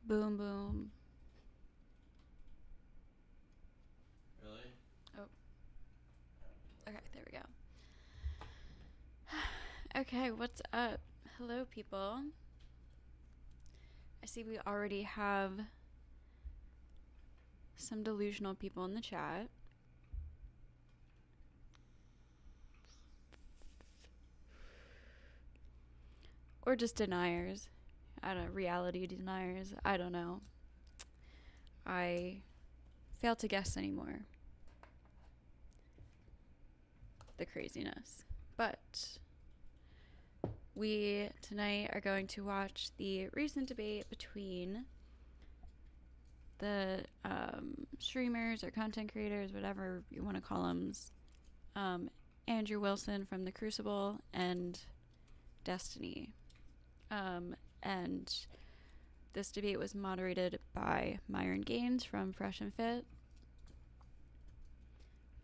Boom, boom. Really? Oh. Okay, there we go. Okay, what's up? Hello, people. I see we already have some delusional people in the chat. Or just deniers. I don't know, reality deniers. I don't know. I fail to guess anymore. The craziness. But we tonight are going to watch the recent debate between the streamers or content creators, whatever you want to call them, Andrew Wilson from The Crucible and Destiny. And this debate was moderated by Myron Gaines from Fresh and Fit.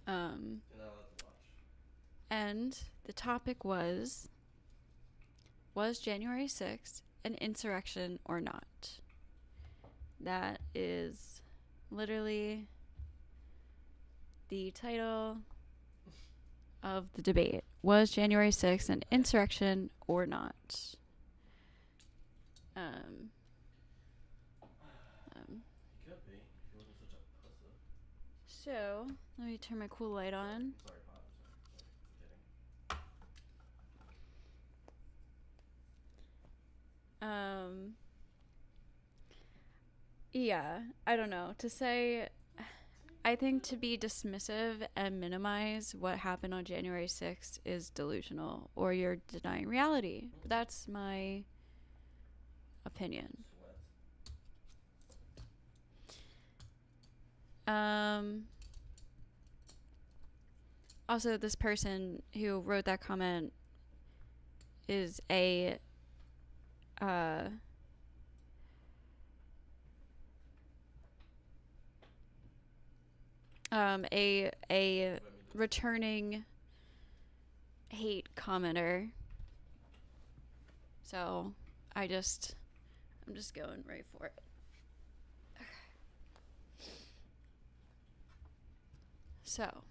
And the topic was January 6th an insurrection or not? That is literally the title of the debate. Was January 6th an insurrection or not? He could be if he wasn't such a pussy. So, let me turn my cool light on. Sorry, Pod. Sorry. I'm kidding. Yeah, I don't know. To say, I think to be dismissive and minimize what happened on January 6th is delusional, or you're denying reality. That's my opinion. Also, this person who wrote that comment is a returning hate commenter. So I'm just going right for it. Okay. So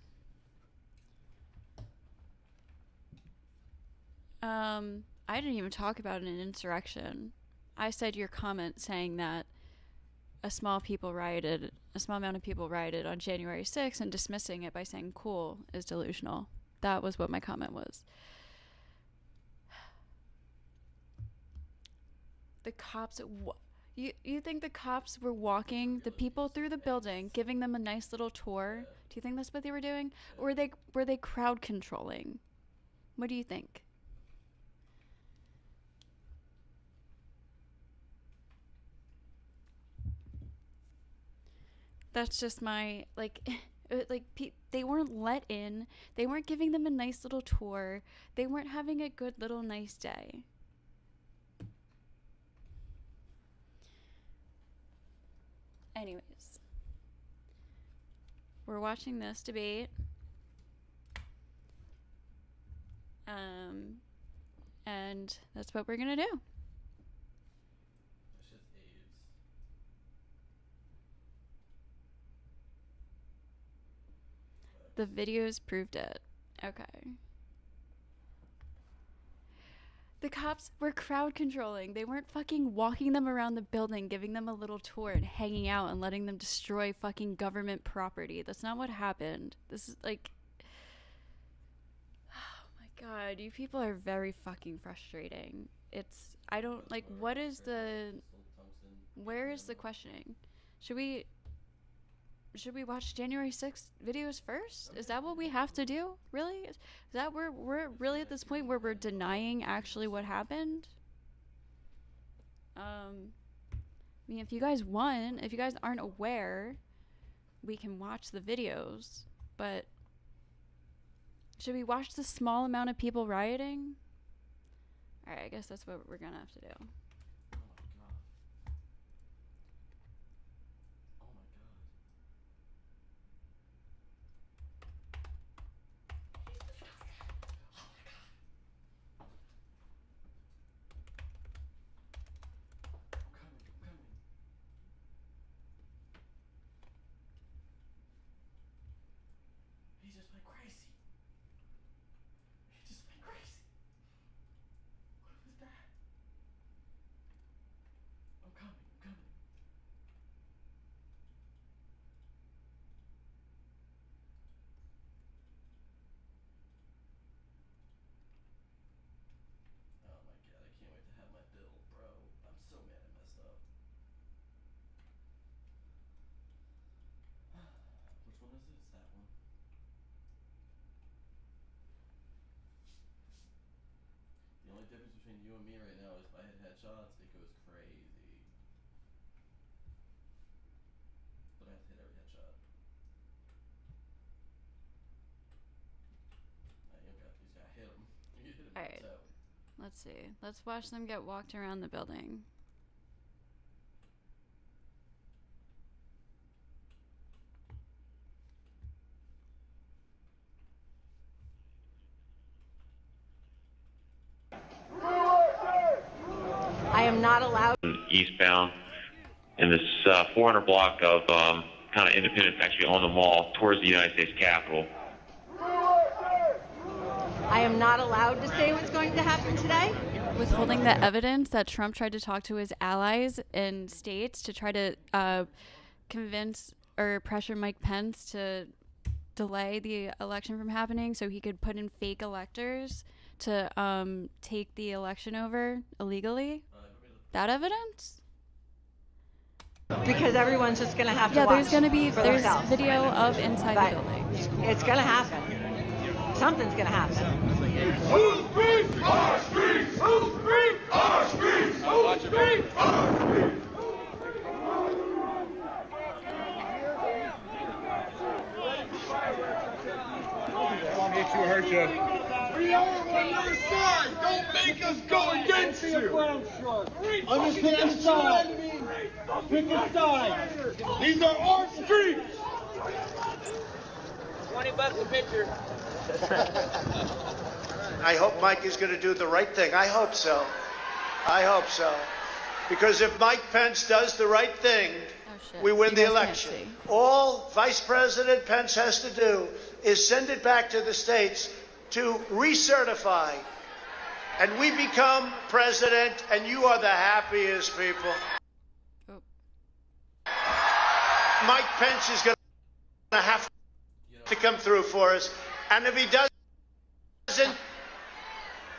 I didn't even talk about an insurrection. I said your comment saying that a small amount of people rioted on January 6th and dismissing it by saying cool is delusional. That was what my comment was. The cops, you think the cops were walking the people through the building, giving them a nice little tour? Do you think that's what they were doing? Or were they crowd controlling? What do you think? That's just my they weren't let in. They weren't giving them a nice little tour. They weren't having a good little nice day. Anyways, we're watching this debate. And that's what we're gonna do. That's just AIDS. The videos proved it. Okay. The cops were crowd controlling. They weren't fucking walking them around the building, giving them a little tour and hanging out and letting them destroy fucking government property. That's not what happened. This is like... Oh my god, you people are very fucking frustrating. It's... I don't... Like, what is the... Where is the questioning? Should we watch January 6th videos first? Is that what we have to do? Really? Is that where we're really at this point where we're denying actually what happened? I mean, if you guys aren't aware, we can watch the videos, but should we watch the small amount of people rioting? All right, I guess that's what we're gonna have to do. between you and me right now is if I hit headshots, it goes crazy. But I have to hit every headshot. You just gotta hit him. You hit him Alright. so. Let's see. Let's watch them get walked around the building. I am not allowed. Eastbound in this 400 block of kind of Independence, actually on the mall towards the United States Capitol. I am not allowed to say what's going to happen today. Withholding the evidence that Trump tried to talk to his allies in states to try to convince or pressure Mike Pence to delay the election from happening so he could put in fake electors to take the election over illegally. That evidence? Because everyone's just going to have to Yeah, watch. there's gonna be for there's themselves. video of inside But the building. it's going to happen. Something's going to happen. Who speaks our streets? Who speaks our streets? Who speaks our streets? Hurt you. We are on your side. Don't make us go against you. I'm just picking a side. Pick a side. These are our streets. $20 a picture. I hope Mike is going to do the right thing. I hope so. I hope so. Because if Mike Pence does the right thing, we win You the guys can't election. see. All Vice President Pence has to do is send it back to the states to recertify. And we become president, and you are the happiest people. Oh. Mike Pence is going to have to come through for us. And if he doesn't,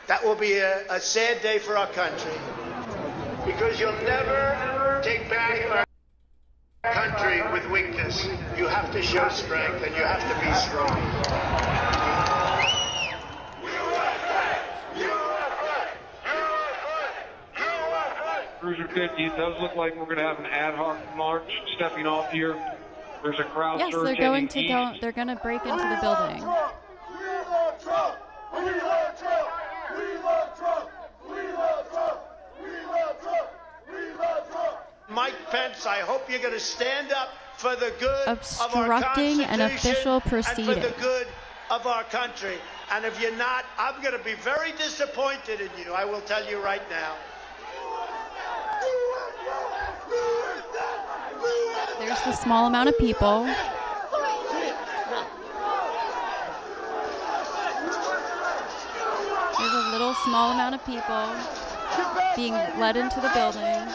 that will be a sad day for our country. Because you'll never take back our country with weakness. You have to show strength, and you have to be strong. Cruiser 50, it does look like we're going to have an ad hoc march stepping off here. There's a crowd Yes, they're going to go. They're going to break into the building. We love Trump. We love Trump. We love Trump. We love Trump. We love Trump. We love Trump. Mike Pence, I hope you're going to stand up for the good of our Obstructing an official Constitution and for proceeding. the good of our country. And if you're not, I'm going to be very disappointed in you. I will tell you right now. There's the small amount of people. There's a little small amount of people being led into the building.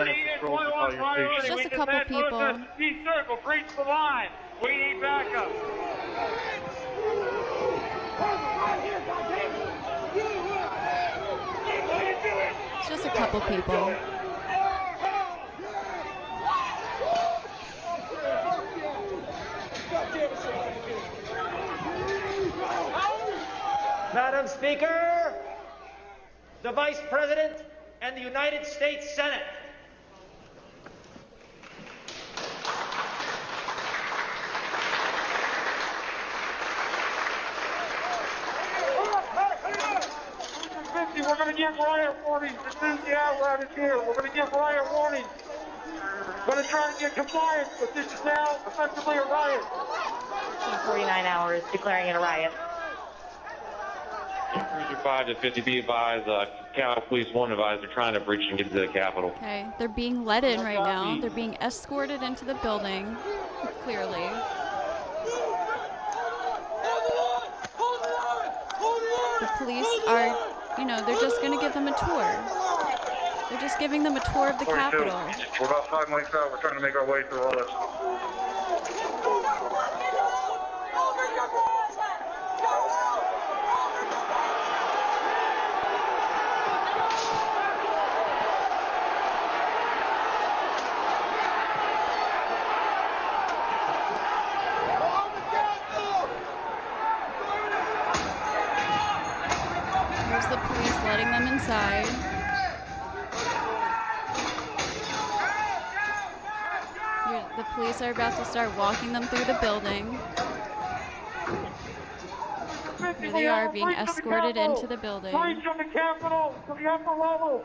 It's just a couple people. D-circle, breach the line. We need backup. It's just a couple people. Madam Speaker, the Vice President, and the United States Senate. We're going to give riot warnings as soon as the outlet is here. We're going to give riot warnings. We're going to try and get compliance, but this is now effectively a riot. 49 hours declaring it a riot. Cruiser 5 to 50 be advised, Capitol Police 1 advised they're trying to breach and get to the Capitol. Okay, they're being let in right now. They're being escorted into the building, clearly. The police are, they're just going to give them a tour. They're just giving them a tour of the Capitol. We're about 5 miles out. We're trying to make our way through all this. inside. The police are about to start walking them through the building. Here they are being escorted into the building. Police from the Capitol to the upper level.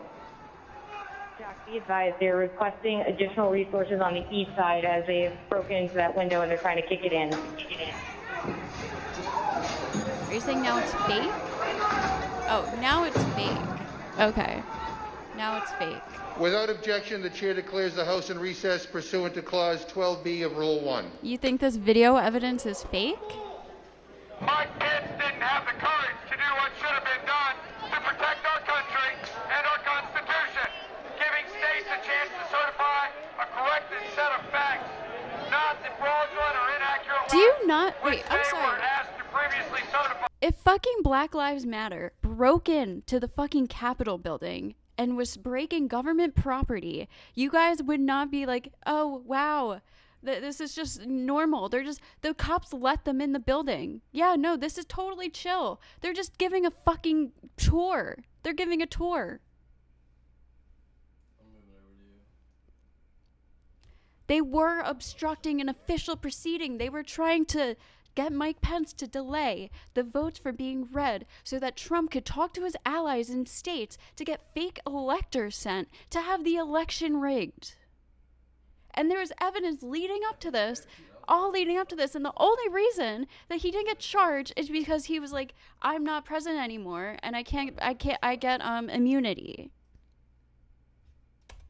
Jack, be advised, they're requesting additional resources on the east side as they've broken into that window and they're trying to kick it in. Are you saying now it's fake? Oh, now it's fake. Okay. Now it's fake. Without objection, the chair declares the House in recess pursuant to Clause 12B of Rule 1. You think this video evidence is fake? My kids didn't have the courage to do what should have been done to protect our country and our Constitution, giving states a chance to certify a corrected set of facts, not the fraudulent or inaccurate Do you ones not? which Wait, I'm they sorry. were asked to previously certify. If fucking Black Lives Matter broke into the fucking Capitol building and was breaking government property, you guys would not be like, oh, wow, this is just normal. The cops let them in the building. Yeah, no, this is totally chill. They're just giving a fucking tour. They're giving a tour. I'm moving over to you. They were obstructing an official proceeding. They were trying to get Mike Pence to delay the votes for being read so that Trump could talk to his allies in states to get fake electors sent to have the election rigged. And there was evidence leading up to this, all leading up to this, and the only reason that he didn't get charged is because he was like, I'm not president anymore and I get immunity.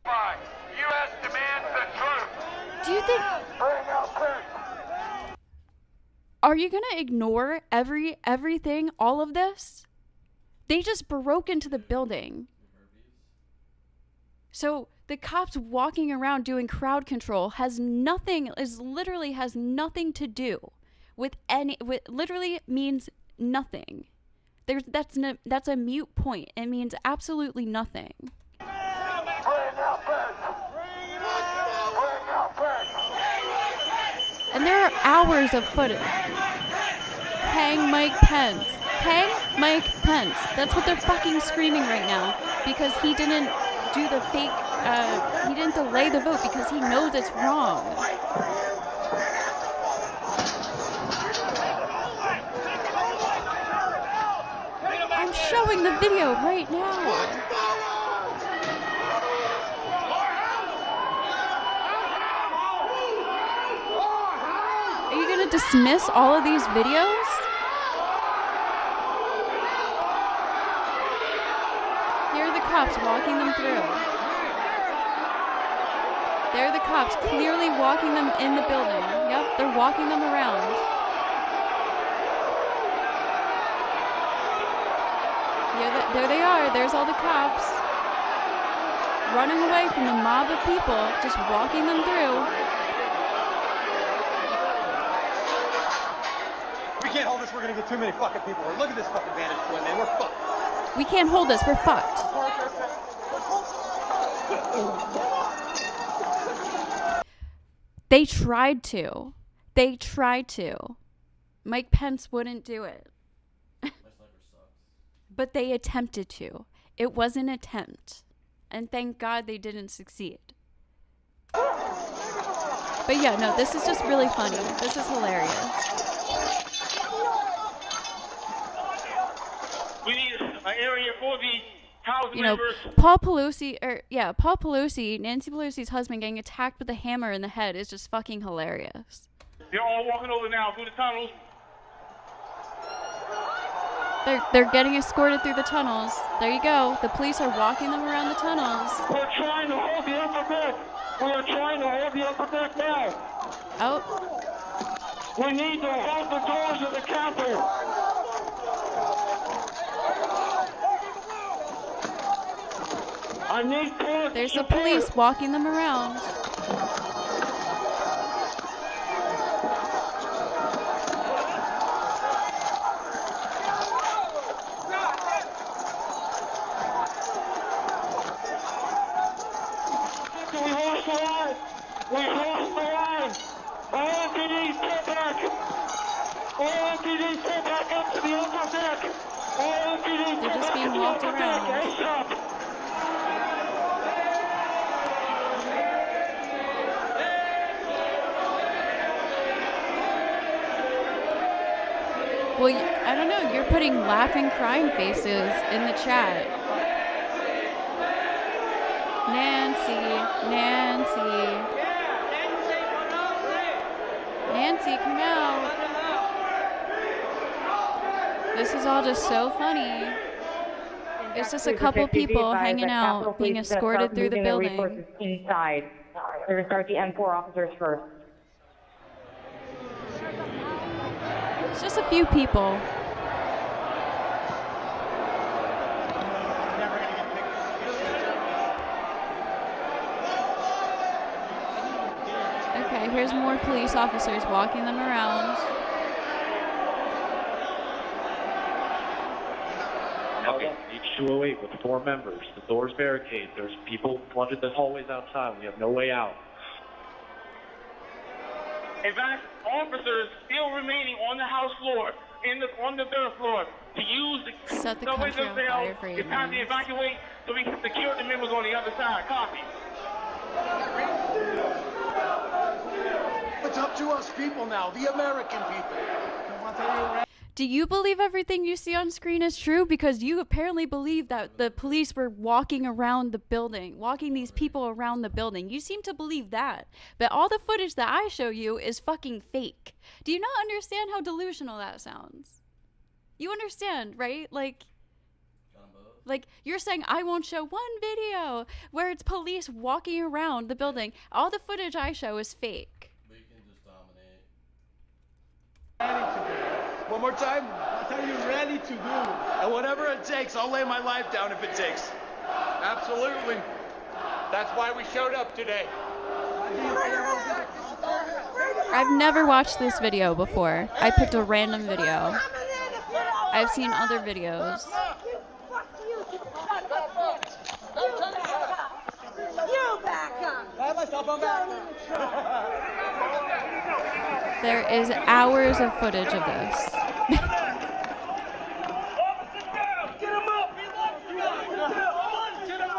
U.S. demands the truth. Do you think... Bring out Pence. Are you gonna ignore everything, all of this? They just broke into the building. So the cops walking around doing crowd control literally has nothing to do with literally means nothing. That's a mute point. It means absolutely nothing. Bring out Pence. Bring out Pence. And there are hours of footage. Hang Mike Pence. Hang Mike Pence. That's what they're fucking screaming right now because he didn't do the fake, he didn't delay the vote because he knows it's wrong. I'm showing the video right now. Are you gonna dismiss all of these videos? Here are the cops walking them through. There are the cops clearly walking them in the building. Yep, they're walking them around. Yeah, there they are. There's all the cops. Running away from the mob of people, just walking them through. We can't hold this. We're gonna get too many fucking people. Look at this fucking vantage point, man. We're fucked. We can't hold this. We're fucked. They tried to. Mike Pence wouldn't do it. My sniper sucks. But they attempted to. It was an attempt. And thank God they didn't succeed. But yeah, no, this is just really funny. This is hilarious. We need an area for the House members. Paul Pelosi, Nancy Pelosi's husband getting attacked with a hammer in the head is just fucking hilarious. They're all walking over now through the tunnels. They're getting escorted through the tunnels. There you go. The police are walking them around the tunnels. We're trying to hold the upper deck. We are trying to hold the upper deck now. Oh. We need to hold the doors of the Capitol. I need There's the police walking them around. We lost the line. We lost the line. All MPDs, pull back. All MPDs, pull back up to the upper deck. They're just being walked around. Well, I don't know. You're putting laughing, crying faces in the chat. Nancy, come out. This is all just so funny. It's just a couple people hanging out, being escorted through the building. Inside. We're going to start the M4 officers first. It's just a few people. Okay, here's more police officers walking them around. Okay, H208 with 4 members. The door's barricaded. There's people flooded the hallways outside. We have no way out. In fact, officers still remaining on the house floor, on the 3rd floor, to use the Set the subways country on fire themselves. for you, It's time to evacuate so we can secure the members on the other side. Copy. It's up to us people now, the American people. Do you believe everything you see on screen is true? Because you apparently believe that the police were walking around the building, walking these people around the building. You seem to believe that. But all the footage that I show you is fucking fake. Do you not understand how delusional that sounds? You understand, right? Like you're saying I won't show one video where it's police walking around the building. All the footage I show is fake. We can just dominate. One more time. I'll tell you ready to do. And whatever it takes, I'll lay my life down if it takes. Absolutely. That's why we showed up today. I've never watched this video before. I picked a random video. I've seen other videos. You back up. There is hours of footage of this.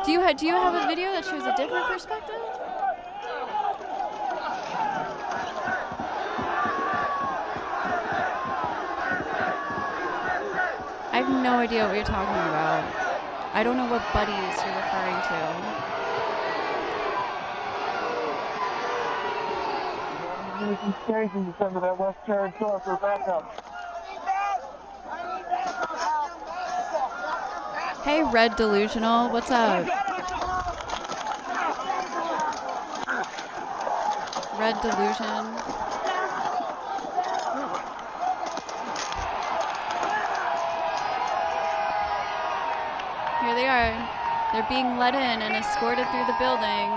Do you have a video that shows a different perspective? I have no idea what you're talking about. I don't know what buddies you're referring to. Some of that West Karen store for backup. Hey, Red Delusional, what's up? Red Delusion. Here they are. They're being let in and escorted through the building.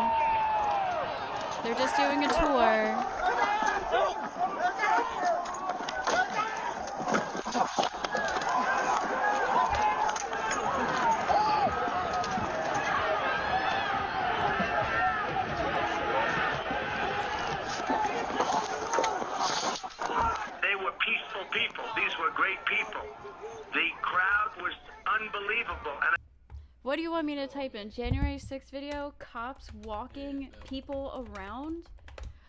They're just doing a tour. They were peaceful people. These were great people. The crowd was unbelievable. And What do you want me to type in? January 6th video? Cops walking people around?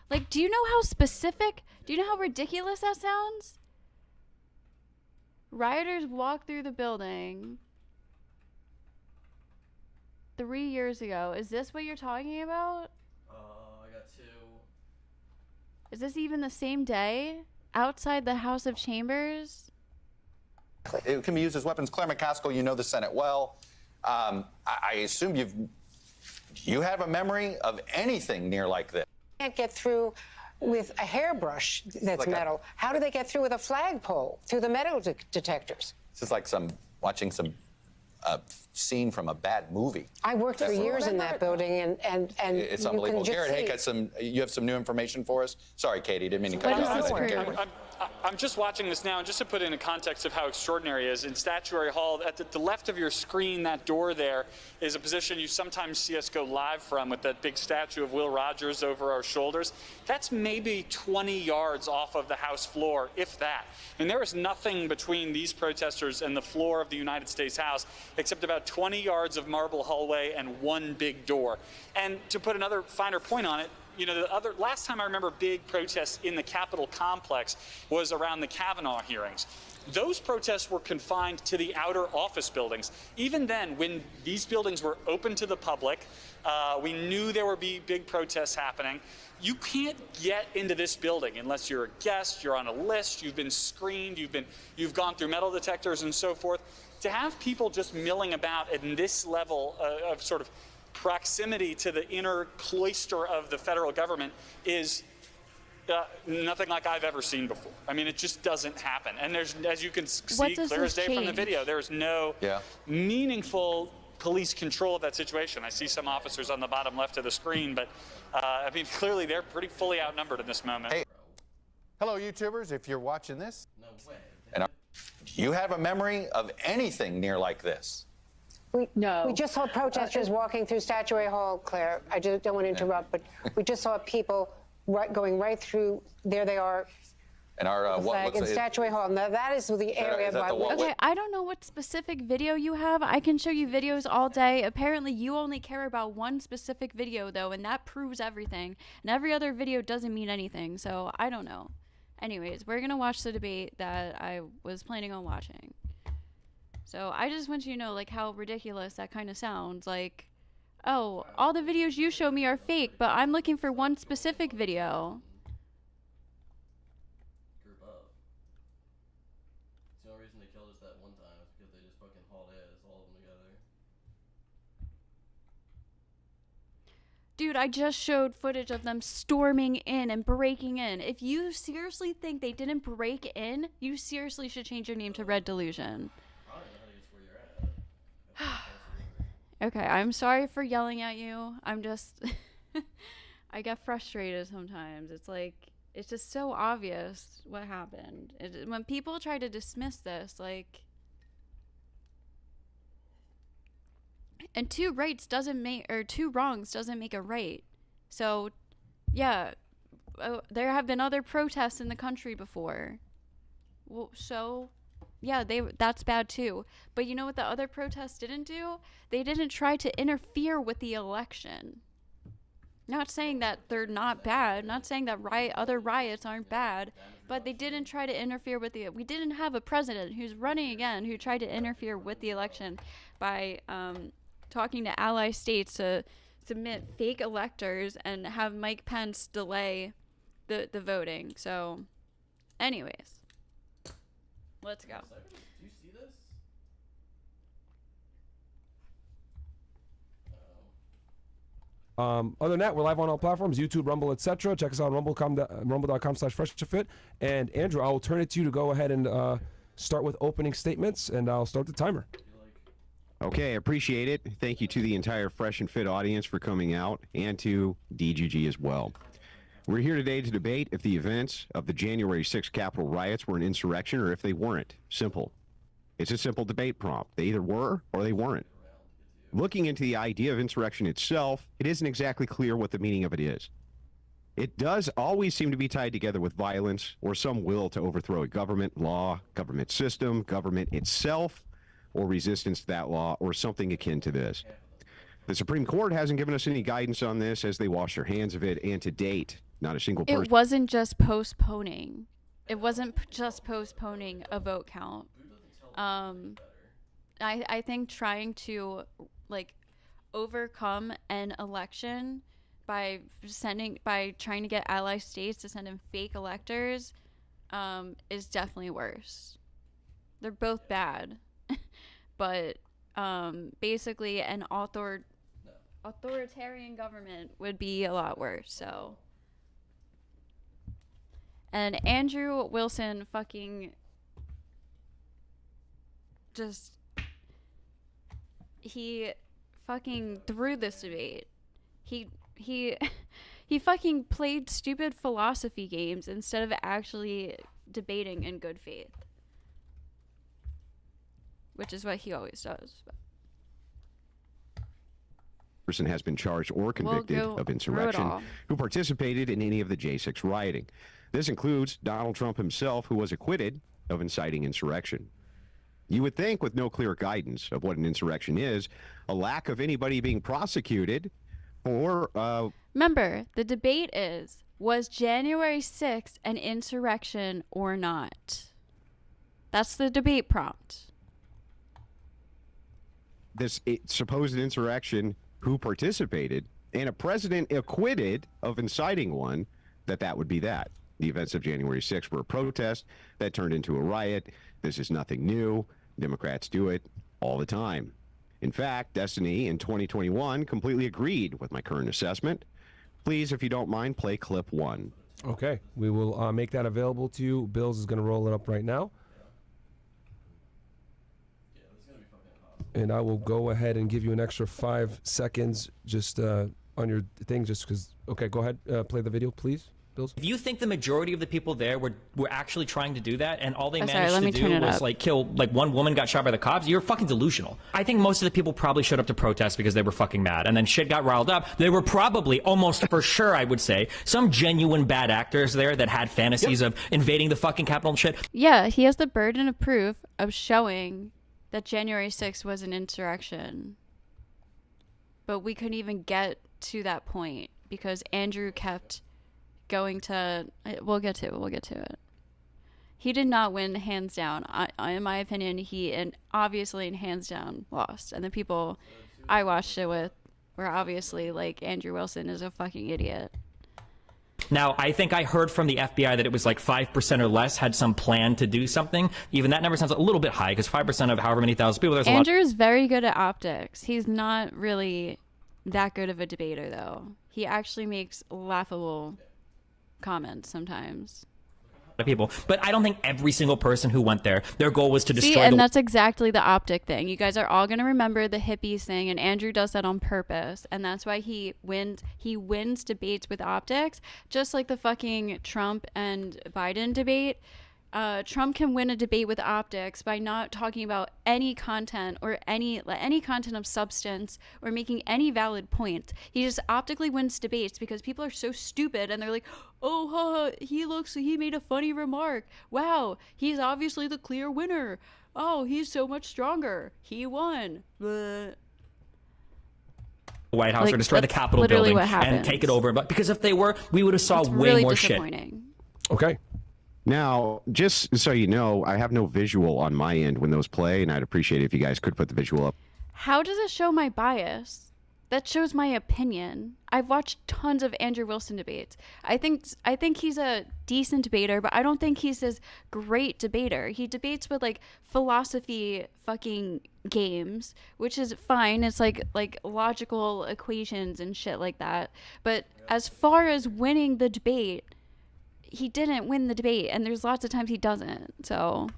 Like, do you know how specific? Do you know how ridiculous that sounds? Rioters walk through the building 3 years ago. Is this what you're talking about? I got 2. Is this even the same day? Outside the House of Chambers? It can be used as weapons. Claire McCaskill, you know the Senate well. I assume you have a memory of anything near like this. Can't get through with a hairbrush that's like metal. How do they get through with a flagpole through the metal detectors? This is like watching some scene from a bad movie. I worked for years in that building, and It's you unbelievable. can just Garrett, see. you have some new information for us? Sorry, Katie, didn't mean to cut you off. What is this Garrett. word? I'm just watching this now, and just to put it in a context of how extraordinary it is, in Statuary Hall, at the left of your screen, that door there is a position you sometimes see us go live from with that big statue of Will Rogers over our shoulders. That's maybe 20 yards off of the House floor, if that. And there is nothing between these protesters and the floor of the United States House except about 20 yards of marble hallway and one big door. And to put another finer point on it, you know, last time I remember big protests in the Capitol complex was around the Kavanaugh hearings. Those protests were confined to the outer office buildings. Even then, when these buildings were open to the public, we knew there would be big protests happening. You can't get into this building unless you're a guest, you're on a list, you've been screened, you've gone through metal detectors and so forth. To have people just milling about in this level of sort of proximity to the inner cloister of the federal government is nothing like I've ever seen before. I mean, it just doesn't happen. And there's, as you can see clear as day from the video, there's no meaningful police control of that situation. I see some officers on the bottom left of the screen, but I mean, clearly they're pretty fully outnumbered in this moment. Hey. Hello, YouTubers. If you're watching this, No way. and do you have a memory of anything near like this? We just saw protesters walking through Statuary Hall, Claire. I just don't want to interrupt, but we just saw people going right through. There they are. And our what looks in Statuary Hall. Now that is the area. Okay, I don't know what specific video you have. I can show you videos all day. Apparently, you only care about one specific video though, and that proves everything. And every other video doesn't mean anything. So I don't know. Anyways, we're gonna watch the debate that I was planning on watching. So I just want you to know, like, how ridiculous that kind of sounds. Like, oh, all the videos you show me are fake, but I'm looking for one specific video. Group up. It's the only reason they killed us that one time is because they just fucking hauled ass, all of them together. Dude, I just showed footage of them storming in and breaking in. If you seriously think they didn't break in, you seriously should change your name to Red Delusion. Okay, I'm sorry for yelling at you. I'm just I get frustrated sometimes. It's like, it's just so obvious what happened. When people try to dismiss this, like, and two wrongs doesn't make a right. So, yeah, there have been other protests in the country before. Well, so yeah, that's bad too. But you know what the other protests didn't do? They didn't try to interfere with the election. Not saying that they're not bad, not saying that other riots aren't bad, but they didn't try to interfere with we didn't have a president who's running again who tried to interfere with the election by talking to ally states to submit fake electors and have Mike Pence delay the voting. So, anyways. Let's go. Do you see this? Other than that, we're live on all platforms, YouTube, Rumble, etc. Check us out on rumble.com/freshfit. And Andrew, I will turn it to you to go ahead and start with opening statements, and I'll start the timer. Okay, appreciate it. Thank you to the entire Fresh and Fit audience for coming out, and to DGG as well. We're here today to debate if the events of the January 6th Capitol riots were an insurrection or if they weren't. Simple. It's a simple debate prompt. They either were or they weren't. Looking into the idea of insurrection itself, it isn't exactly clear what the meaning of it is. It does always seem to be tied together with violence or some will to overthrow a government, law, government system, government itself, or resistance to that law, or something akin to this. The Supreme Court hasn't given us any guidance on this as they wash their hands of it, and to date, not a single person. It wasn't just postponing. It wasn't just postponing a vote count. I think trying to, like, overcome an election by trying to get ally states to send in fake electors is definitely worse. They're both bad. But basically an authoritarian government would be a lot worse. So, and Andrew Wilson fucking just, he fucking threw this debate. He fucking played stupid philosophy games instead of actually debating in good faith, which is what he always does. Person has been charged or convicted of insurrection who participated in any of the J6 rioting. This includes Donald Trump himself, who was acquitted of inciting insurrection. You would think, with no clear guidance of what an insurrection is, a lack of anybody being prosecuted for... Remember, the debate is, was January 6th an insurrection or not? That's the debate prompt. This supposed insurrection, who participated, and a president acquitted of inciting one, that would be that. The events of January 6th were a protest that turned into a riot. This is nothing new. Democrats do it all the time. In fact, Destiny in 2021 completely agreed with my current assessment. Please, if you don't mind, play clip 1. Okay, we will make that available to you. Bills is going to roll it up right now. And I will go ahead and give you an extra 5 seconds just on your thing, just because. Okay, go ahead. Play the video, please, Bills. If you think the majority of the people there were actually trying to do that, and all they managed to do was like kill, like one woman got shot by the cops, you're fucking delusional. I think most of the people probably showed up to protest because they were fucking mad, and then shit got riled up. There were probably, almost for sure, I would say, some genuine bad actors there that had fantasies of invading the fucking Capitol and shit. Yeah, he has the burden of proof of showing that January 6th was an insurrection. But we couldn't even get to that point because Andrew kept going to... We'll get to it. He did not win hands down. In my opinion, he obviously hands down lost. And the people I watched it with were obviously like, Andrew Wilson is a fucking idiot. Now, I think I heard from the FBI that it was like 5% or less had some plan to do something. Even that number sounds a little bit high because 5% of however many thousand people, there's a lot. Andrew's very good at optics. He's not really that good of a debater, though. He actually makes laughable comments sometimes. People, but I don't think every single person who went there, their goal was to destroy. And that's exactly the optic thing. You guys are all going to remember the hippies thing, and Andrew does that on purpose, and that's why he wins debates with optics, just like the fucking Trump and Biden debate. Trump can win a debate with optics by not talking about any content or any content of substance or making any valid points. He just optically wins debates because people are so stupid and they're like, oh, he made a funny remark. Wow, he's obviously the clear winner. Oh, he's so much stronger. He won. Blah. White House or destroy the Capitol building and take it over. But because if they were, we would have saw way really more shit. Okay. Now, just so you know, I have no visual on my end when those play, and I'd appreciate it if you guys could put the visual up. How does it show my bias? That shows my opinion. I've watched tons of Andrew Wilson debates. I think he's a decent debater, but I don't think he's this great debater. He debates with like philosophy fucking games, which is fine. It's like logical equations and shit like that. But as far as winning the debate, he didn't win the debate, and there's lots of times he doesn't. So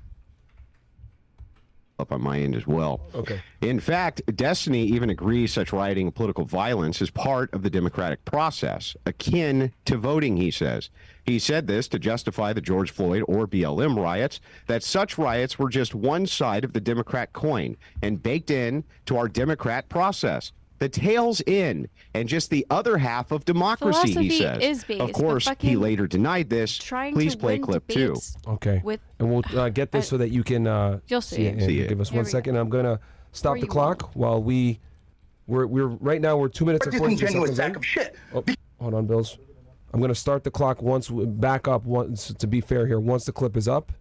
up on my end as well. Okay. In fact, Destiny even agrees such rioting and political violence is part of the democratic process, akin to voting, he says. He said this to justify the George Floyd or BLM riots, that such riots were just one side of the Democrat coin and baked in to our democrat process. The tail's in, and just the other half of democracy, philosophy he says. Is based, of course, he later denied this. Please play clip 2. Okay. And we'll get this so that you can you'll see it. See it. Give us 1 second. I'm going to stop the clock while we're right now we're 2 minutes and 42 seconds in. Shit. Oh, hold on, Bills. I'm going to start the clock back up once, to be fair here, once the clip is up.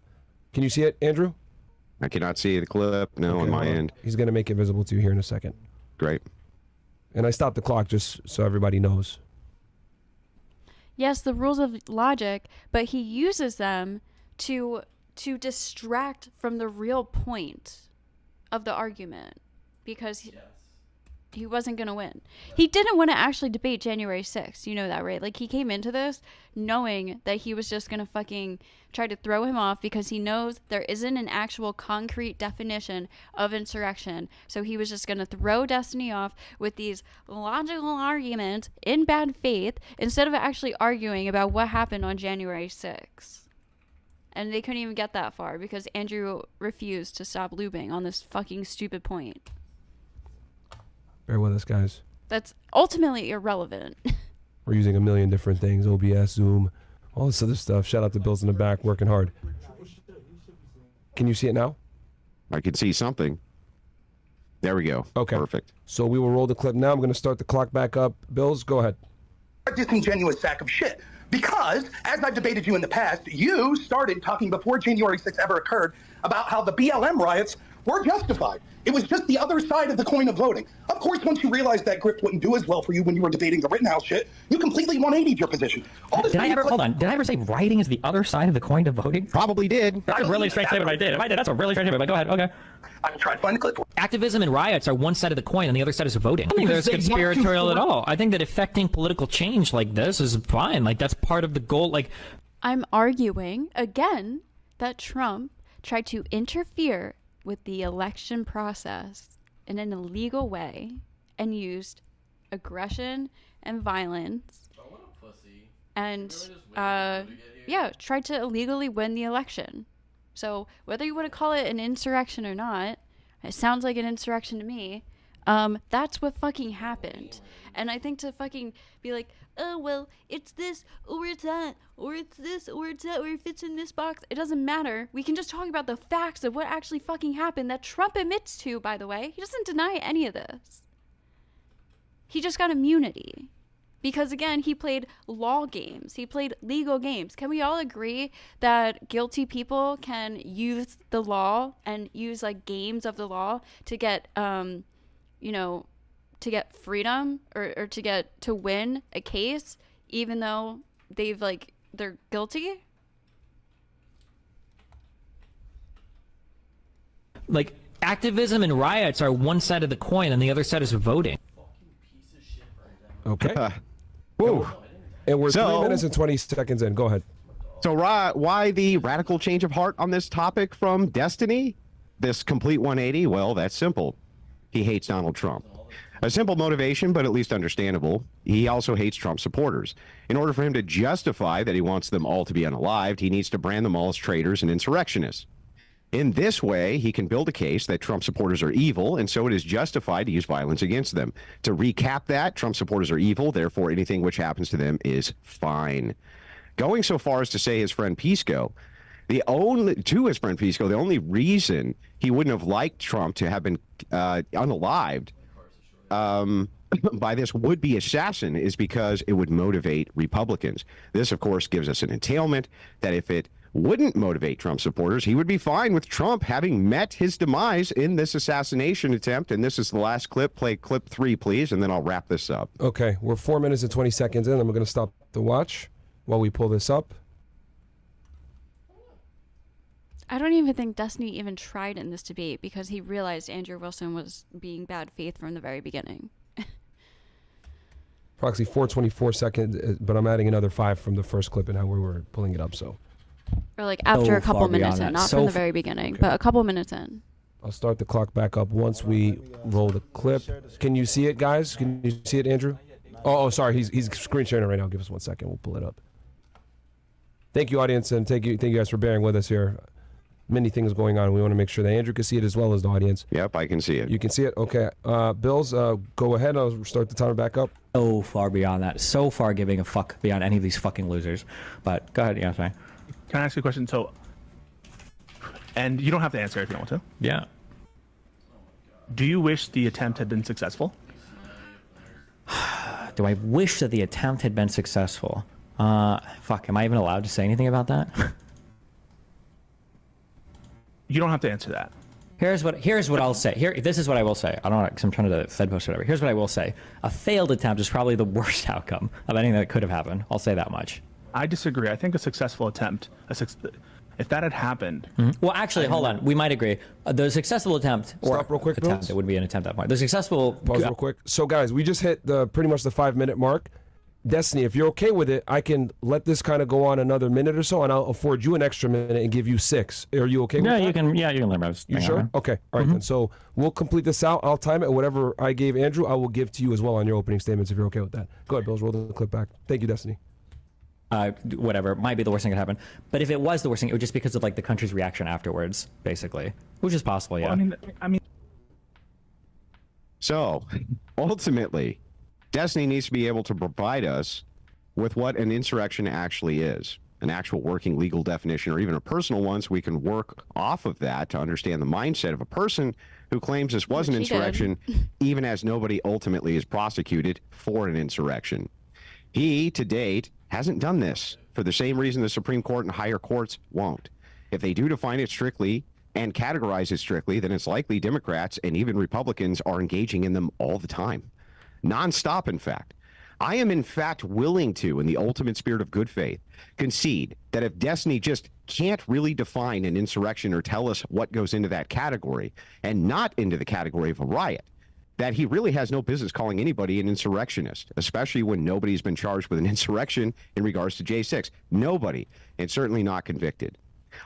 Can you see it, Andrew? I cannot see the clip, no, on my end. He's going to make it visible to you here in a second. Great. And I stopped the clock just so everybody knows. Yes, the rules of logic, but he uses them to distract from the real point of the argument because he wasn't going to win. He didn't want to actually debate January 6th. You know that, right? Like, he came into this knowing that he was just going to fucking try to throw him off because he knows there isn't an actual concrete definition of insurrection. So he was just going to throw Destiny off with these logical arguments in bad faith instead of actually arguing about what happened on January 6th. And they couldn't even get that far because Andrew refused to stop looping on this fucking stupid point. Bear with us, guys. That's ultimately irrelevant. We're using a million different things, OBS, Zoom, all this other stuff. Shout out to Bills in the back, working hard. Can you see it now? I can see something. There we go. Okay. Perfect. So we will roll the clip now. I'm going to start the clock back up. Bills, go ahead. A disingenuous sack of shit. Because, as I've debated you in the past, you started talking before January 6th ever occurred about how the BLM riots were justified. It was just the other side of the coin of voting. Of course, once you realized that grift wouldn't do as well for you when you were debating the Rittenhouse shit, you completely 180'd your position. Did I ever say rioting is the other side of the coin of voting? Probably did. That's a really strange statement if I did. If I did, that's a really strange statement. But go ahead. Okay. I'm trying to find the clip. Activism and riots are one side of the coin and the other side is voting. I don't think there's conspiratorial at all. I think that affecting political change like this is fine. Like, that's part of the goal. Like, I'm arguing, again, that Trump tried to interfere with the election process in an illegal way and used aggression and violence and tried to illegally win the election. So whether you want to call it an insurrection or not, it sounds like an insurrection to me. That's what fucking happened. And I think to fucking be like, oh, well, it's this, or it's that, or it's this, or it's that, or it fits in this box. It doesn't matter. We can just talk about the facts of what actually fucking happened that Trump admits to, by the way. He doesn't deny any of this. He just got immunity. Because, again, he played law games. He played legal games. Can we all agree that guilty people can use the law and use, like, games of the law to get, to get freedom or to win a case, even though they're guilty? Like, activism and riots are one side of the coin and the other side is voting. Okay. Whoa. And we're 3 minutes and 20 seconds in. Go ahead. So why the radical change of heart on this topic from Destiny? This complete 180? Well, that's simple. He hates Donald Trump. A simple motivation, but at least understandable. He also hates Trump supporters. In order for him to justify that he wants them all to be unalived, he needs to brand them all as traitors and insurrectionists. In this way, he can build a case that Trump supporters are evil, and so it is justified to use violence against them. To recap that, Trump supporters are evil, therefore anything which happens to them is fine. Going so far as to say his friend Pisco, the only reason he wouldn't have liked Trump to have been unalived by this would-be assassin is because it would motivate Republicans. This, of course, gives us an entailment that if it wouldn't motivate Trump supporters, he would be fine with Trump having met his demise in this assassination attempt. And this is the last clip. Play clip 3, please, and then I'll wrap this up. Okay, we're 4 minutes and 20 seconds in, and we're going to stop the watch while we pull this up. I don't even think Destiny even tried in this debate because he realized Andrew Wilson was being bad faith from the very beginning. Proxy 4:24 seconds, but I'm adding another 5 from the first clip and how we were pulling it up, so. Or like after a couple minutes in, not from the very beginning, but a couple minutes in. I'll start the clock back up once we roll the clip. Can you see it, guys? Can you see it, Andrew? Oh, sorry, he's screen sharing it right now. Give us 1 second. We'll pull it up. Thank you, audience, and thank you guys for bearing with us here. Many things going on. We want to make sure that Andrew can see it as well as the audience. Yep, I can see it. You can see it? Okay. Bills, go ahead. I'll start the timer back up. So far beyond that. So far giving a fuck beyond any of these fucking losers. But go ahead, yeah, sorry. Can I ask you a question? So, and you don't have to answer if you don't want to. Yeah. Do you wish the attempt had been successful? Do I wish that the attempt had been successful? Fuck, am I even allowed to say anything about that? You don't have to answer that. Here's what I'll say. This is what I will say. I don't know, because I'm trying to Fed post or whatever. Here's what I will say. A failed attempt is probably the worst outcome of anything that could have happened. I'll say that much. I disagree. I think a successful attempt, if that had happened... Well, actually, hold on. We might agree. The successful attempt... Stop real quick, attempt, it would be an attempt at that point. The successful... Pause real quick. So, guys, we just hit pretty much the 5-minute mark. Destiny, if you're okay with it, I can let this kind of go on another minute or so, and I'll afford you an extra minute and give you 6. Are you okay with that? You can let me. You sure? Okay. All right, then. So we'll complete this out. I'll time it. Whatever I gave Andrew, I will give to you as well on your opening statements if you're okay with that. Go ahead, Bills. Roll the clip back. Thank you, Destiny. whatever, might be the worst thing that could happen. But if it was the worst thing, it would just because of like the country's reaction afterwards, basically, which is possible. Yeah. Well, I mean. So, ultimately, Destiny needs to be able to provide us with what an insurrection actually is, an actual working legal definition, or even a personal one, so we can work off of that to understand the mindset of a person who claims this was an insurrection, even as nobody ultimately is prosecuted for an insurrection. He, to date, hasn't done this for the same reason the Supreme Court and higher courts won't. If they do define it strictly and categorize it strictly, then it's likely Democrats and even Republicans are engaging in them all the time. Nonstop, in fact. I am, in fact, willing to, in the ultimate spirit of good faith, concede that if Destiny just can't really define an insurrection or tell us what goes into that category, and not into the category of a riot, that he really has no business calling anybody an insurrectionist, especially when nobody's been charged with an insurrection in regards to J6. Nobody, and certainly not convicted.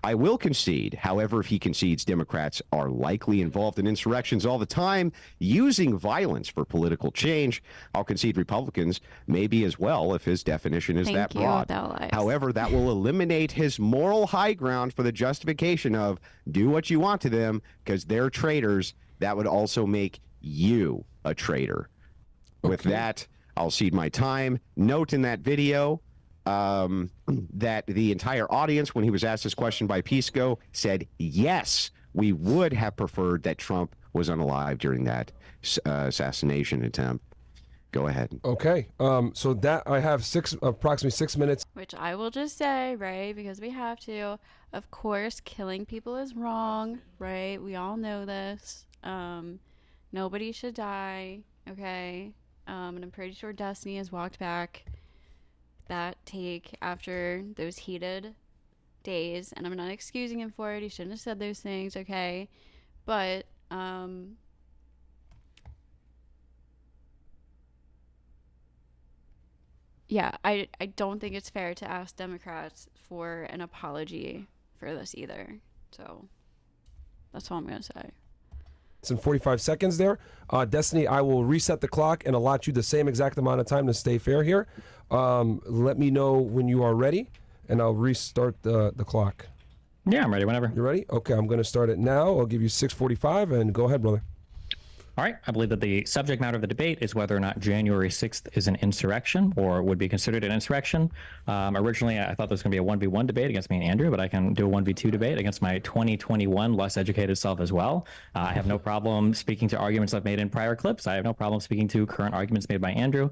I will concede, however, if he concedes Democrats are likely involved in insurrections all the time, using violence for political change, I'll concede Republicans maybe as well if his definition is that broad. However, that will eliminate his moral high ground for the justification of do what you want to them because they're traitors. That would also make you a traitor. With that, I'll cede my time. Note in that video that the entire audience, when he was asked this question by Pisco, said yes, we would have preferred that Trump was unalive during that assassination attempt. Go ahead. Okay. So that I have approximately 6 minutes. Which I will just say, right, because we have to. Of course, killing people is wrong, right? We all know this. Nobody should die, okay? And I'm pretty sure Destiny has walked back that take after those heated days, and I'm not excusing him for it. He shouldn't have said those things, okay? But yeah, I don't think it's fair to ask Democrats for an apology for this either. So that's all I'm gonna say. It's in 45 seconds there. Destiny, I will reset the clock and allot you the same exact amount of time to stay fair here. Let me know when you are ready, and I'll restart the clock. Yeah, I'm ready whenever. You ready? Okay, I'm going to start it now. I'll give you 6:45, and go ahead, brother. All right. I believe that the subject matter of the debate is whether or not January 6th is an insurrection or would be considered an insurrection. Originally, I thought there was going to be a 1v1 debate against me and Andrew, but I can do a 1v2 debate against my 2021 less educated self as well. I have no problem speaking to arguments I've made in prior clips. I have no problem speaking to current arguments made by Andrew.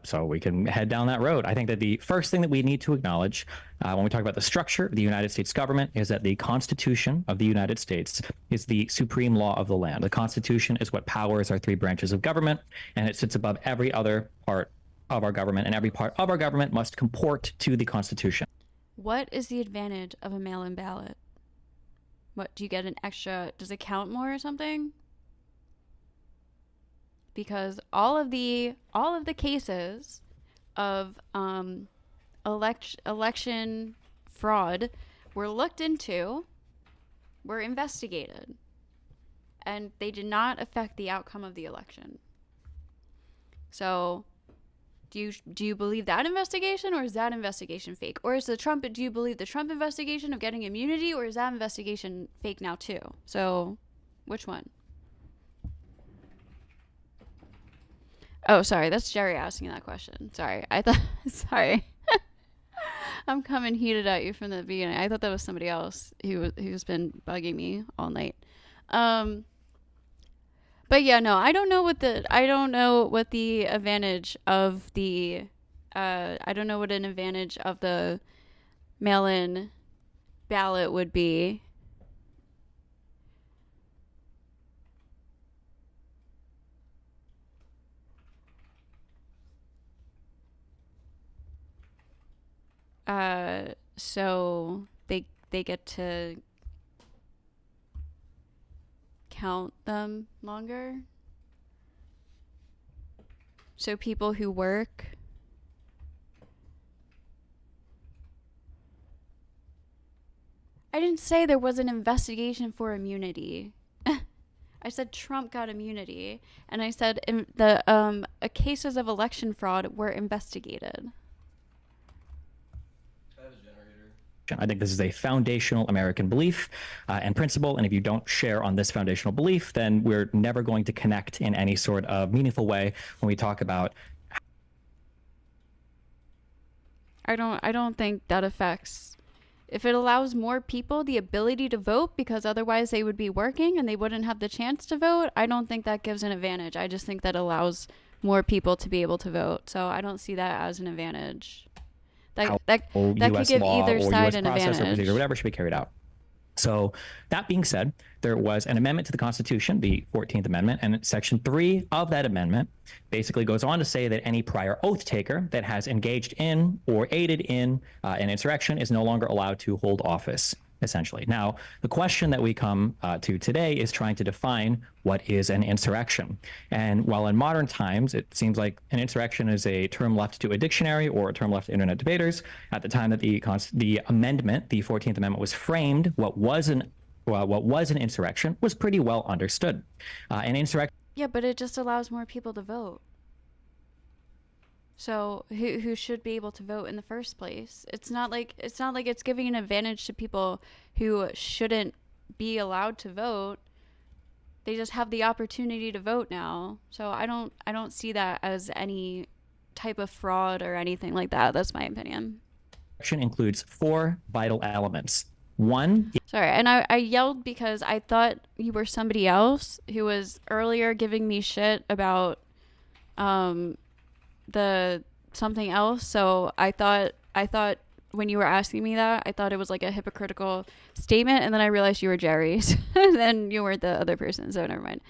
So we can head down that road. I think that the first thing that we need to acknowledge when we talk about the structure of the United States government is that the Constitution of the United States is the supreme law of the land. The Constitution is what powers our three branches of government, and it sits above every other part of our government, and every part of our government must comport to the Constitution. What is the advantage of a mail-in ballot? What, do you get an extra, does it count more or something? Because all of the cases of election fraud were looked into, were investigated, and they did not affect the outcome of the election. So do you believe that investigation, or is that investigation fake? Or is do you believe the Trump investigation of getting immunity, or is that investigation fake now too? So which one? Oh, sorry, that's Jerry asking that question. Sorry, sorry. I'm coming heated at you from the beginning. I thought that was somebody else who's been bugging me all night. But yeah, no, I don't know what the advantage of the I don't know what an advantage of the mail-in ballot would be. So they get to count them longer. So people who work I didn't say there was an investigation for immunity. I said Trump got immunity, and I said the cases of election fraud were investigated. I think this is a foundational American belief and principle, and if you don't share on this foundational belief, then we're never going to connect in any sort of meaningful way when we talk about. I don't think that affects. If it allows more people the ability to vote because otherwise they would be working and they wouldn't have the chance to vote, I don't think that gives an advantage. I just think that allows more people to be able to vote. So I don't see that as an advantage. That could give either side an advantage. Or whatever should be carried out. So that being said, there was an amendment to the Constitution, the 14th Amendment, and Section 3 of that amendment basically goes on to say that any prior oath taker that has engaged in or aided in an insurrection is no longer allowed to hold office, essentially. Now, the question that we come to today is trying to define what is an insurrection. And while in modern times, it seems like an insurrection is a term left to a dictionary or a term left to internet debaters, at the time that the amendment, the 14th Amendment, was framed, what was an insurrection was pretty well understood. An insurrection. Yeah, but it just allows more people to vote. So who should be able to vote in the first place? It's not like it's giving an advantage to people who shouldn't be allowed to vote. They just have the opportunity to vote now. So I don't see that as any type of fraud or anything like that. That's my opinion. Includes 4 vital elements. One. Sorry, and I yelled because I thought you were somebody else who was earlier giving me shit about the something else. So I thought when you were asking me that, I thought it was like a hypocritical statement, and then I realized you were Jerry. And then you weren't the other person, so never mind.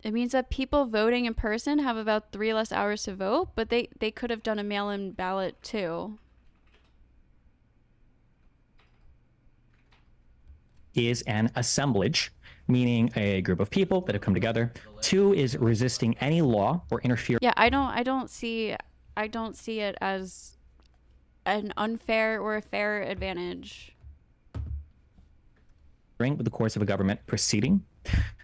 It means that people voting in person have about 3 less hours to vote, but they could have done a mail-in ballot too. Is an assemblage, meaning a group of people that have come together. 2 is resisting any law or interfere. Yeah, I don't see it as an unfair or a fair advantage. With the course of a government proceeding.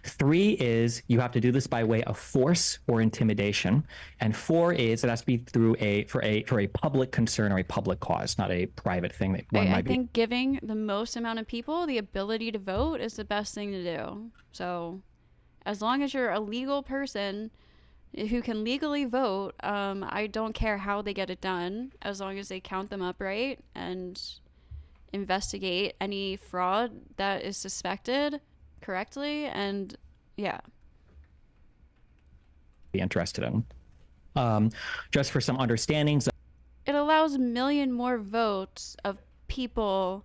3 is you have to do this by way of force or intimidation, and 4 is it has to be through for a public concern or a public cause, not a private thing that one might be. I think giving the most amount of people the ability to vote is the best thing to do. So, as long as you're a legal person who can legally vote, I don't care how they get it done, as long as they count them up right and investigate any fraud that is suspected correctly, and yeah, be interested in. Just for some understandings, it allows a million more votes of people.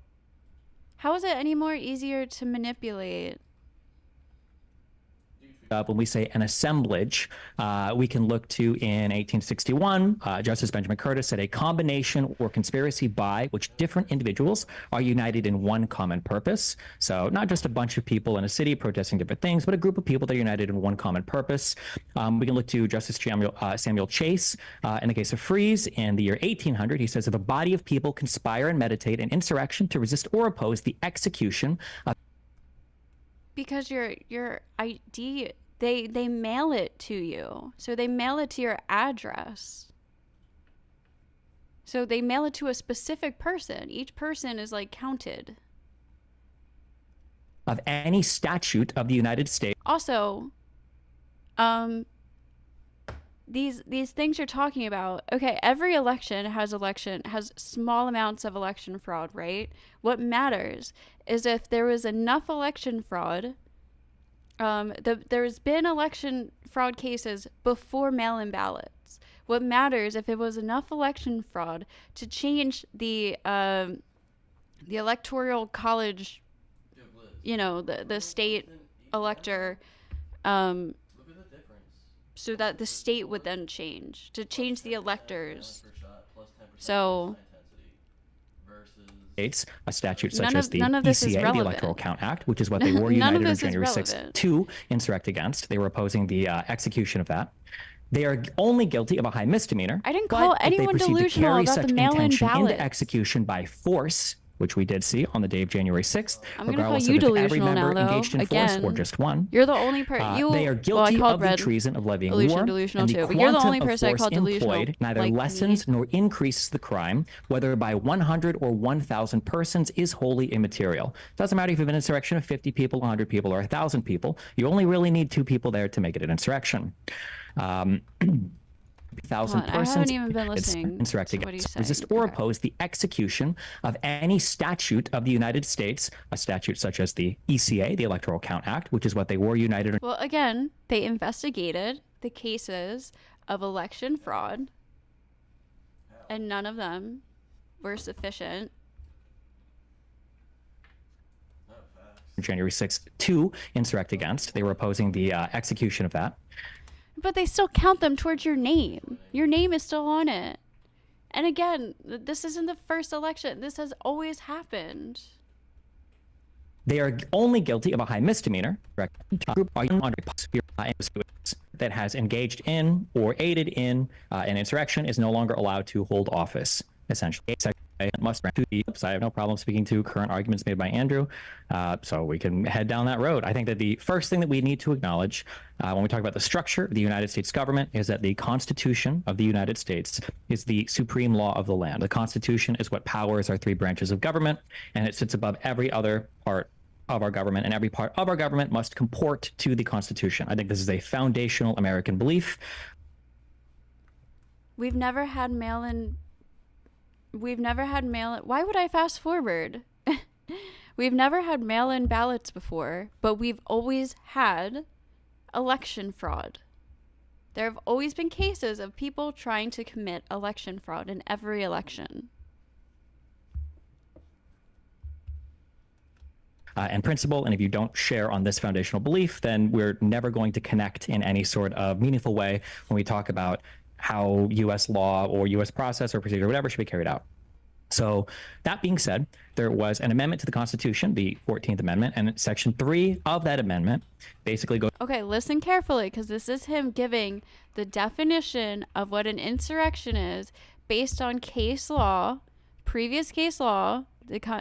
How is it any more easier to manipulate? When we say an assemblage, we can look to in 1861, Justice Benjamin Curtis said a combination or conspiracy by which different individuals are united in one common purpose. So not just a bunch of people in a city protesting different things, but a group of people that are united in one common purpose. We can look to Justice Samuel Chase in the case of Fries in the year 1800. He says if a body of people conspire and meditate an insurrection to resist or oppose the execution of. Because your ID, they mail it to you. So they mail it to your address. So they mail it to a specific person. Each person is like counted. Of any statute of the United States. Also, these things you're talking about, okay, every election has small amounts of election fraud, right? What matters is if there was enough election fraud. There's been election fraud cases before mail-in ballots. What matters if it was enough election fraud to change the electoral college, the state elector, so that the state would then change the electors. So a statute such as the ECA, the Electoral Count Act, which is what they were united on January 6th to insurrect against. They were opposing the execution of that. They are only guilty of a high misdemeanor. I didn't call anyone delusional about the mail-in ballot. Into execution by force, which we did see on the day of January 6th, I'm gonna call regardless you of if every delusional member now, though. engaged in Again, force or just one. You're the only person. They are guilty of the treason of levying war, delusional and the too. But you're the quantum only of person I force call delusional. employed neither like lessens nor increases the crime, whether by 100 or 1,000 persons, is wholly immaterial. Doesn't matter if you have an insurrection of 50 people, 100 people, or 1,000 people. You only really need 2 people there to make it an insurrection. 1,000 I haven't persons even been listening insurrect to what against, he's resist, saying. or oppose the execution of any statute of the United States, a statute such as the ECA, the Electoral Count Act, which is what they were united. Well, again, they investigated the cases of election fraud, and none of them were sufficient. January 6th to insurrect against. They were opposing the execution of that. But they still count them towards your name. Your name is still on it. And again, this isn't the first election. This has always happened. They are only guilty of a high misdemeanor. Group that has engaged in or aided in an insurrection is no longer allowed to hold office. Essentially, must I have no problem speaking to current arguments made by Andrew, so we can head down that road. I think that the first thing that we need to acknowledge when we talk about the structure of the United States government is that the Constitution of the United States is the supreme law of the land. The Constitution is what powers our 3 branches of government, and it sits above every other part of our government, and every part of our government must comport to the Constitution. I think this is a foundational American belief. We've never had mail-in. Why would I fast forward? We've never had mail-in ballots before, but we've always had election fraud. There have always been cases of people trying to commit election fraud in every election. And principle, and if you don't share on this foundational belief, then we're never going to connect in any sort of meaningful way when we talk about how U.S. law or U.S. process or procedure or whatever should be carried out. So that being said, there was an amendment to the Constitution, the 14th Amendment, and Section 3 of that amendment basically goes... Okay, listen carefully, because this is him giving the definition of what an insurrection is based on case law, previous case law,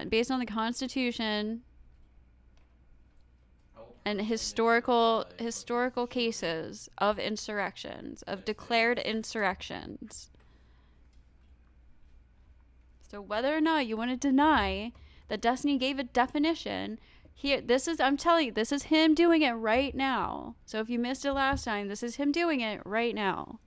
based on the Constitution, and historical cases of insurrections, of declared insurrections. So whether or not you want to deny that Destiny gave a definition, I'm telling you, this is him doing it right now. So if you missed it last time, this is him doing it right now.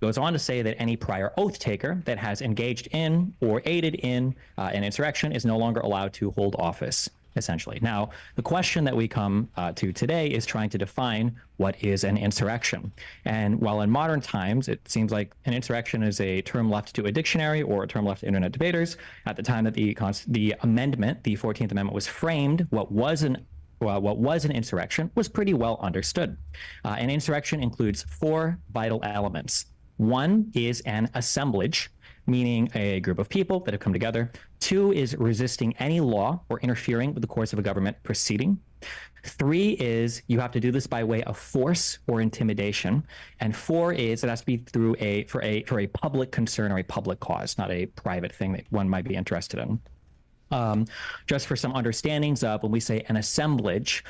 Goes on to say that any prior oath taker that has engaged in or aided in an insurrection is no longer allowed to hold office, essentially. Now, the question that we come to today is trying to define what is an insurrection. And while in modern times, it seems like an insurrection is a term left to a dictionary or a term left to internet debaters, at the time that the amendment, the 14th Amendment, was framed, what was an insurrection was pretty well understood. An insurrection includes 4 vital elements. 1 is an assemblage, meaning a group of people that have come together. 2 is resisting any law or interfering with the course of a government proceeding. 3 is you have to do this by way of force or intimidation. And 4 is it has to be for a public concern or a public cause, not a private thing that one might be interested in. Just for some understandings of when we say an assemblage,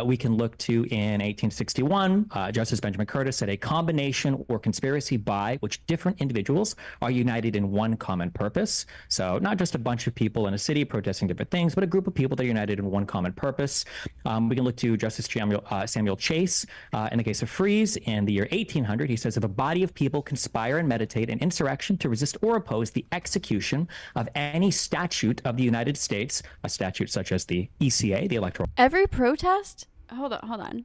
we can look to in 1861, Justice Benjamin Curtis said a combination or conspiracy by which different individuals are united in one common purpose. So not just a bunch of people in a city protesting different things, but a group of people that are united in one common purpose. We can look to Justice Samuel Chase in the case of Fries in the year 1800. He says if a body of people conspire and meditate an insurrection to resist or oppose the execution of any statute of the United States, a statute such as the ECA, the Electoral... Every protest... Hold on.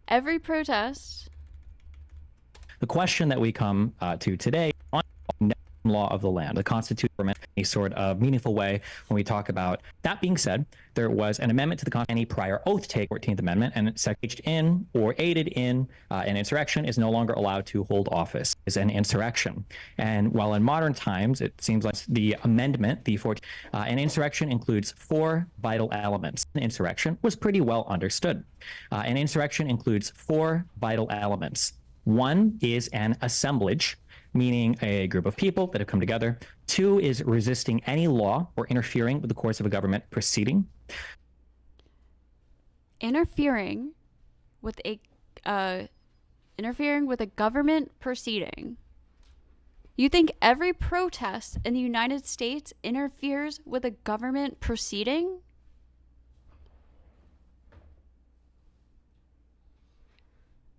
Every protest... The question that we come to today on law of the land, the Constitution, in a sort of meaningful way when we talk about. That being said, there was an amendment to the Constitution, any prior oath take, 14th Amendment, and engaged in or aided in an insurrection is no longer allowed to hold office, is an insurrection. And while in modern times, it seems like the amendment, the 14th, an insurrection includes 4 vital elements. An insurrection was pretty well understood. An insurrection includes 4 vital elements. 1 is an assemblage, meaning a group of people that have come together. 2 is resisting any law or interfering with the course of a government proceeding. Interfering with a government proceeding. You think every protest in the United States interferes with a government proceeding?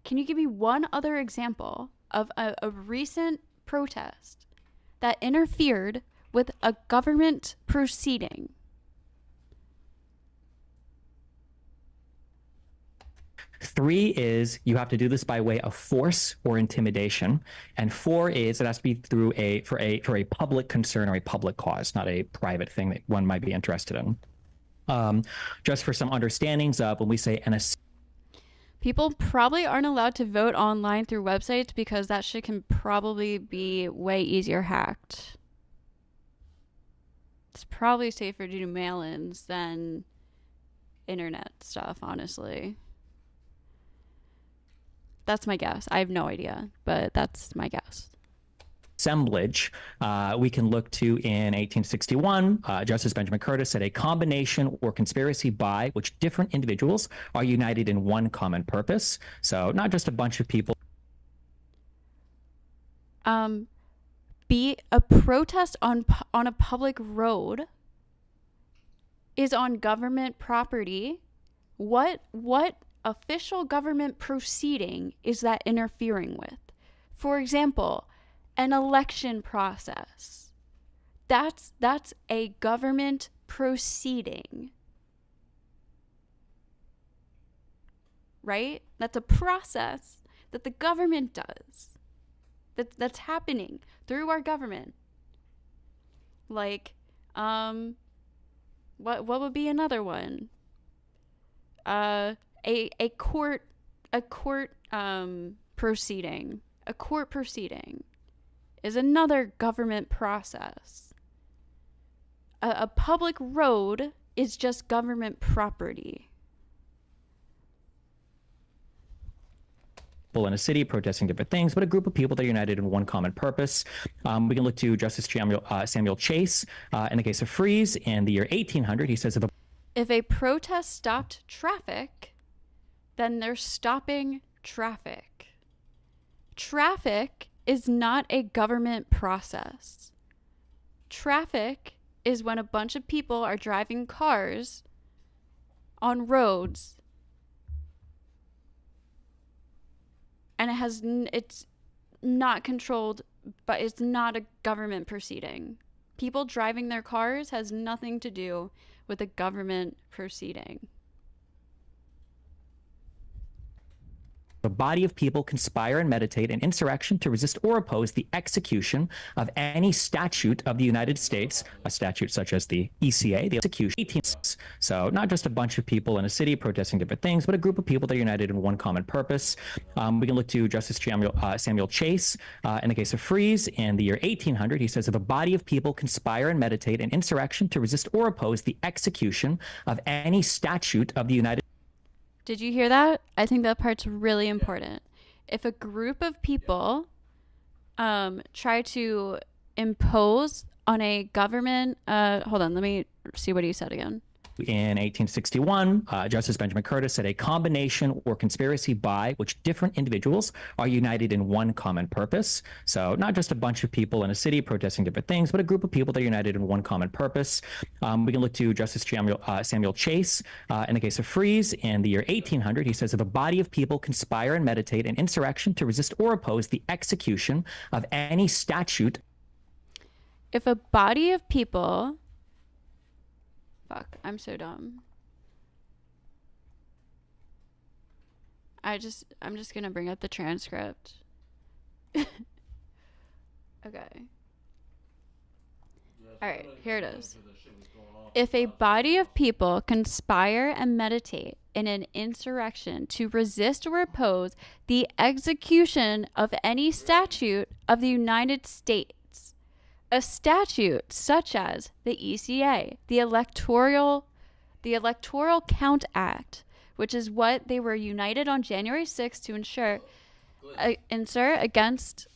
Can you give me one other example of a recent protest that interfered with a government proceeding? Three is you have to do this by way of force or intimidation, and 4 is it has to be through for a public concern or a public cause, not a private thing that one might be interested in. Just for some understandings of when we say people probably aren't allowed to vote online through websites because that shit can probably be way easier hacked. It's probably safer to do mail-ins than internet stuff, honestly. That's my guess. I have no idea, but that's my guess. assemblage, we can look to in 1861, Justice Benjamin Curtis said a combination or conspiracy by which different individuals are united in one common purpose. So not just a bunch of people. Be a protest on a public road is on government property. What official government proceeding is that interfering with? For example, an election process. That's a government proceeding. Right? That's a process that the government does. That's happening through our government. Like, what would be another one? A court proceeding. A court proceeding is another government process. A public road is just government property. In a city protesting different things, but a group of people that are united in one common purpose. We can look to Justice Samuel Chase in the case of Freeze in the year 1800. He says, if a protest stopped traffic, then they're stopping traffic. Traffic is not a government process. Traffic is when a bunch of people are driving cars on roads, and it's not controlled, but it's not a government proceeding. People driving their cars has nothing to do with a government proceeding. a body of people conspire and meditate an insurrection to resist or oppose the execution of any statute of the United States, a statute such as the ECA, the execution. So not just a bunch of people in a city protesting different things, but a group of people that are united in one common purpose. We can look to Justice Samuel Chase in the case of Freeze in the year 1800. He says, if a body of people conspire and meditate an insurrection to resist or oppose the execution of any statute of the United States. Did you hear that? I think that part's really important. If a group of people try to impose on a government, hold on, let me see what he said again. In 1861, Justice Benjamin Curtis said a combination or conspiracy by which different individuals are united in one common purpose. So not just a bunch of people in a city protesting different things, but a group of people that are united in one common purpose. We can look to Justice Samuel Chase in the case of Freeze in the year 1800. He says, if a body of people conspire and meditate an insurrection to resist or oppose the execution of any statute. If a body of people... Fuck, I'm so dumb. I'm just gonna bring up the transcript. Okay. Alright, here it is. If a body of people conspire and meditate in an insurrection to resist or oppose the execution of any statute of the United States, a statute such as the ECA, the Electoral Count Act, which is what they were united on January 6th to ensure against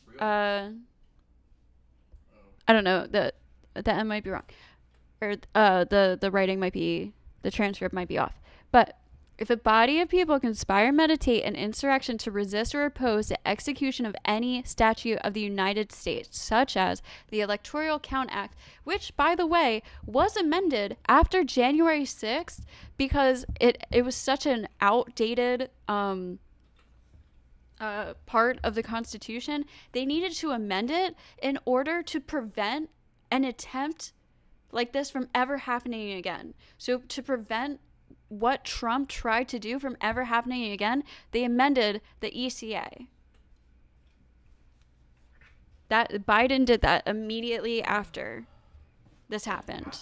I don't know, the M might be wrong, or the writing might be, the transcript might be off. But if a body of people conspire, meditate an insurrection to resist or oppose the execution of any statute of the United States, such as the Electoral Count Act, which, by the way, was amended after January 6th because it was such an outdated part of the Constitution, they needed to amend it in order to prevent an attempt like this from ever happening again. So to prevent what Trump tried to do from ever happening again, they amended the ECA. That Biden did that immediately after this happened.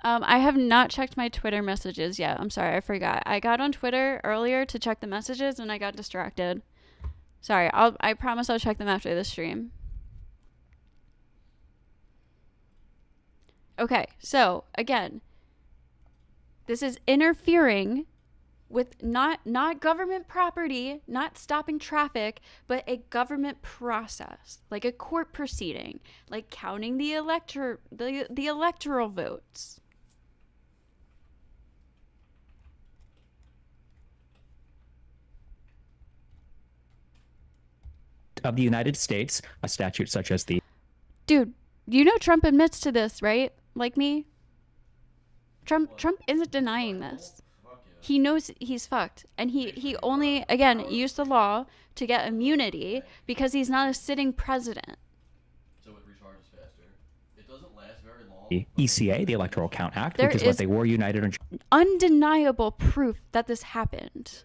I have not checked my Twitter messages yet. I'm sorry, I forgot. I got on Twitter earlier to check the messages and I got distracted. Sorry, I promise I'll check them after the stream. Okay, so again, this is interfering with not government property, not stopping traffic, but a government process, like a court proceeding, like counting the electoral votes. Of the United States, a statute such as the... Dude, you know Trump admits to this, right? Like me? Trump isn't denying this. He knows he's fucked. And he only, again, used the law to get immunity because he's not a sitting president. So it recharges faster. It doesn't last very long. The ECA, the Electoral Count Act, which is what they were united on undeniable proof that this happened.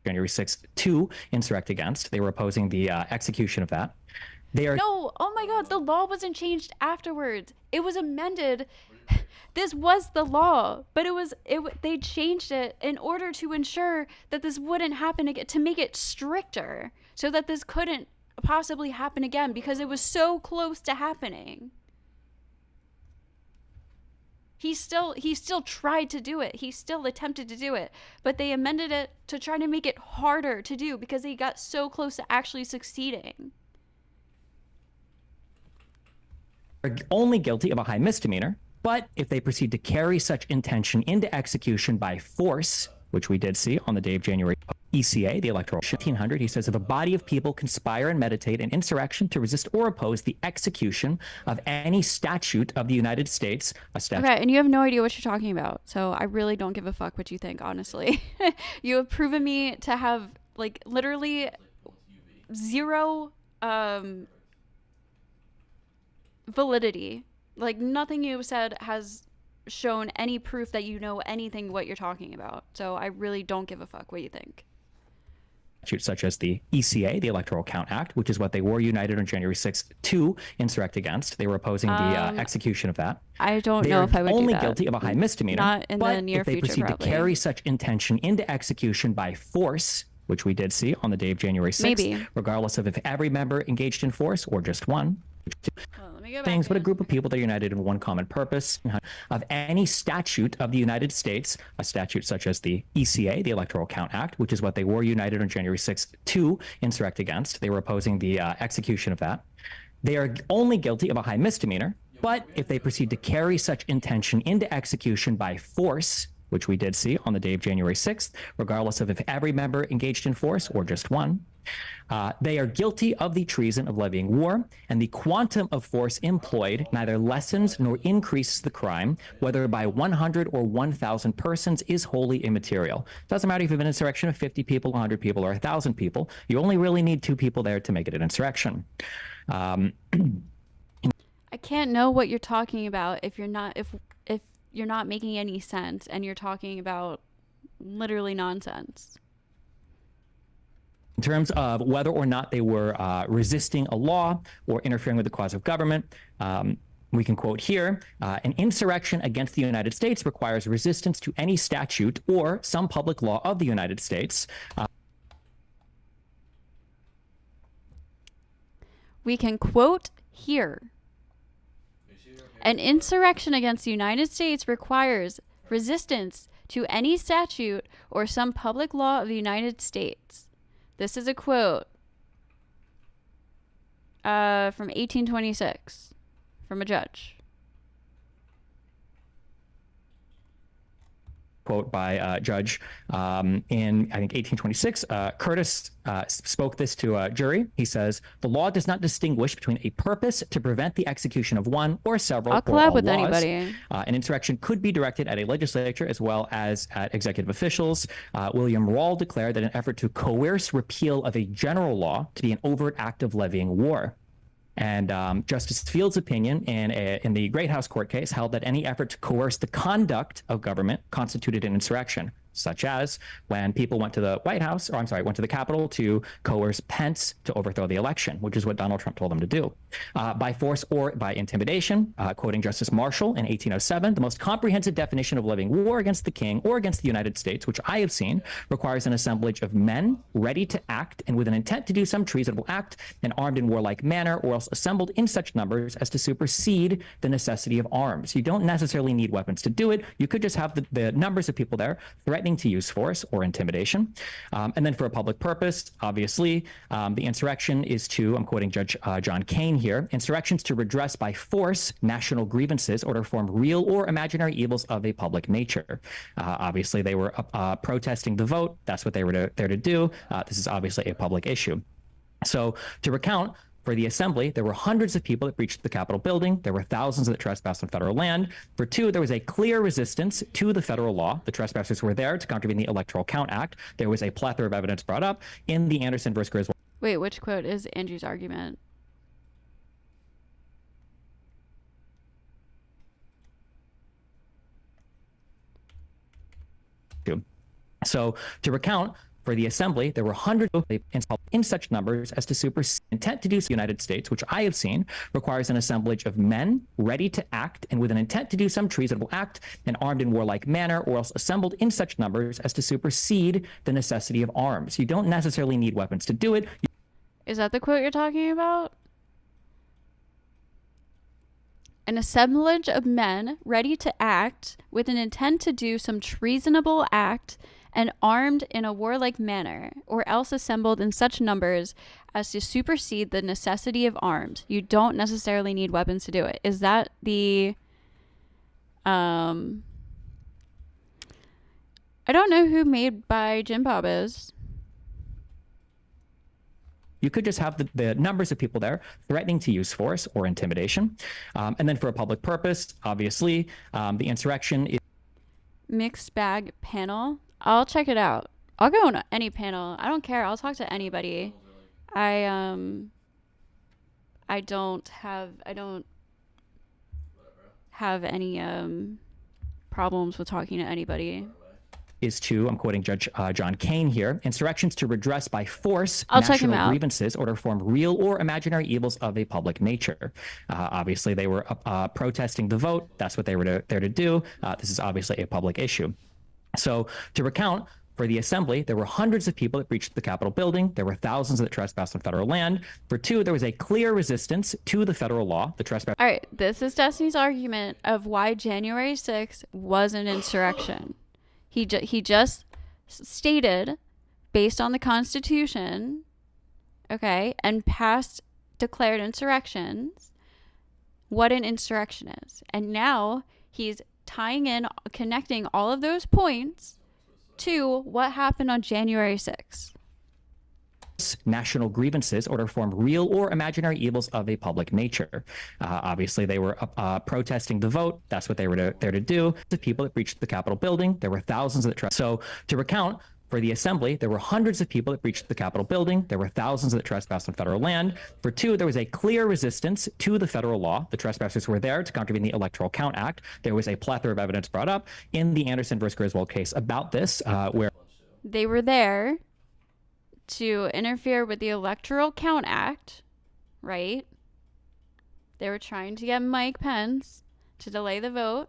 January 6th to insurrect against. They were opposing the execution of that. No, oh my God, the law wasn't changed afterwards. It was amended. This was the law, but they changed it in order to ensure that this wouldn't happen again, to make it stricter, so that this couldn't possibly happen again because it was so close to happening. He still tried to do it. He still attempted to do it, but they amended it to try to make it harder to do because they got so close to actually succeeding. Are only guilty of a high misdemeanor, but if they proceed to carry such intention into execution by force, which we did see on the day of January, ECA, the Electoral 1500, he says, if a body of people conspire and meditate an insurrection to resist or oppose the execution of any statute of the United States, a statute... Okay, and you have no idea what you're talking about, so I really don't give a fuck what you think, honestly. You have proven me to have, like, literally zero validity. Like, nothing you said has shown any proof that you know anything what you're talking about. So I really don't give a fuck what you think. Statutes such as the ECA, the Electoral Count Act, which is what they were united on January 6th to insurrect against. They were opposing the execution of that. I don't know if I would do that. Only guilty of a high misdemeanor. Not in the near future, if they proceed to carry such intention into execution by force, which we did see on the day of January 6th, maybe, regardless of if every member engaged in force or just one, things, but a group of people that are united in one common purpose of any statute of the United States, a statute such as the ECA, the Electoral Count Act, which is what they were united on January 6th to insurrect against. They were opposing the execution of that. They are only guilty of a high misdemeanor, but if they proceed to carry such intention into execution by force, which we did see on the day of January 6th, regardless of if every member engaged in force or just one, they are guilty of the treason of levying war, and the quantum of force employed neither lessens nor increases the crime, whether by 100 or 1,000 persons is wholly immaterial. Doesn't matter if you have an insurrection of 50 people, 100 people, or 1,000 people. You only really need 2 people there to make it an insurrection. I can't know what you're talking about if you're not making any sense and you're talking about literally nonsense. In terms of whether or not they were resisting a law or interfering with the cause of government, we can quote here, an insurrection against the United States requires resistance to any statute or some public law of the United States. We can quote here. An insurrection against the United States requires resistance to any statute or some public law of the United States. This is a quote from 1826 from a judge. Quote by Judge in, I think, 1826. Curtis spoke this to a jury. He says, the law does not distinguish between a purpose to prevent the execution of one or several I'll or all collab with laws. anybody. An insurrection could be directed at a legislature as well as at executive officials. William Rawle declared that an effort to coerce repeal of a general law to be an overt act of levying war. And Justice Field's opinion in the Great House Court case held that any effort to coerce the conduct of government constituted an insurrection, such as when people went to the White House, or I'm sorry, went to the Capitol to coerce Pence to overthrow the election, which is what Donald Trump told them to do. By force or by intimidation, quoting Justice Marshall in 1807, the most comprehensive definition of levying war against the king or against the United States, which I have seen, requires an assemblage of men ready to act and with an intent to do some treasonable act and armed in warlike manner, or else assembled in such numbers as to supersede the necessity of arms. You don't necessarily need weapons to do it. You could just have the numbers of people there threatening to use force or intimidation. And then for a public purpose, obviously, the insurrection is to, I'm quoting Judge John Kane here, insurrections to redress by force national grievances or to form real or imaginary evils of a public nature. Obviously, they were protesting the vote. That's what they were there to do. This is obviously a public issue. So to recount, for the assembly, there were hundreds of people that breached the Capitol building. There were thousands that trespassed on federal land. For two, there was a clear resistance to the federal law. The trespassers were there to contravene the Electoral Count Act. There was a plethora of evidence brought up in the Anderson versus Griswold. Wait, which quote is Andrew's argument? So to recount, for the assembly, there were hundreds of in such numbers as to supersede intent to do so. The United States, which I have seen, requires an assemblage of men ready to act and with an intent to do some treasonable act and armed in warlike manner, or else assembled in such numbers as to supersede the necessity of arms. You don't necessarily need weapons to do it. Is that the quote you're talking about? An assemblage of men ready to act with an intent to do some treasonable act and armed in a warlike manner, or else assembled in such numbers as to supersede the necessity of arms. You don't necessarily need weapons to do it. Is that the... I don't know who Made by Jim Bob is. You could just have the numbers of people there threatening to use force or intimidation. And then for a public purpose, obviously, the insurrection is... Mixed bag panel. I'll check it out. I'll go on any panel. I don't care. I'll talk to anybody. I don't have any problems with talking to anybody. Is to, I'm quoting Judge John Kane here, insurrections to redress by force I'll check him national out. grievances or to form real or imaginary evils of a public nature. Obviously, they were protesting the vote. That's what they were there to do. This is obviously a public issue. So to recount, for the assembly, there were hundreds of people that breached the Capitol building. There were thousands that trespassed on federal land. For two, there was a clear resistance to the federal law. The trespass. All right, this is Destiny's argument of why January 6th was an insurrection. He just stated, based on the Constitution, okay, and past declared insurrections, what an insurrection is. And now he's tying in, connecting all of those points to what happened on January 6th. National grievances or to form real or imaginary evils of a public nature. Obviously, they were protesting the vote. That's what they were there to do. The people that breached the Capitol building, there were thousands that So to recount, for the assembly, there were hundreds of people that breached the Capitol building. There were thousands that trespassed on federal land. For two, there was a clear resistance to the federal law. The trespassers were there to contravene the Electoral Count Act. There was a plethora of evidence brought up in the Anderson versus Griswold case about this, where they were there to interfere with the Electoral Count Act, right? They were trying to get Mike Pence to delay the vote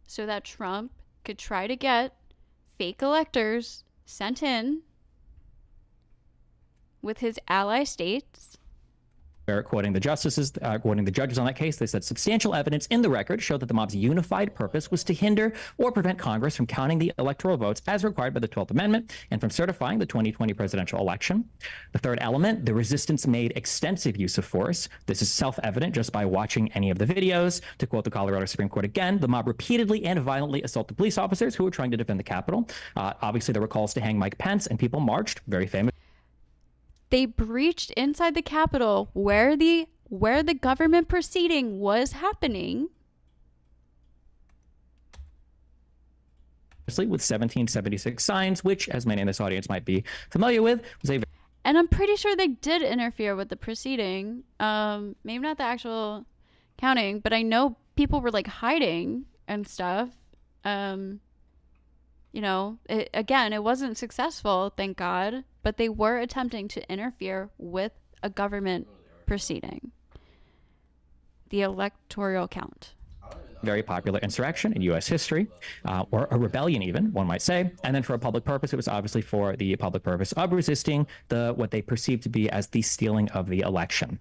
so that Trump could try to get fake electors sent in with his ally states Quoting the justices, quoting the judges on that case, they said substantial evidence in the record showed that the mob's unified purpose was to hinder or prevent Congress from counting the electoral votes as required by the 12th Amendment and from certifying the 2020 presidential election. The third element, the resistance made extensive use of force. This is self-evident just by watching any of the videos. To quote the Colorado Supreme Court again, the mob repeatedly and violently assaulted police officers who were trying to defend the Capitol. Obviously, there were calls to hang Mike Pence, and people marched, very famous. They breached inside the Capitol where the government proceeding was happening. With 1776 signs, which, as many in this audience might be familiar with, was a... And I'm pretty sure they did interfere with the proceeding. Maybe not the actual counting, but I know people were like hiding and stuff. You know, it wasn't successful, thank God, but they were attempting to interfere with a government proceeding. The electoral count. Very popular insurrection in U.S. history, or a rebellion even, one might say. And then for a public purpose, it was obviously for the public purpose of resisting what they perceived to be as the stealing of the election.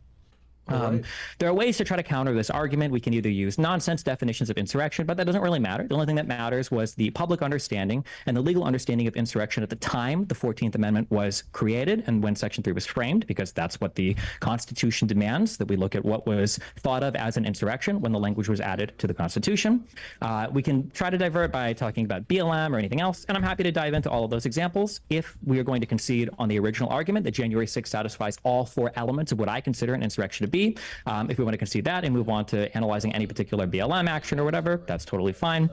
There are ways to try to counter this argument. We can either use nonsense definitions of insurrection, but that doesn't really matter. The only thing that matters was the public understanding and the legal understanding of insurrection at the time the 14th Amendment was created and when Section 3 was framed, because that's what the Constitution demands, that we look at what was thought of as an insurrection when the language was added to the Constitution. We can try to divert by talking about BLM or anything else, and I'm happy to dive into all of those examples if we are going to concede on the original argument that January 6th satisfies all four elements of what I consider an insurrection to be. If we want to concede that and move on to analyzing any particular BLM action or whatever, that's totally fine.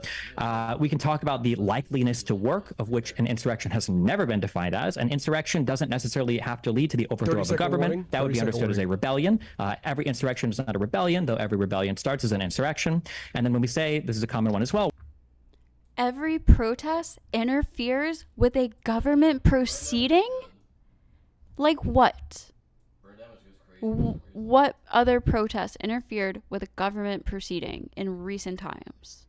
We can talk about the likeliness to work, of which an insurrection has never been defined as. An insurrection doesn't necessarily have to lead to the overthrow of the government. That would be understood as a rebellion. Every insurrection is not a rebellion, though every rebellion starts as an insurrection. And then when we say, this is a common one as well, every protest interferes with a government proceeding? Like what? What other protests interfered with a government proceeding in recent times?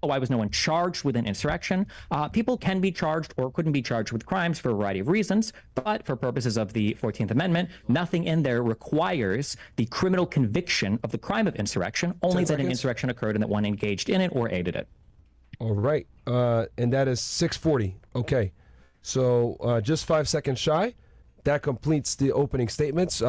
Why was no one charged with an insurrection? People can be charged or couldn't be charged with crimes for a variety of reasons, but for purposes of the 14th Amendment, nothing in there requires the criminal conviction of the crime of insurrection, only that an insurrection occurred and that one engaged in it or aided it. All right. And that is 6:40. Okay. So just 5 seconds shy. That completes the opening statements.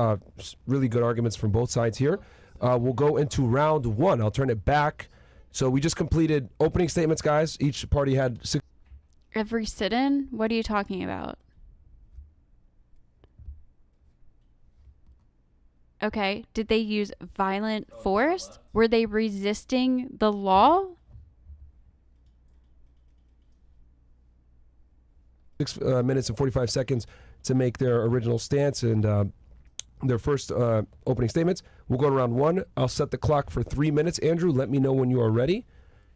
Really good arguments from both sides here. We'll go into round one. I'll turn it back. So we just completed opening statements, guys. Each party had 6. Every sit-in? What are you talking about? Okay. Did they use violent force? Were they resisting the law? 6 minutes and 45 seconds to make their original stance and their first opening statements. We'll go to round one. I'll set the clock for 3 minutes. Andrew, let me know when you are ready,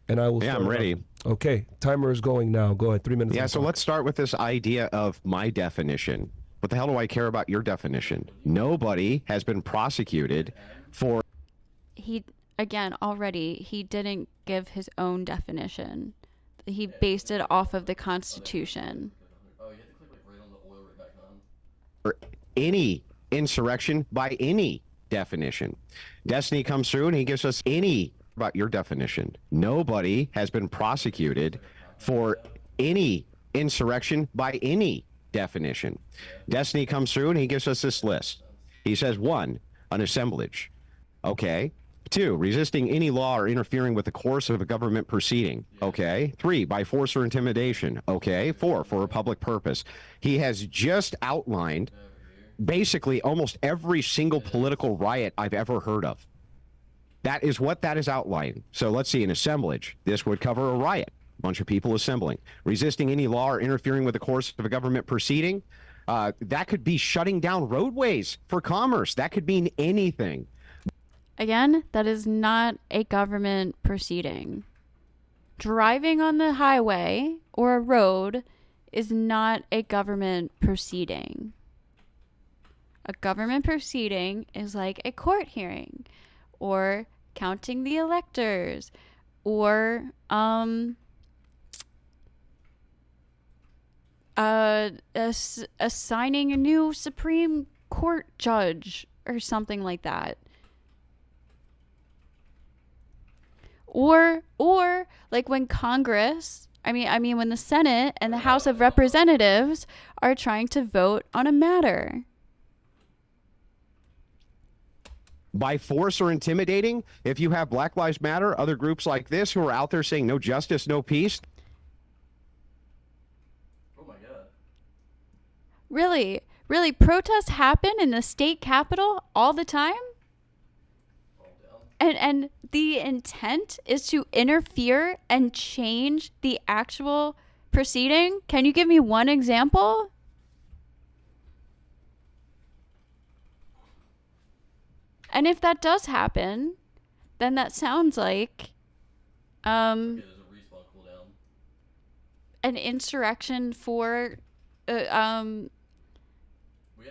and I will start. I'm ready. Okay, timer is going now. Go ahead, 3 minutes. Yeah, so let's start with this idea of my definition. What the hell do I care about your definition? Nobody has been prosecuted for... He didn't give his own definition. He based it off of the Constitution. For any insurrection by any definition. Destiny comes through and he gives us any about your definition. Nobody has been prosecuted for any insurrection by any definition. Destiny comes through and he gives us this list. He says 1, an assemblage. Okay. 2, resisting any law or interfering with the course of a government proceeding. Okay. 3, by force or intimidation. Okay. 4, for a public purpose. He has just outlined basically almost every single political riot I've ever heard of. That is what that is outlined. So let's see, an assemblage. This would cover a riot. A bunch of people assembling. Resisting any law or interfering with the course of a government proceeding. That could be shutting down roadways for commerce. That could mean anything. Again, that is not a government proceeding. Driving on the highway or a road is not a government proceeding. A government proceeding is like a court hearing or counting the electors or assigning a new Supreme Court judge or something like that. Or like when Congress, I mean when the Senate and the House of Representatives are trying to vote on a matter. By force or intimidating, if you have Black Lives Matter, other groups like this who are out there saying no justice, no peace. Oh my God. Really, protests happen in the state capitol all the time? And the intent is to interfere and change the actual proceeding? Can you give me one example? And if that does happen, then that sounds like an insurrection for We gotta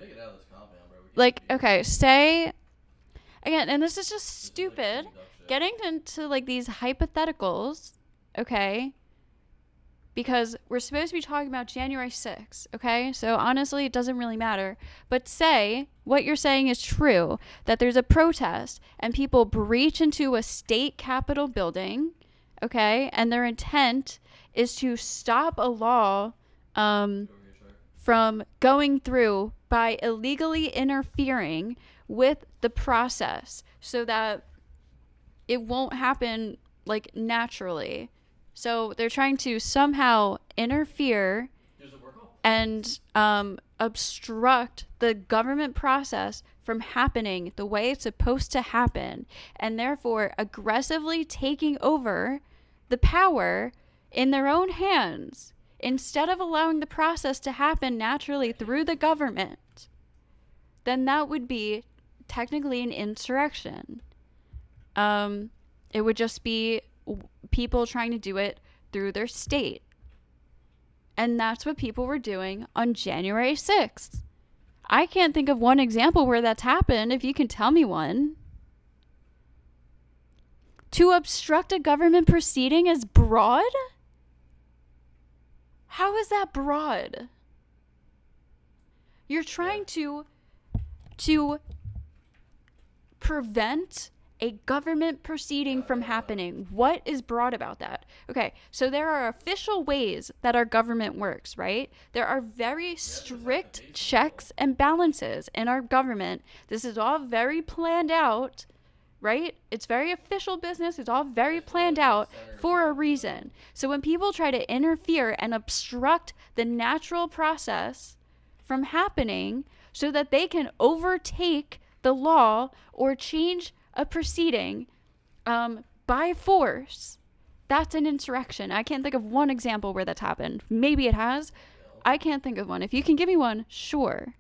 get out of this compound, bro. like, okay, say again, and this is just stupid, getting into like these hypotheticals, okay? Because we're supposed to be talking about January 6th, okay? So honestly, it doesn't really matter. But say what you're saying is true, that there's a protest and people breach into a state capitol building, okay? And their intent is to stop a law from going through by illegally interfering with the process so that it won't happen like naturally. So they're trying to somehow interfere and obstruct the government process from happening the way it's supposed to happen, and therefore aggressively taking over the power in their own hands instead of allowing the process to happen naturally through the government. Then that would be technically an insurrection. It would just be people trying to do it through their state. And that's what people were doing on January 6th. I can't think of one example where that's happened, if you can tell me one. To obstruct a government proceeding is broad? How is that broad? You're trying to prevent a government proceeding from happening. What is broad about that? Okay, so there are official ways that our government works, right? There are very strict checks and balances in our government. This is all very planned out, right? It's very official business. It's all very planned out for a reason. So when people try to interfere and obstruct the natural process from happening so that they can overtake the law or change a proceeding by force, that's an insurrection. I can't think of one example where that's happened. Maybe it has. I can't think of one. If you can give me one, sure.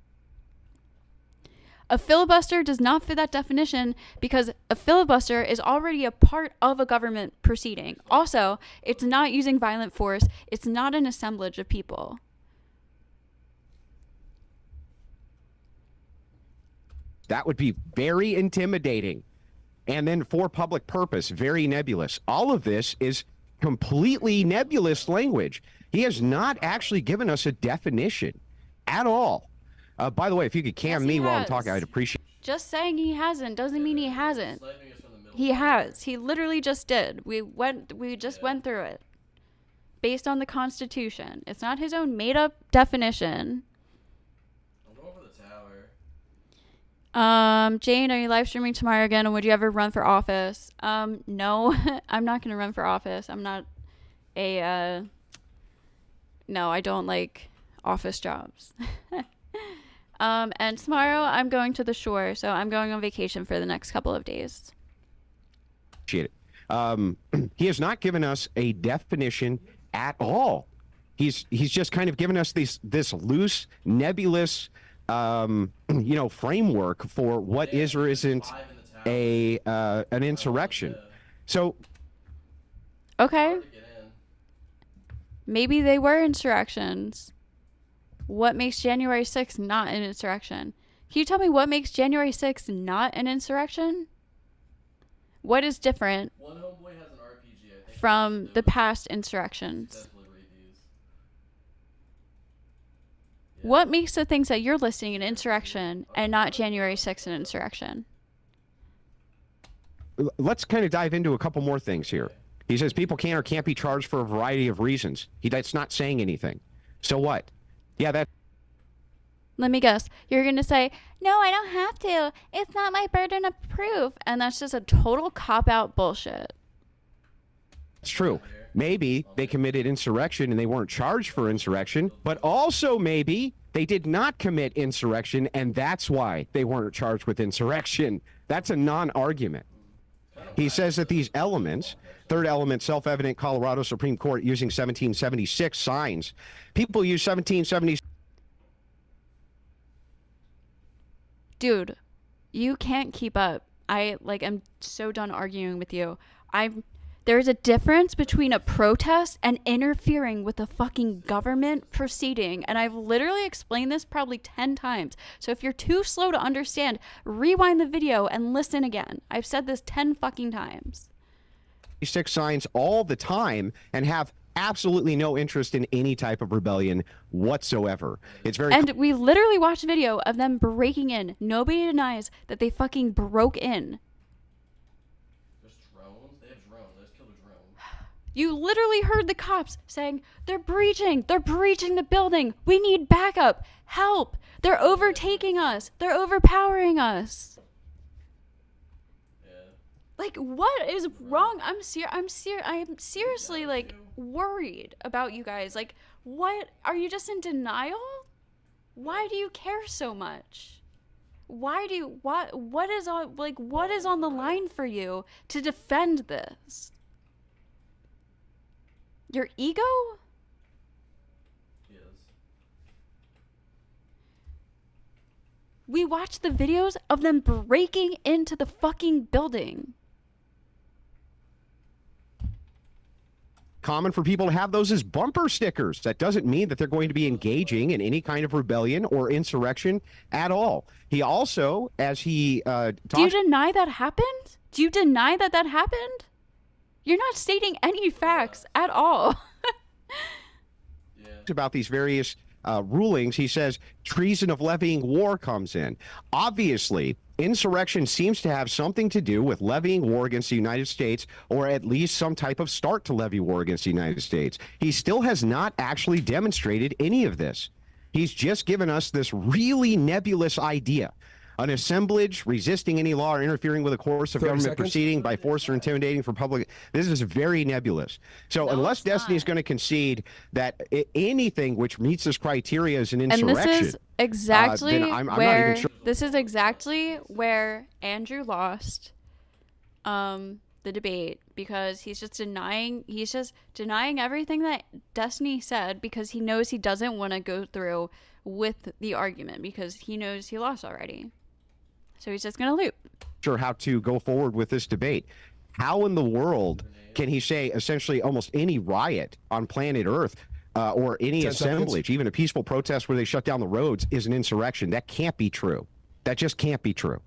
A filibuster does not fit that definition because a filibuster is already a part of a government proceeding. Also, it's not using violent force. It's not an assemblage of people. That would be very intimidating. And then for public purpose, very nebulous. All of this is completely nebulous language. He has not actually given us a definition at all. By the way, if you could cam me while I'm talking, I'd appreciate it. Just saying he hasn't doesn't mean he hasn't. He has. He literally just did. We just went through it. Based on the Constitution. It's not his own made-up definition. Jane, are you live streaming tomorrow again, and would you ever run for office? No, I'm not going to run for office. I'm not no, I don't like office jobs. And tomorrow I'm going to the shore, so I'm going on vacation for the next couple of days. Appreciate it. He has not given us a definition at all. He's just kind of given us this loose, nebulous, framework for what is or isn't an insurrection. So, okay, maybe they were insurrections. What makes January 6th not an insurrection? Can you tell me what makes January 6th not an insurrection? What is different from the past insurrections? What makes it think that you're listing an insurrection and not January 6th an insurrection? Let's kind of dive into a couple more things here. He says people can or can't be charged for a variety of reasons. That's not saying anything. So what? Yeah, that. Let me guess. You're going to say, no, I don't have to. It's not my burden of proof. And that's just a total cop-out bullshit. It's true. Maybe they committed insurrection and they weren't charged for insurrection, but also maybe they did not commit insurrection and that's why they weren't charged with insurrection. That's a non-argument. He says that these elements, third element, self-evident, Colorado Supreme Court using 1776 signs. People use 1776. Dude, you can't keep up. I'm so done arguing with you. There's a difference between a protest and interfering with a fucking government proceeding. And I've literally explained this probably 10 times. So if you're too slow to understand, rewind the video and listen again. I've said this 10 fucking times. 6 signs all the time and have absolutely no interest in any type of rebellion whatsoever. It's very. And we literally watched a video of them breaking in. Nobody denies that they fucking broke in. You literally heard the cops saying, they're breaching the building. We need backup. Help. They're overtaking us. They're overpowering us. Like, what is wrong? I'm seriously, like, worried about you guys. Like, what? Are you just in denial? Why do you care so much? What is on the line for you to defend this? Your ego? Yes. We watched the videos of them breaking into the fucking building. Common for people to have those as bumper stickers. That doesn't mean that they're going to be engaging in any kind of rebellion or insurrection at all. He also, as he Do you deny that happened? Do you deny that happened? You're not stating any facts at all. about these various rulings, he says treason of levying war comes in. Obviously, insurrection seems to have something to do with levying war against the United States, or at least some type of start to levy war against the United States. He still has not actually demonstrated any of this. He's just given us this really nebulous idea. An assemblage resisting any law or interfering with a course of government proceeding by force or intimidating for public. This is very nebulous. So unless Destiny is going to concede that anything which meets this criteria is an insurrection, and this is exactly I'm not where even sure. This is exactly where Andrew lost the debate, because he's just denying everything that Destiny said, because he knows he doesn't want to go through with the argument because he knows he lost already. So he's just going to loop. Sure how to go forward with this debate. How in the world can he say essentially almost any riot on planet Earth or any assemblage, even a peaceful protest where they shut down the roads, is an insurrection? That can't be true. That just can't be true.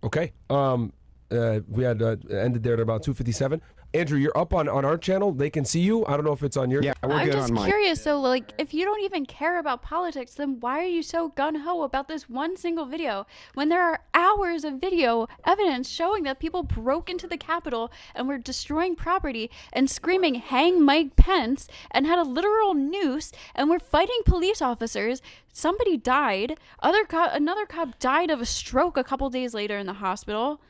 Okay. We had ended there at about 2:57. Andrew, you're up on our channel. They can see you. I don't know if it's on your. Yeah, we're I'm good just on mine. curious. So, like, if you don't even care about politics, then why are you so gung-ho about this one single video when there are hours of video evidence showing that people broke into the Capitol and were destroying property and screaming, "Hang Mike Pence," and had a literal noose and were fighting police officers? Somebody died. Another cop died of a stroke a couple days later in the hospital.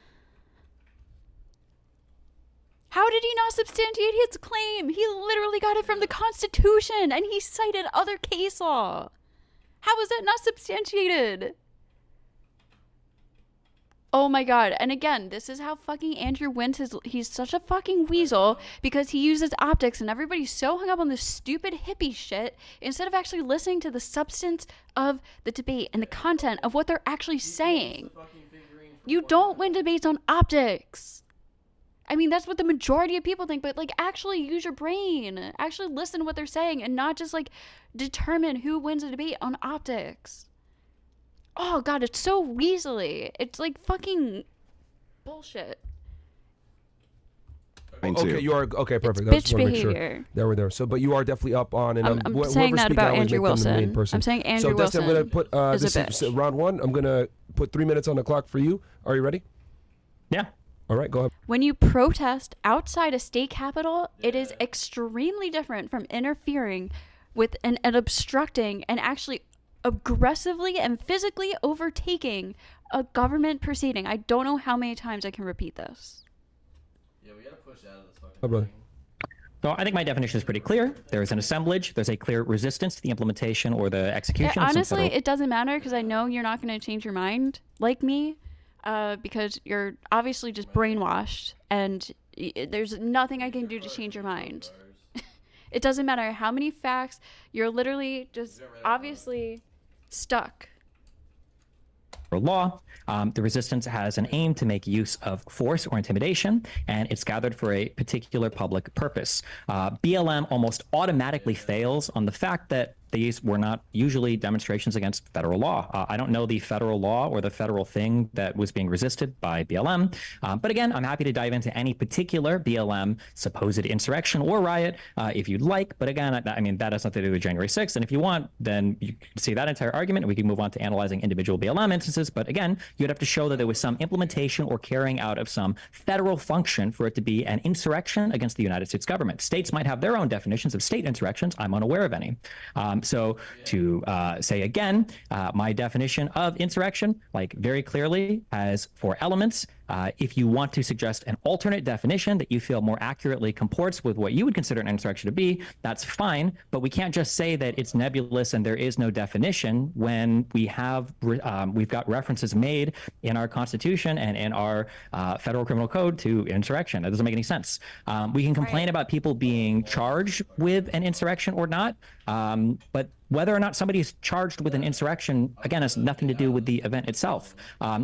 How did he not substantiate his claim? He literally got it from the Constitution, and he cited other case law. How is that not substantiated? Oh my god. And again, this is how fucking Andrew wins he's such a fucking weasel, because he uses optics, and everybody's so hung up on this stupid hippie shit instead of actually listening to the substance of the debate and the content of what they're actually saying. You don't win debates on optics. I mean, that's what the majority of people think, but, like, actually use your brain. Actually listen to what they're saying and not just, like, determine who wins a debate on optics. Oh, God, it's so weaselly. It's, like, fucking bullshit. Okay, you are okay. Perfect. It's Just bitch wanna make sure behavior. that we're there. So, but you are definitely up on, and I'm whoever's saying that speaking, about I always Andrew make them the main Wilson. person. I'm saying Andrew so, Dustin, I'm gonna Wilson put is a this bitch. is round one. I'm gonna put 3 minutes on the clock for you. Are you ready? Yeah. All right, go ahead. When you protest outside a state capitol, it is extremely different from interfering with and obstructing and actually aggressively and physically overtaking a government proceeding. I don't know how many times I can repeat this. Yeah, we gotta push out of this fucking Oh, brother. So I think my definition is pretty clear. There is an assemblage. There's a clear resistance to the implementation or the execution. of some Honestly, federal- it doesn't matter because I know you're not going to change your mind like me because you're obviously just brainwashed and there's nothing I can do to change your mind. It doesn't matter how many facts. You're literally just obviously stuck. law. The resistance has an aim to make use of force or intimidation, and it's gathered for a particular public purpose. BLM almost automatically fails on the fact that these were not usually demonstrations against federal law. I don't know the federal law or the federal thing that was being resisted by BLM. But again, I'm happy to dive into any particular BLM supposed insurrection or riot if you'd like. But again, I mean, that has nothing to do with January 6th. And if you want, then you can see that entire argument and we can move on to analyzing individual BLM instances. But again, you'd have to show that there was some implementation or carrying out of some federal function for it to be an insurrection against the United States government. States might have their own definitions of state insurrections. I'm unaware of any. So to say again, my definition of insurrection, like very clearly has 4 elements. If you want to suggest an alternate definition that you feel more accurately comports with what you would consider an insurrection to be, that's fine. But we can't just say that it's nebulous and there is no definition when we have we've got references made in our Constitution and in our federal criminal code to insurrection. That doesn't make any sense. We can complain about people being charged with an insurrection or not, but whether or not somebody is charged with an insurrection, again, has nothing to do with the event itself.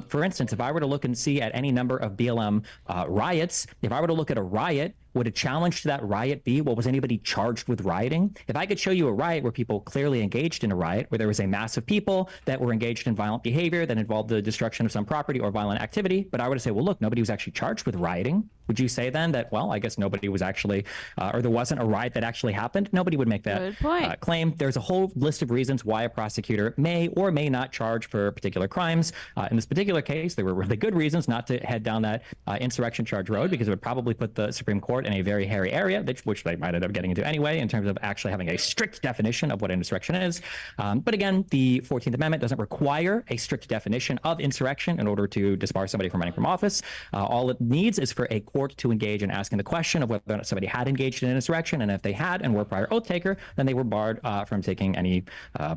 For instance, if I were to look and see at any number of BLM riots, if I were to look at a riot, would a challenge to that riot be, well, was anybody charged with rioting? If I could show you a riot where people clearly engaged in a riot, where there was a mass of people that were engaged in violent behavior that involved the destruction of some property or violent activity, but I were to say, well, look, nobody was actually charged with rioting, would you say then that, well, I guess nobody was actually, or there wasn't a riot that actually happened? Nobody would make that claim. There's a whole list of reasons why a prosecutor may or may not charge for particular crimes. In this particular case, there were really good reasons not to head down that insurrection charge road, because it would probably put the Supreme Court in a very hairy area, which they might end up getting into anyway, in terms of actually having a strict definition of what insurrection is. But again, the 14th Amendment doesn't require a strict definition of insurrection in order to disbar somebody from running from office. All it needs is for a court to engage in asking the question of whether or not somebody had engaged in an insurrection, and if they had and were a prior oath taker, then they were barred from taking any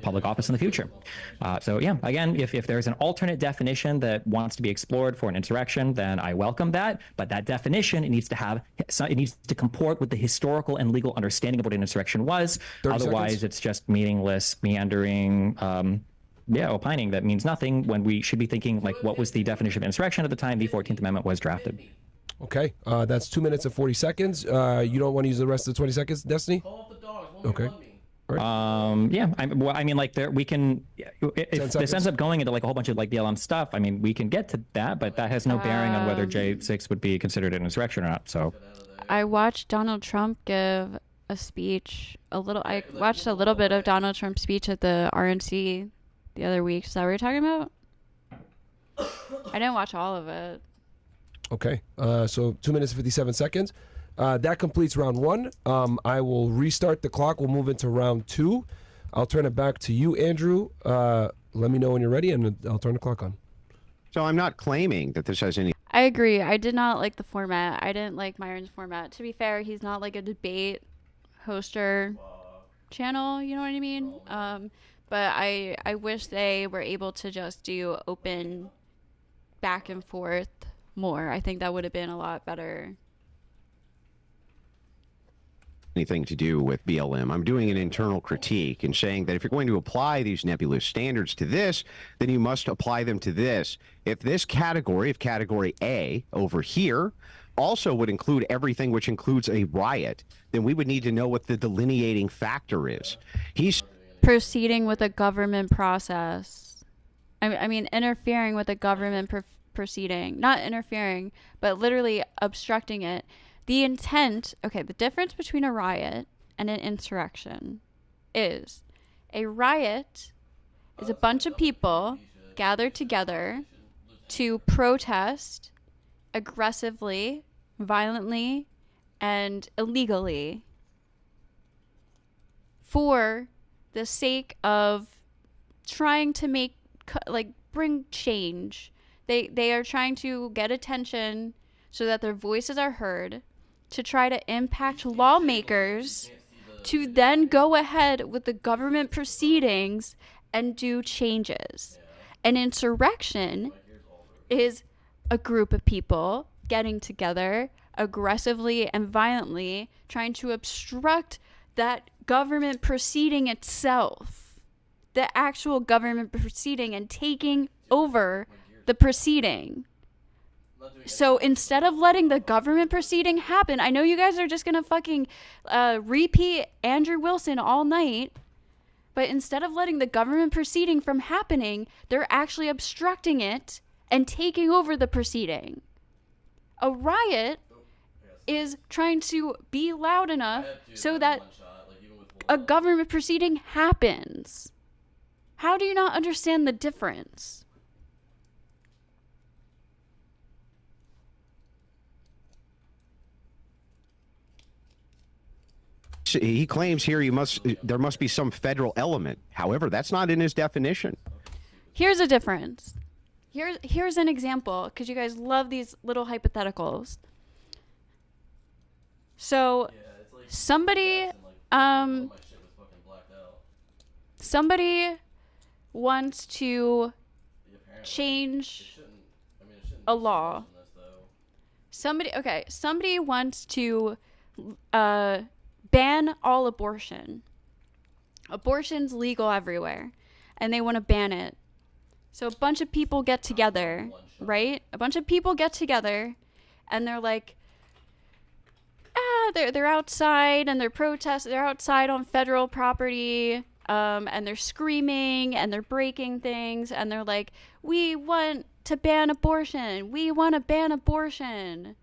public office in the future. So yeah, again, if there's an alternate definition that wants to be explored for an insurrection, then I welcome that. But that definition, it needs to comport with the historical and legal understanding of what an insurrection was. Otherwise, it's just meaningless, meandering, opining that means nothing when we should be thinking like, what was the definition of insurrection at the time the 14th Amendment was drafted? Okay, that's 2 minutes and 40 seconds. You don't want to use the rest of the 20 seconds, Destiny? Okay. Yeah, I mean, like, we can, if this ends up going into like a whole bunch of like BLM stuff, I mean, we can get to that, but that has no bearing on whether J6 would be considered an insurrection or not. So I watched Donald Trump give a speech, I watched a little bit of Donald Trump's speech at the RNC the other week. Is that what you're talking about? I didn't watch all of it. Okay, so 2 minutes and 57 seconds. That completes round one. I will restart the clock. We'll move into round two. I'll turn it back to you, Andrew. Let me know when you're ready, and I'll turn the clock on. So I'm not claiming that this has any... I agree. I did not like the format. I didn't like Myron's format. To be fair, he's not like a debate hoster channel, you know what I mean? But I wish they were able to just do open back and forth more. I think that would have been a lot better. Anything to do with BLM. I'm doing an internal critique and saying that if you're going to apply these nebulous standards to this, then you must apply them to this. If this category, if category A over here, also would include everything which includes a riot, then we would need to know what the delineating factor is. He's proceeding with a government process. I mean, interfering with a government proceeding. Not interfering, but literally obstructing it. The intent, okay, the difference between a riot and an insurrection is a riot is a bunch of people gathered together to protest aggressively, violently, and illegally for the sake of trying to make, like, bring change. They are trying to get attention so that their voices are heard, to try to impact lawmakers to then go ahead with the government proceedings and do changes. An insurrection is a group of people getting together aggressively and violently, trying to obstruct that government proceeding itself, the actual government proceeding, and taking over the proceeding. So instead of letting the government proceeding happen, I know you guys are just gonna fucking repeat Andrew Wilson all night, but instead of letting the government proceeding from happening, they're actually obstructing it and taking over the proceeding. A riot is trying to be loud enough so that a government proceeding happens. How do you not understand the difference? He claims here there must be some federal element. However, that's not in his definition. Here's a difference. Here's an example, because you guys love these little hypotheticals. So somebody wants to change a law. Somebody wants to ban all abortion. Abortion's legal everywhere, and they want to ban it. So a bunch of people get together, right? A bunch of people get together, and they're like, they're outside and they're protesting. They're outside on federal property, and they're screaming and they're breaking things, and they're like, we want to ban abortion. We want to ban abortion,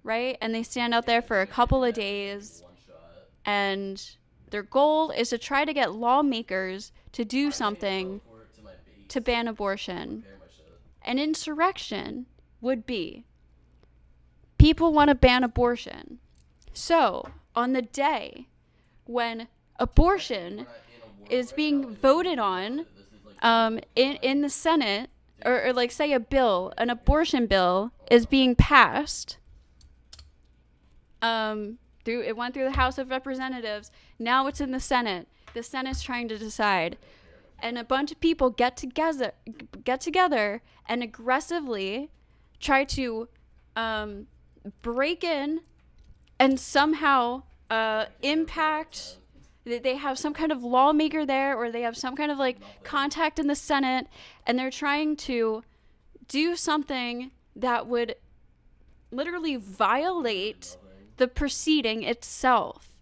right? And they stand out there for a couple of days, and their goal is to try to get lawmakers to do something to ban abortion. An insurrection would be people want to ban abortion. So, on the day when abortion is being voted on in the Senate, or like say an abortion bill is being passed, it went through the House of Representatives, now it's in the Senate. The Senate's trying to decide. And a bunch of people get together and aggressively try to break in and somehow impact. They have some kind of lawmaker there, or they have some kind of like contact in the Senate, and they're trying to do something that would literally violate the proceeding itself,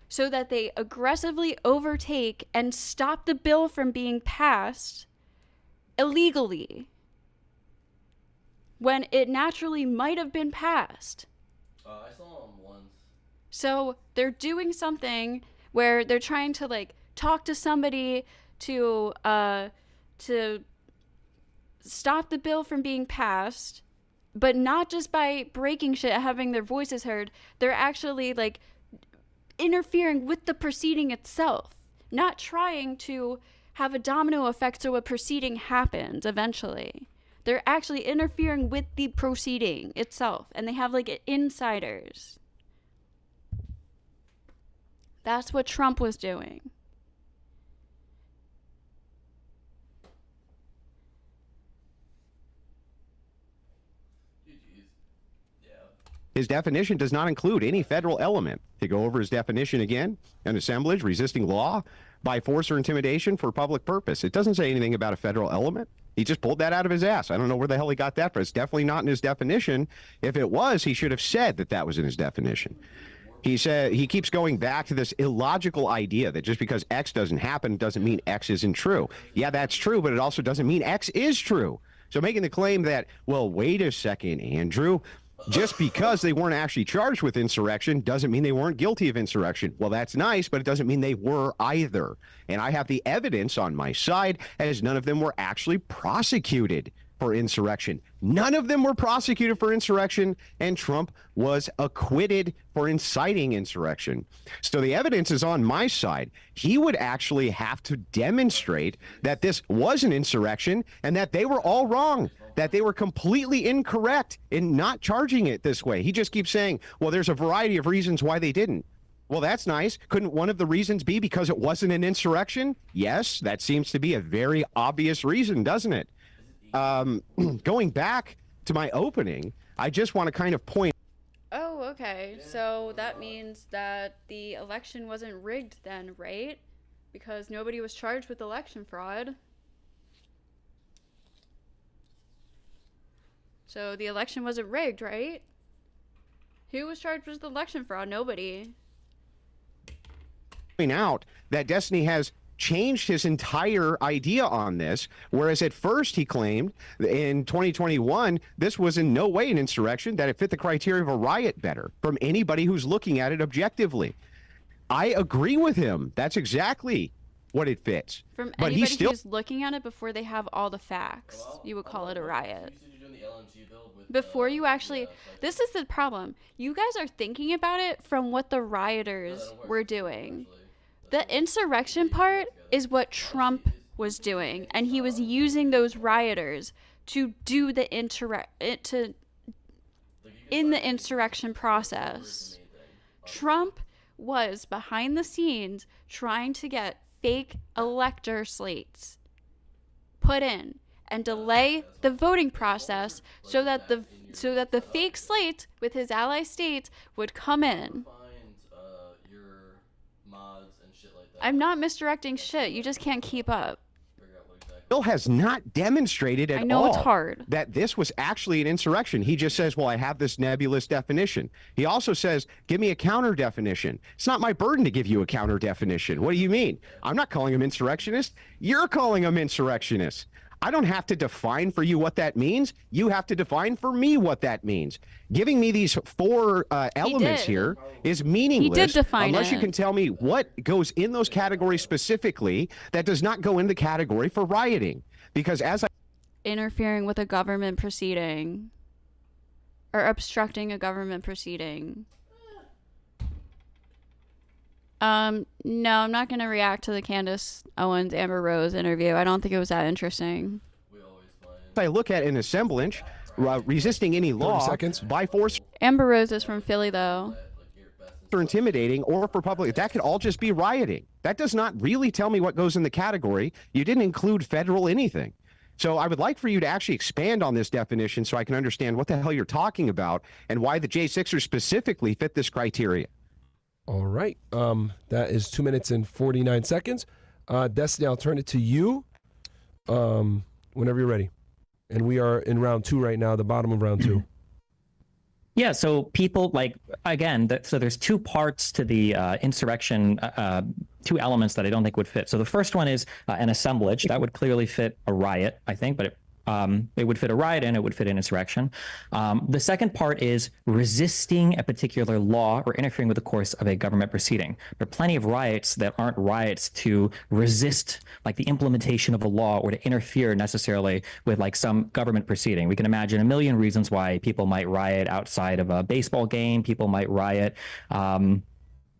so that they aggressively overtake and stop the bill from being passed illegally when it naturally might have been passed. I saw him once. So they're doing something where they're trying to like talk to somebody to stop the bill from being passed, but not just by breaking shit, having their voices heard. They're actually like interfering with the proceeding itself, not trying to have a domino effect so a proceeding happens eventually. They're actually interfering with the proceeding itself, and they have like insiders. That's what Trump was doing. His definition does not include any federal element. To go over his definition again, an assemblage resisting law by force or intimidation for public purpose. It doesn't say anything about a federal element. He just pulled that out of his ass. I don't know where the hell he got that, but it's definitely not in his definition. If it was, he should have said that that was in his definition. He said he keeps going back to this illogical idea that just because X doesn't happen doesn't mean X isn't true. Yeah, that's true, but it also doesn't mean X is true. So making the claim that, well, wait a second, Andrew, just because they weren't actually charged with insurrection doesn't mean they weren't guilty of insurrection. Well, that's nice, but it doesn't mean they were either. And I have the evidence on my side, as none of them were actually prosecuted for insurrection. None of them were prosecuted for insurrection, and Trump was acquitted for inciting insurrection. So the evidence is on my side. He would actually have to demonstrate that this was an insurrection and that they were all wrong, that they were completely incorrect in not charging it this way. He just keeps saying, well, there's a variety of reasons why they didn't. Well, that's nice. Couldn't one of the reasons be because it wasn't an insurrection? Yes, that seems to be a very obvious reason, doesn't it? Going back to my opening, I just want to kind of point. Oh, okay. So that means that the election wasn't rigged then, right? Because nobody was charged with election fraud. So the election wasn't rigged, right? Who was charged with election fraud? Nobody. Point out that Destiny has changed his entire idea on this, whereas at first he claimed in 2021 this was in no way an insurrection, that it fit the criteria of a riot better from anybody who's looking at it objectively. I agree with him. That's exactly what it fits. From but anybody he's still who's looking at it before they have all the facts, you would call it a riot. Before you actually, this is the problem. You guys are thinking about it from what the rioters were doing. The insurrection part is what Trump was doing, and he was using those rioters to do the in the insurrection process. Trump was behind the scenes trying to get fake elector slates put in and delay the voting process so that the fake slates with his ally states would come in. I'm not misdirecting shit. You just can't keep up. Bill has not demonstrated at all. I know it's hard. That this was actually an insurrection. He just says, well, I have this nebulous definition. He also says, give me a counter definition. It's not my burden to give you a counter definition. What do you mean? I'm not calling him insurrectionist. You're calling him insurrectionist. I don't have to define for you what that means. You have to define for me what that means. Giving me these four elements here is meaningless. He did define unless you it. can tell me what goes in those categories specifically that does not go in the category for rioting. Because as I Interfering with a government proceeding or obstructing a government proceeding. No, I'm not going to react to the Candace Owens Amber Rose interview. I don't think it was that interesting. I look at an assemblage, resisting any law by force Amber Rose is from Philly, though. or intimidating or for public, that could all just be rioting. That does not really tell me what goes in the category. You didn't include federal anything. So I would like for you to actually expand on this definition so I can understand what the hell you're talking about and why the J6ers specifically fit this criteria. All right. That is 2 minutes and 49 seconds. Destiny, I'll turn it to you whenever you're ready. And we are in round 2 right now, the bottom of round 2. Yeah, so people so there's 2 parts to the insurrection, 2 elements that I don't think would fit. So the first one is an assemblage. That would clearly fit a riot, I think, but it would fit a riot and it would fit an insurrection. The second part is resisting a particular law or interfering with the course of a government proceeding. There are plenty of riots that aren't riots to resist like the implementation of a law or to interfere necessarily with like some government proceeding. We can imagine a million reasons why people might riot outside of a baseball game. People might riot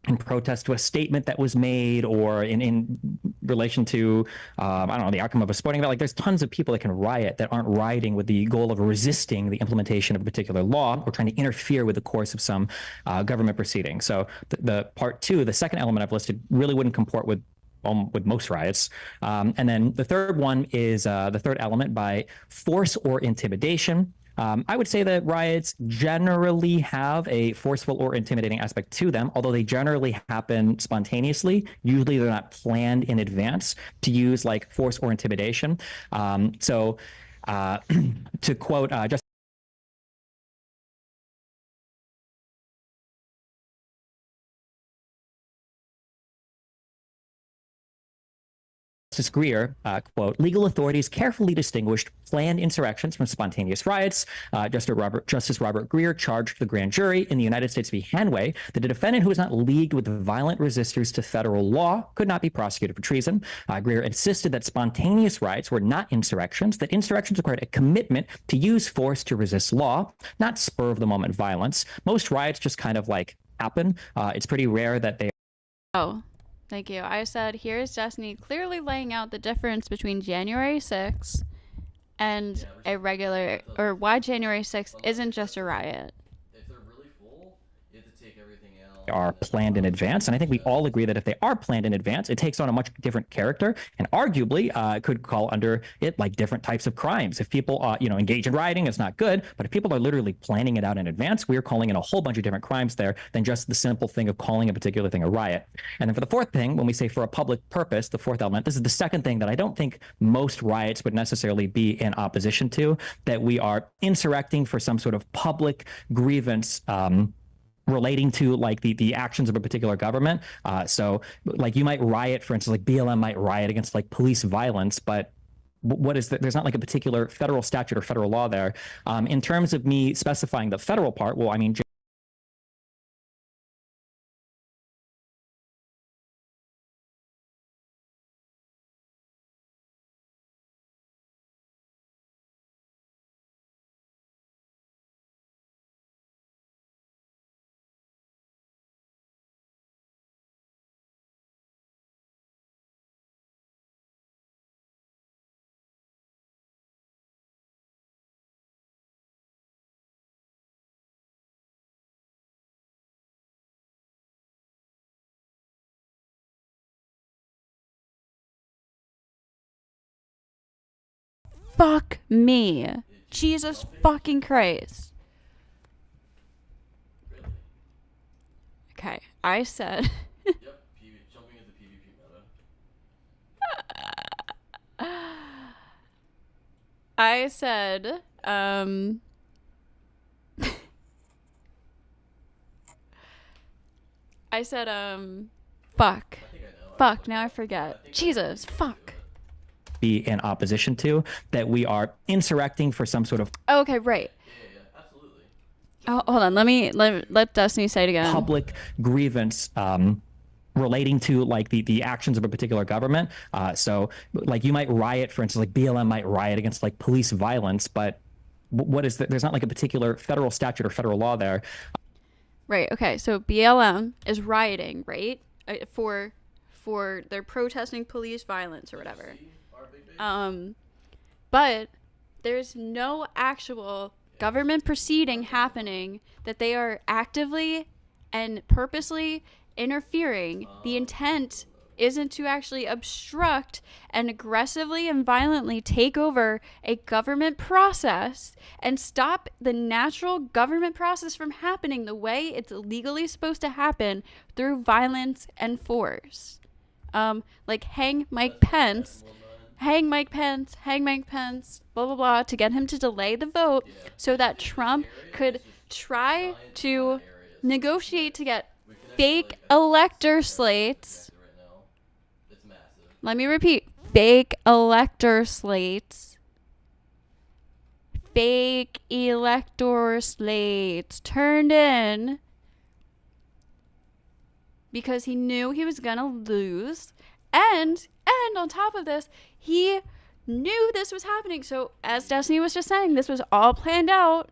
in protest to a statement that was made, or in relation to, I don't know, the outcome of a sporting event. Like, there's tons of people that can riot that aren't rioting with the goal of resisting the implementation of a particular law or trying to interfere with the course of some government proceeding. So the part 2, the second element I've listed, really wouldn't comport with most riots. And then the third one is the third element by force or intimidation. I would say that riots generally have a forceful or intimidating aspect to them, although they generally happen spontaneously. Usually they're not planned in advance to use like force or intimidation. To quote just Justice Greer, quote, legal authorities carefully distinguished planned insurrections from spontaneous riots. Justice Robert Greer charged the grand jury in the United States v. Hanway that a defendant who was not leagued with violent resistors to federal law could not be prosecuted for treason. Greer insisted that spontaneous riots were not insurrections, that insurrections required a commitment to use force to resist law, not spur-of-the-moment violence. Most riots just kind of like happen. It's pretty rare that they... Oh. Thank you. I said, here's Destiny clearly laying out the difference between January 6th and a regular, or why January 6th isn't just a riot. are planned in advance. And I think we all agree that if they are planned in advance, it takes on a much different character and arguably could call under it like different types of crimes. If people, engage in rioting, it's not good. But if people are literally planning it out in advance, we're calling in a whole bunch of different crimes there than just the simple thing of calling a particular thing a riot. And then for the fourth thing, when we say for a public purpose, the fourth element, this is the second thing that I don't think most riots would necessarily be in opposition to, that we are insurrecting for some sort of public grievance relating to like the actions of a particular government. So like you might riot, for instance, like BLM might riot against like police violence, but what is there's not like a particular federal statute or federal law there. In terms of me specifying the federal part, well, I mean, Fuck me. Jesus fucking Christ. Okay, I said... Yep, jumping into PvP meta. I said, fuck. Fuck, now I forget. Jesus, fuck. Be in opposition to, that we are insurrecting for some sort of okay, right. Oh, hold on. Let Destiny say it again. Public grievance relating to like the actions of a particular government. So like you might riot, for instance, like BLM might riot against like police violence, but what is there's not like a particular federal statute or federal law there. Right. Okay. So BLM is rioting, right? For they're protesting police violence or whatever. But there's no actual government proceeding happening that they are actively and purposely interfering. The intent isn't to actually obstruct and aggressively and violently take over a government process and stop the natural government process from happening the way it's legally supposed to happen through violence and force. Like hang Mike Pence, blah, blah, blah, to get him to delay the vote so that Trump could try to negotiate to get fake elector slates. Let me repeat, fake elector slates. Fake elector slates turned in because he knew he was gonna lose. And on top of this, he knew this was happening. So as Destiny was just saying, this was all planned out.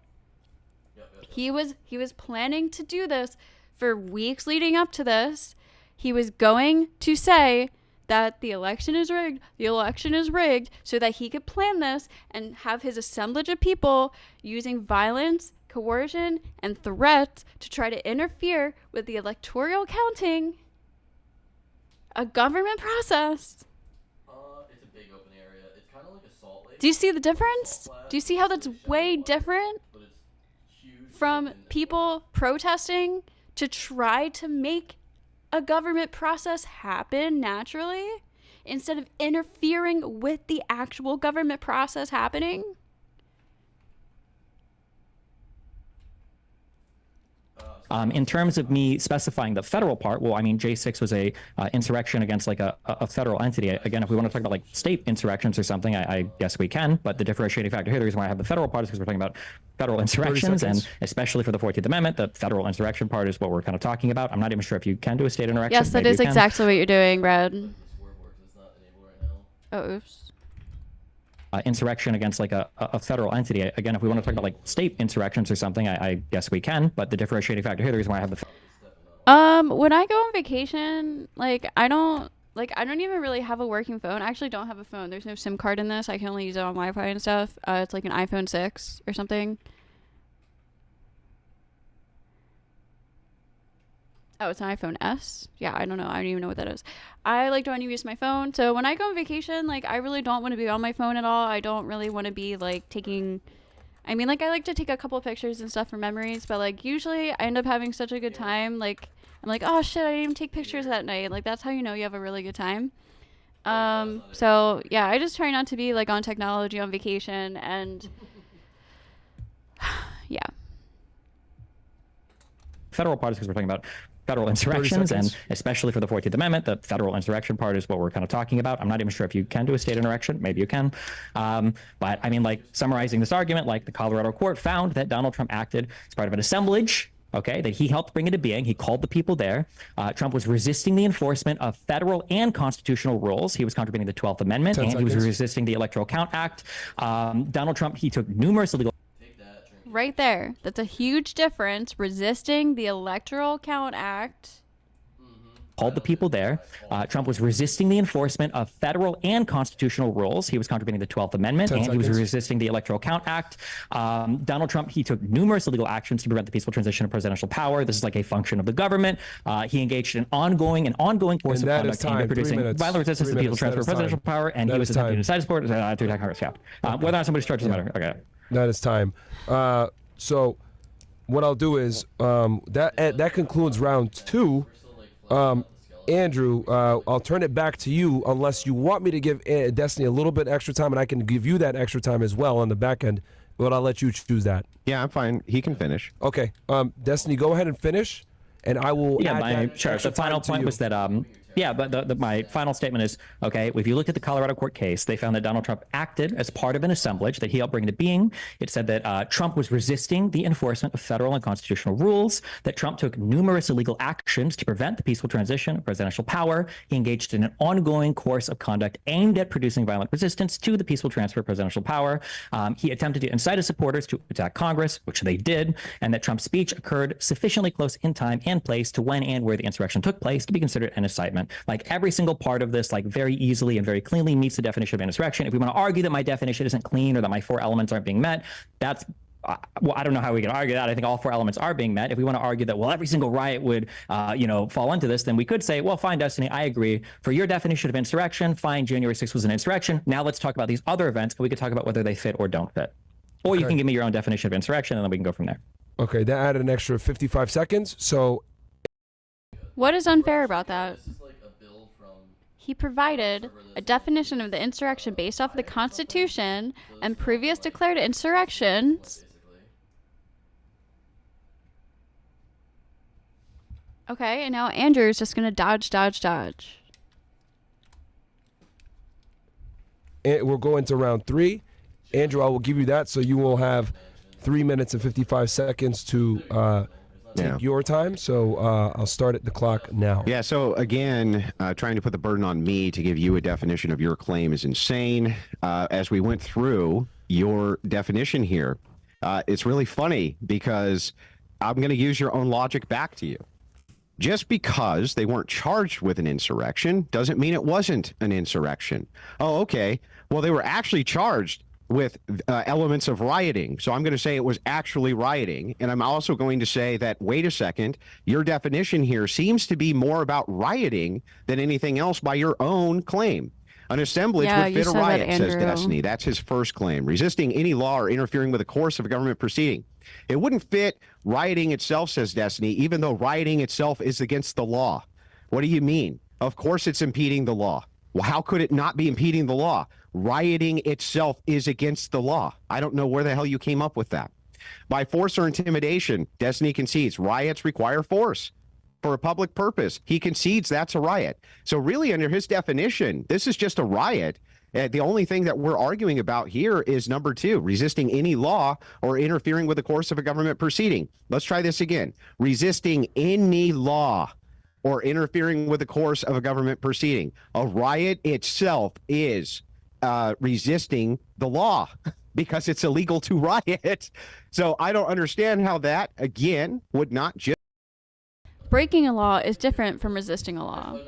He was planning to do this for weeks leading up to this. He was going to say that the election is rigged, so that he could plan this and have his assemblage of people using violence, coercion, and threats to try to interfere with the electoral counting. A government process. It's a big open area. It's kind of like a Salt Lake. Do you see the difference? Do you see how that's way different from people protesting to try to make a government process happen naturally instead of interfering with the actual government process happening? In terms of me specifying the federal part, well, I mean, J6 was a insurrection against like a federal entity. Again, if we want to talk about like state insurrections or something, I guess we can. But the differentiating factor here, the reason why I have the federal part is because we're talking about federal insurrections, and especially for the 14th Amendment, the federal insurrection part is what we're kind of talking about. I'm not even sure if you can do a state insurrection. Yes, that is exactly what you're doing, Brad. Oh, oops. Insurrection against like a federal entity. Again, if we want to talk about like state insurrections or something, I guess we can. But the differentiating factor here, the reason why I have the when I go on vacation, like I don't even really have a working phone. I actually don't have a phone. There's no SIM card in this. I can only use it on Wi-Fi and stuff. It's like an iPhone 6 or something. Oh, it's an iPhone S? Yeah, I don't know. I don't even know what that is. I don't use my phone. So when I go on vacation, like I really don't want to be on my phone at all. I don't really want to be like taking, I mean, like I like to take a couple of pictures and stuff for memories, but like usually I end up having such a good time. Like I'm like, oh shit, I didn't even take pictures that night. Like that's how you know you have a really good time. So yeah, I just try not to be like on technology on vacation, and yeah. Federal part is because we're talking about federal insurrections, and especially for the 14th Amendment, the federal insurrection part is what we're kind of talking about. I'm not even sure if you can do a state insurrection. Maybe you can. But I mean, like summarizing this argument, like the Colorado court found that Donald Trump acted as part of an assemblage, okay, that he helped bring into being. He called the people there. Trump was resisting the enforcement of federal and constitutional rules. He was contravening the 12th Amendment, and he was resisting the Electoral Count Act. Donald Trump, he took numerous illegal... Right there. That's a huge difference. Resisting the Electoral Count Act. Called the people there. Trump was resisting the enforcement of federal and constitutional rules. He was contravening the 12th Amendment, and he was resisting the Electoral Count Act. Donald Trump, he took numerous illegal actions to prevent the peaceful transition of presidential power. This is like a function of the government. He engaged in an ongoing course of conduct aimed at producing violent resistance to the peaceful transfer of presidential power, and he was attempting to decide support to attack Congress. Whether or not somebody's charged doesn't matter. Okay. That is time. So what I'll do is that concludes round 2. Andrew, I'll turn it back to you unless you want me to give Destiny a little bit extra time, and I can give you that extra time as well on the back end, but I'll let you choose that. Yeah, I'm fine. He can finish. Okay. Destiny, go ahead and finish, and I will sure. The final point was that yeah, but my final statement is, okay, if you looked at the Colorado court case, they found that Donald Trump acted as part of an assemblage that he helped bring into being. It said that Trump was resisting the enforcement of federal and constitutional rules, that Trump took numerous illegal actions to prevent the peaceful transition of presidential power. He engaged in an ongoing course of conduct aimed at producing violent resistance to the peaceful transfer of presidential power. He attempted to incite his supporters to attack Congress, which they did, and that Trump's speech occurred sufficiently close in time and place to when and where the insurrection took place to be considered an incitement. Like every single part of this, like very easily and very cleanly meets the definition of insurrection. If we want to argue that my definition isn't clean or that my 4 elements aren't being met, that's well, I don't know how we can argue that. I think all 4 elements are being met. If we want to argue that, well, every single riot would, fall into this, then we could say, well, fine, Destiny, I agree. For your definition of insurrection, fine, January 6th was an insurrection. Now let's talk about these other events, and we could talk about whether they fit or don't fit. Or you can give me your own definition of insurrection, and then we can go from there. Okay, that added an extra 55 seconds. So what is unfair about that? He provided a definition of the insurrection based off the Constitution and previous declared insurrections. Okay, and now Andrew's just going to dodge. And we'll go into round 3. Andrew, I will give you that, so you will have 3 minutes and 55 seconds to take your time. So I'll start at the clock now. Yeah, so again, trying to put the burden on me to give you a definition of your claim is insane. As we went through your definition here, it's really funny because I'm going to use your own logic back to you. Just because they weren't charged with an insurrection doesn't mean it wasn't an insurrection. Oh, okay. Well, they were actually charged with elements of rioting. So I'm going to say it was actually rioting. And I'm also going to say that, wait a second, your definition here seems to be more about rioting than anything else by your own claim. An assemblage would fit a riot, says Destiny. That's his first claim. Resisting any law or interfering with the course of a government proceeding. It wouldn't fit rioting itself, says Destiny, even though rioting itself is against the law. What do you mean? Of course it's impeding the law. Well, how could it not be impeding the law? Rioting itself is against the law. I don't know where the hell you came up with that. By force or intimidation, Destiny concedes riots require force for a public purpose. He concedes that's a riot. So really, under his definition, this is just a riot. The only thing that we're arguing about here is number 2, resisting any law or interfering with the course of a government proceeding. Let's try this again. Resisting any law or interfering with the course of a government proceeding. A riot itself is resisting the law because it's illegal to riot. So I don't understand how that, again, would not Breaking a law is different from resisting a law.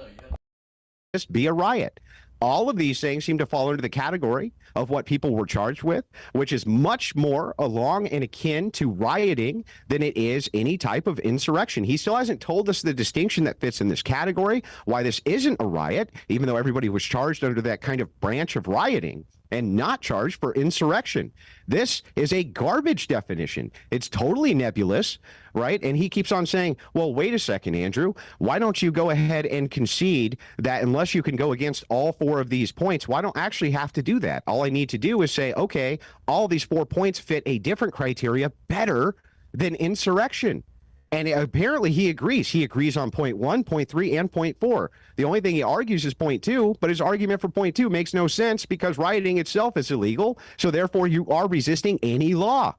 just be a riot. All of these things seem to fall into the category of what people were charged with, which is much more along and akin to rioting than it is any type of insurrection. He still hasn't told us the distinction that fits in this category, why this isn't a riot, even though everybody was charged under that kind of branch of rioting and not charged for insurrection. This is a garbage definition. It's totally nebulous, right? And he keeps on saying, well, wait a second, Andrew, why don't you go ahead and concede that unless you can go against all 4 of these points, well, I don't actually have to do that. All I need to do is say, okay, all these 4 points fit a different criteria better than insurrection. And apparently he agrees. He agrees on point 1, point 3, and point 4. The only thing he argues is point 2, but his argument for point 2 makes no sense because rioting itself is illegal. So therefore you are resisting any law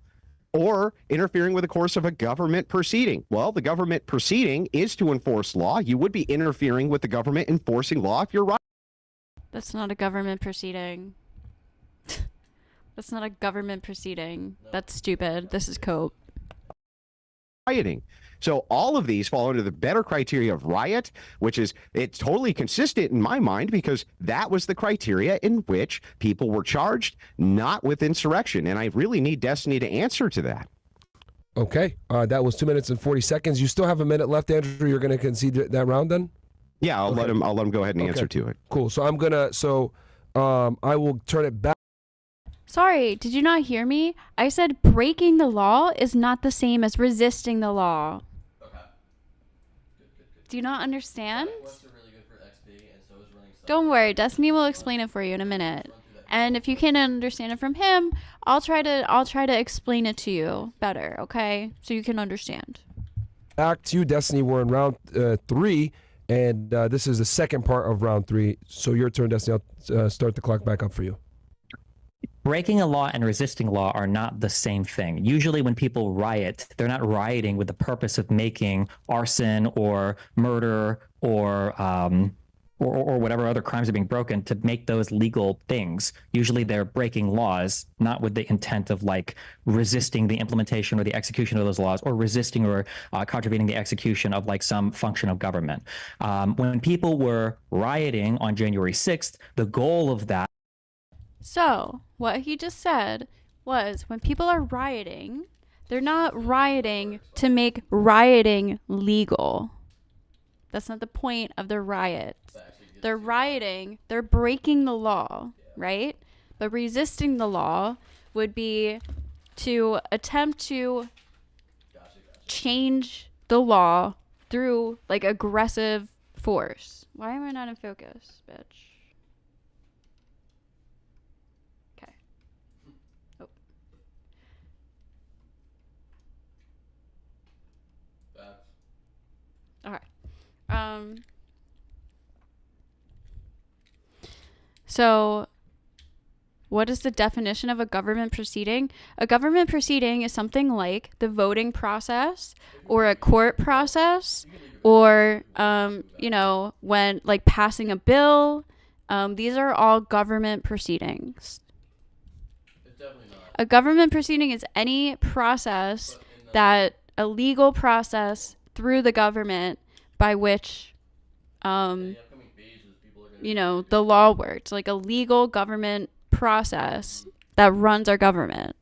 or interfering with the course of a government proceeding. Well, the government proceeding is to enforce law. You would be interfering with the government enforcing law if you're right. That's not a government proceeding. That's not a government proceeding. That's stupid. This is cope. Rioting. So all of these fall under the better criteria of riot, which is, it's totally consistent in my mind because that was the criteria in which people were charged, not with insurrection. And I really need Destiny to answer to that. Okay. That was 2 minutes and 40 seconds. You still have a minute left, Andrew. You're going to concede that round then? Yeah, I'll let him go ahead and answer to it. Cool. So I will turn it back. Sorry, did you not hear me? I said breaking the law is not the same as resisting the law. Okay. Do you not understand? Quests are really good for XP, and so is running stuff. Don't worry, Destiny will explain it for you in a minute. And if you can't understand it from him, I'll try to explain it to you better, okay? So you can understand. Back to you, Destiny. We're in round 3, and this is the second part of round 3. So your turn, Destiny. I'll start the clock back up for you. Breaking a law and resisting law are not the same thing. Usually when people riot, they're not rioting with the purpose of making arson or murder or whatever other crimes are being broken to make those legal things. Usually they're breaking laws, not with the intent of like resisting the implementation or the execution of those laws or resisting or contravening the execution of like some function of government. When people were rioting on January 6th, the goal of that. So, what he just said was when people are rioting, they're not rioting to make rioting legal. That's not the point of the riot. They're rioting, they're breaking the law, right? But resisting the law would be to attempt to change the law through like aggressive force. Why am I not in focus, bitch? Okay. So what is the definition of a government proceeding? A government proceeding is something like the voting process or a court process or, when like passing a bill. These are all government proceedings. A government proceeding is any process a legal process through the government by which, the law works, like a legal government process that runs our government.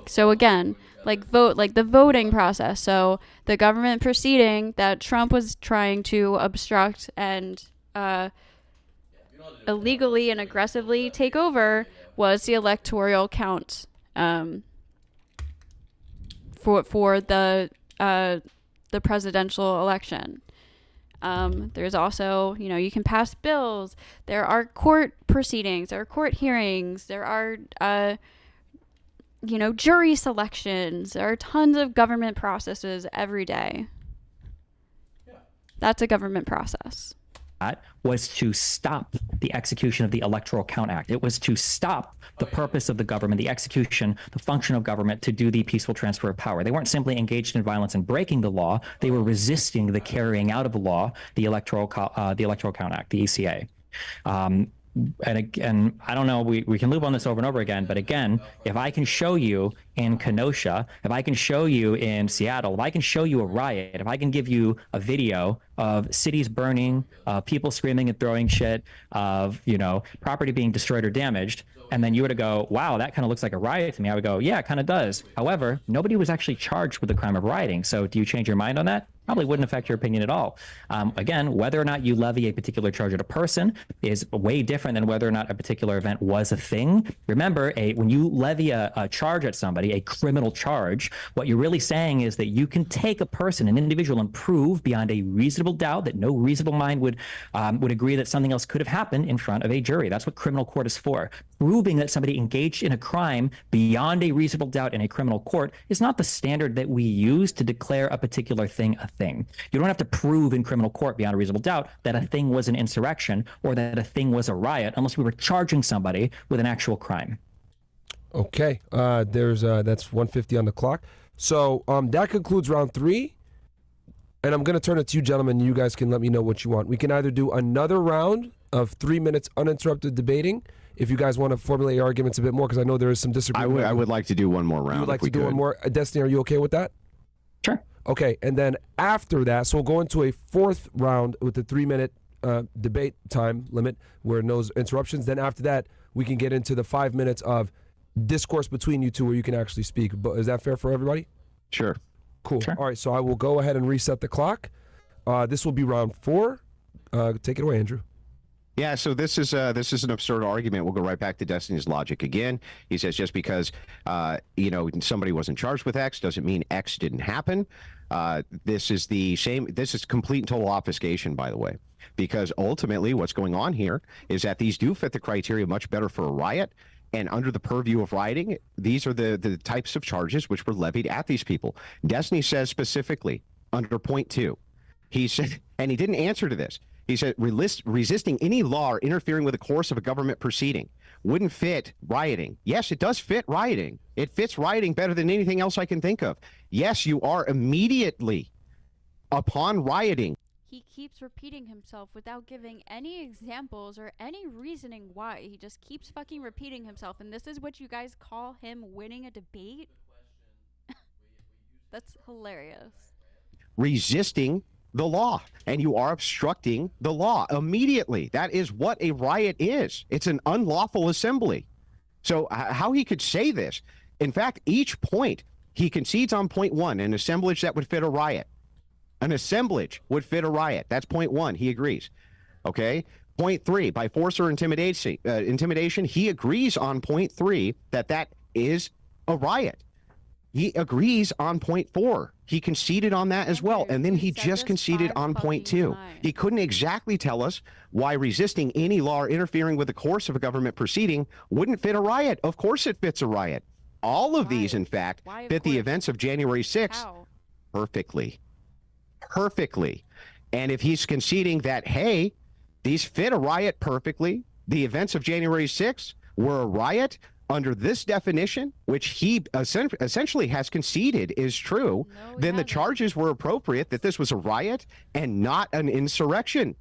So again, like the voting process. So the government proceeding that Trump was trying to obstruct and illegally and aggressively take over was the electoral count for the presidential election. There's also, you can pass bills. There are court proceedings. There are court hearings. There are you know, jury selections. There are tons of government processes every day. That's a government process. Was to stop the execution of the Electoral Count Act. It was to stop the purpose of the government, the execution, the function of government to do the peaceful transfer of power. They weren't simply engaged in violence and breaking the law. They were resisting the carrying out of the law, the Electoral Count Act, the ECA. And again, I don't know, we can loop on this over and over again, but again, if I can show you in Kenosha, if I can show you in Seattle, if I can show you a riot, if I can give you a video of cities burning, people screaming and throwing shit, of, you know, property being destroyed or damaged, and then you were to go, wow, that kind of looks like a riot to me, I would go, yeah, it kind of does. However, nobody was actually charged with the crime of rioting. So do you change your mind on that? Probably wouldn't affect your opinion at all. Again, whether or not you levy a particular charge at a person is way different than whether or not a particular event was a thing. Remember, when you levy a charge at somebody, a criminal charge, what you're really saying is that you can take a person, an individual, and prove beyond a reasonable doubt that no reasonable mind would agree that something else could have happened in front of a jury. That's what criminal court is for. Proving that somebody engaged in a crime beyond a reasonable doubt in a criminal court is not the standard that we use to declare a particular thing a thing. You don't have to prove in criminal court beyond a reasonable doubt that a thing was an insurrection or that a thing was a riot unless we were charging somebody with an actual crime. Okay, that's 1:50 on the clock. So that concludes round 3. And I'm going to turn it to you, gentlemen. You guys can let me know what you want. We can either do another round of 3 minutes uninterrupted debating, if you guys want to formulate your arguments a bit more, because I know there is some disagreement. I would like to do one more round. You would like to do one more? Destiny, are you okay with that? Sure. Okay, and then after that, so we'll go into a 4th round with the 3-minute debate time limit where no interruptions. Then after that, we can get into the 5 minutes of discourse between you two where you can actually speak. But is that fair for everybody? Sure. Cool. Sure. All right, so I will go ahead and reset the clock. This will be round 4. Take it away, Andrew. Yeah, so this is an absurd argument. We'll go right back to Destiny's logic again. He says just because somebody wasn't charged with X doesn't mean X didn't happen. This is the same. This is complete and total obfuscation, by the way, because ultimately what's going on here is that these do fit the criteria much better for a riot. And under the purview of rioting, these are the types of charges which were levied at these people. Destiny says specifically under point 2, he said, and he didn't answer to this. He said, resisting any law or interfering with the course of a government proceeding wouldn't fit rioting. Yes, it does fit rioting. It fits rioting better than anything else I can think of. Yes, you are immediately upon rioting. He keeps repeating himself without giving any examples or any reasoning why. He just keeps fucking repeating himself. And this is what you guys call him winning a debate? That's hilarious. Resisting the law, and you are obstructing the law immediately. That is what a riot is. It's an unlawful assembly. So how he could say this, in fact, each point he concedes on point 1, an assemblage that would fit a riot. An assemblage would fit a riot. That's point 1. He agrees. Okay. Point 3, by force or intimidation, he agrees on point 3 that is a riot. He agrees on point 4. He conceded on that as well. And then he just conceded on point 2. He couldn't exactly tell us why resisting any law or interfering with the course of a government proceeding wouldn't fit a riot. Of course it fits a riot. All of these, in fact, fit the events of January 6th perfectly. Perfectly. And if he's conceding that, hey, these fit a riot perfectly, the events of January 6th were a riot, under this definition, which he essentially has conceded is true, then the charges were appropriate that this was a riot and not an insurrection.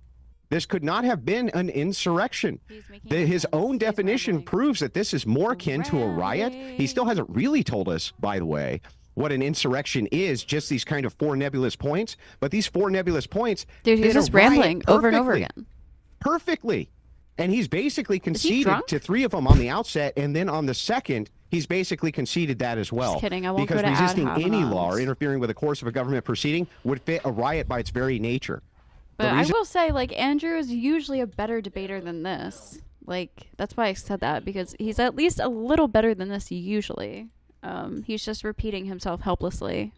This could not have been an insurrection. His own definition proves that this is more akin to a riot. He still hasn't really told us, by the way, what an insurrection is, just these kind of 4 nebulous points. But these 4 nebulous points, dude, he's just rambling over and over again. Perfectly. And he's basically conceded to 3 of them on the outset, and then on the second, he's basically conceded that as well. Just kidding. I won't because go to resisting any law or interfering with the course of a government proceeding would fit a riot by its very nature. But I will say, like, Andrew is usually a better debater than this. Like, that's why I said that, because he's at least a little better than this usually. He's just repeating himself helplessly.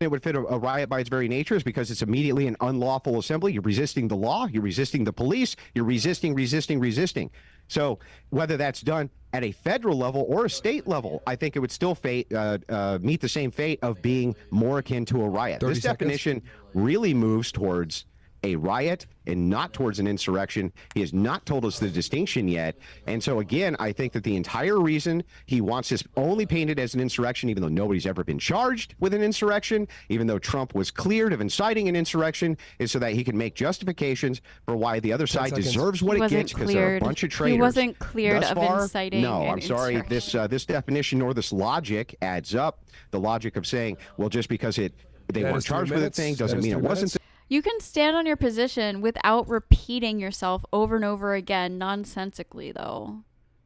it would fit a riot by its very nature is because it's immediately an unlawful assembly. You're resisting the law. You're resisting the police. You're resisting. So whether that's done at a federal level or a state level, I think it would still meet the same fate of being more akin to a riot. This definition really moves towards a riot and not towards an insurrection. He has not told us the distinction yet. And so, again, I think that the entire reason he wants this only painted as an insurrection, even though nobody's ever been charged with an insurrection, even though Trump was cleared of inciting an insurrection, is so that he can make justifications for why the other side deserves what it gets, because they're a bunch of traitors. He wasn't cleared of inciting No, an I'm sorry. This definition nor this logic adds up. The logic of saying, well, just because they weren't charged with a thing doesn't mean it wasn't. You can stand on your position without repeating yourself over and over again nonsensically, though.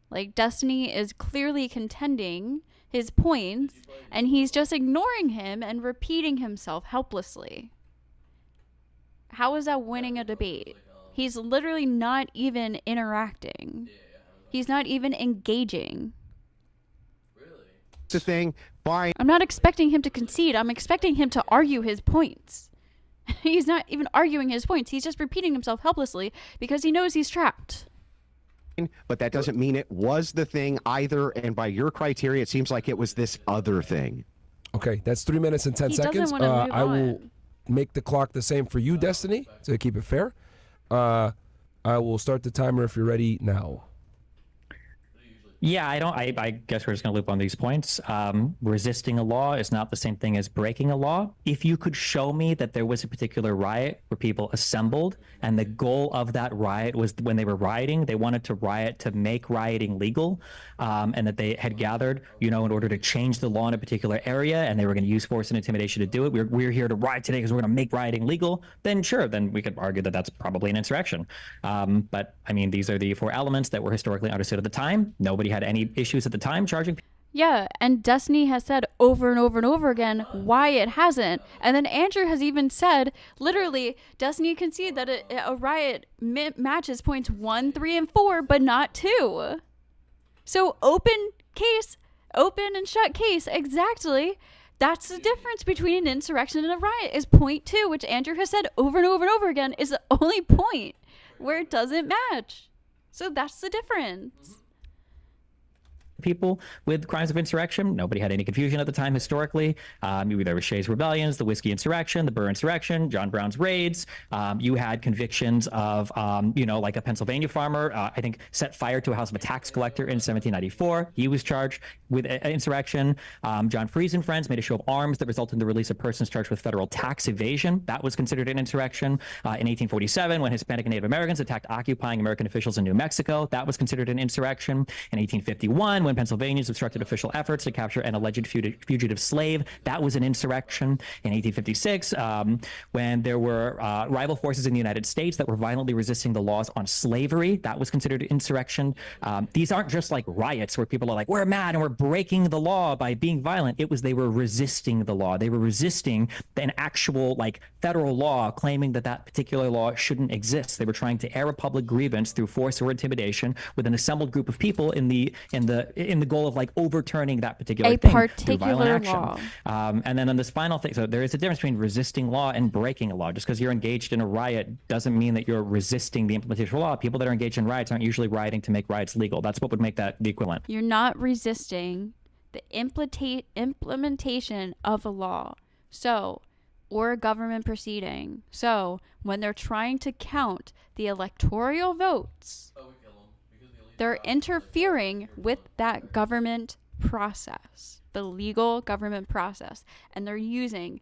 Like, Destiny is clearly contending his points, and he's just ignoring him and repeating himself helplessly. How is that winning a debate? He's literally not even interacting. He's not even engaging. The thing, fine. I'm not expecting him to concede. I'm expecting him to argue his points. He's not even arguing his points. He's just repeating himself helplessly because he knows he's trapped. But that doesn't mean it was the thing either. And by your criteria, it seems like it was this other thing. Okay, that's 3 minutes and 10 seconds. I will make the clock the same for you, Destiny, to keep it fair. I will start the timer if you're ready now. Yeah, I guess we're just going to loop on these points. Resisting a law is not the same thing as breaking a law. If you could show me that there was a particular riot where people assembled and the goal of that riot was when they were rioting, they wanted to riot to make rioting legal, and that they had gathered, in order to change the law in a particular area, and they were going to use force and intimidation to do it. We're here to riot today because we're going to make rioting legal. Then sure, then we could argue that that's probably an insurrection. But I mean, these are the four elements that were historically understood at the time. Nobody had any issues at the time charging. Yeah, and Destiny has said over and over and over again why it hasn't. And then Andrew has even said, literally, Destiny conceded that a riot matches points 1, 3, and 4, but not 2. So open and shut case, exactly. That's the difference between an insurrection and a riot, is point 2, which Andrew has said over and over and over again is the only point where it doesn't match. So that's the difference. People with crimes of insurrection. Nobody had any confusion at the time historically. There was Shays Rebellions, the Whiskey Insurrection, the Burr Insurrection, John Brown's raids. You had convictions of, like a Pennsylvania farmer, I think, set fire to a house of a tax collector in 1794. He was charged with insurrection. John Freese and friends made a show of arms that resulted in the release of persons charged with federal tax evasion. That was considered an insurrection. In 1847, when Hispanic and Native Americans attacked occupying American officials in New Mexico, that was considered an insurrection. In 1851, when Pennsylvanians obstructed official efforts to capture an alleged fugitive slave, that was an insurrection. In 1856, when there were rival forces in the United States that were violently resisting the laws on slavery, that was considered insurrection. These aren't just like riots where people are like, we're mad and we're breaking the law by being violent. It was they were resisting the law. They were resisting an actual federal law claiming that particular law shouldn't exist. They were trying to air a public grievance through force or intimidation with an assembled group of people in the goal of overturning that particular thing through violent action. And then on this final thing, so there is a difference between resisting law and breaking a law. Just because you're engaged in a riot doesn't mean that you're resisting the implementation of law. People that are engaged in riots aren't usually rioting to make riots legal. That's what would make that the equivalent. You're not resisting the implementation of a law. Or a government proceeding. So, when they're trying to count the electoral votes, they're interfering with that government process, the legal government process. And they're using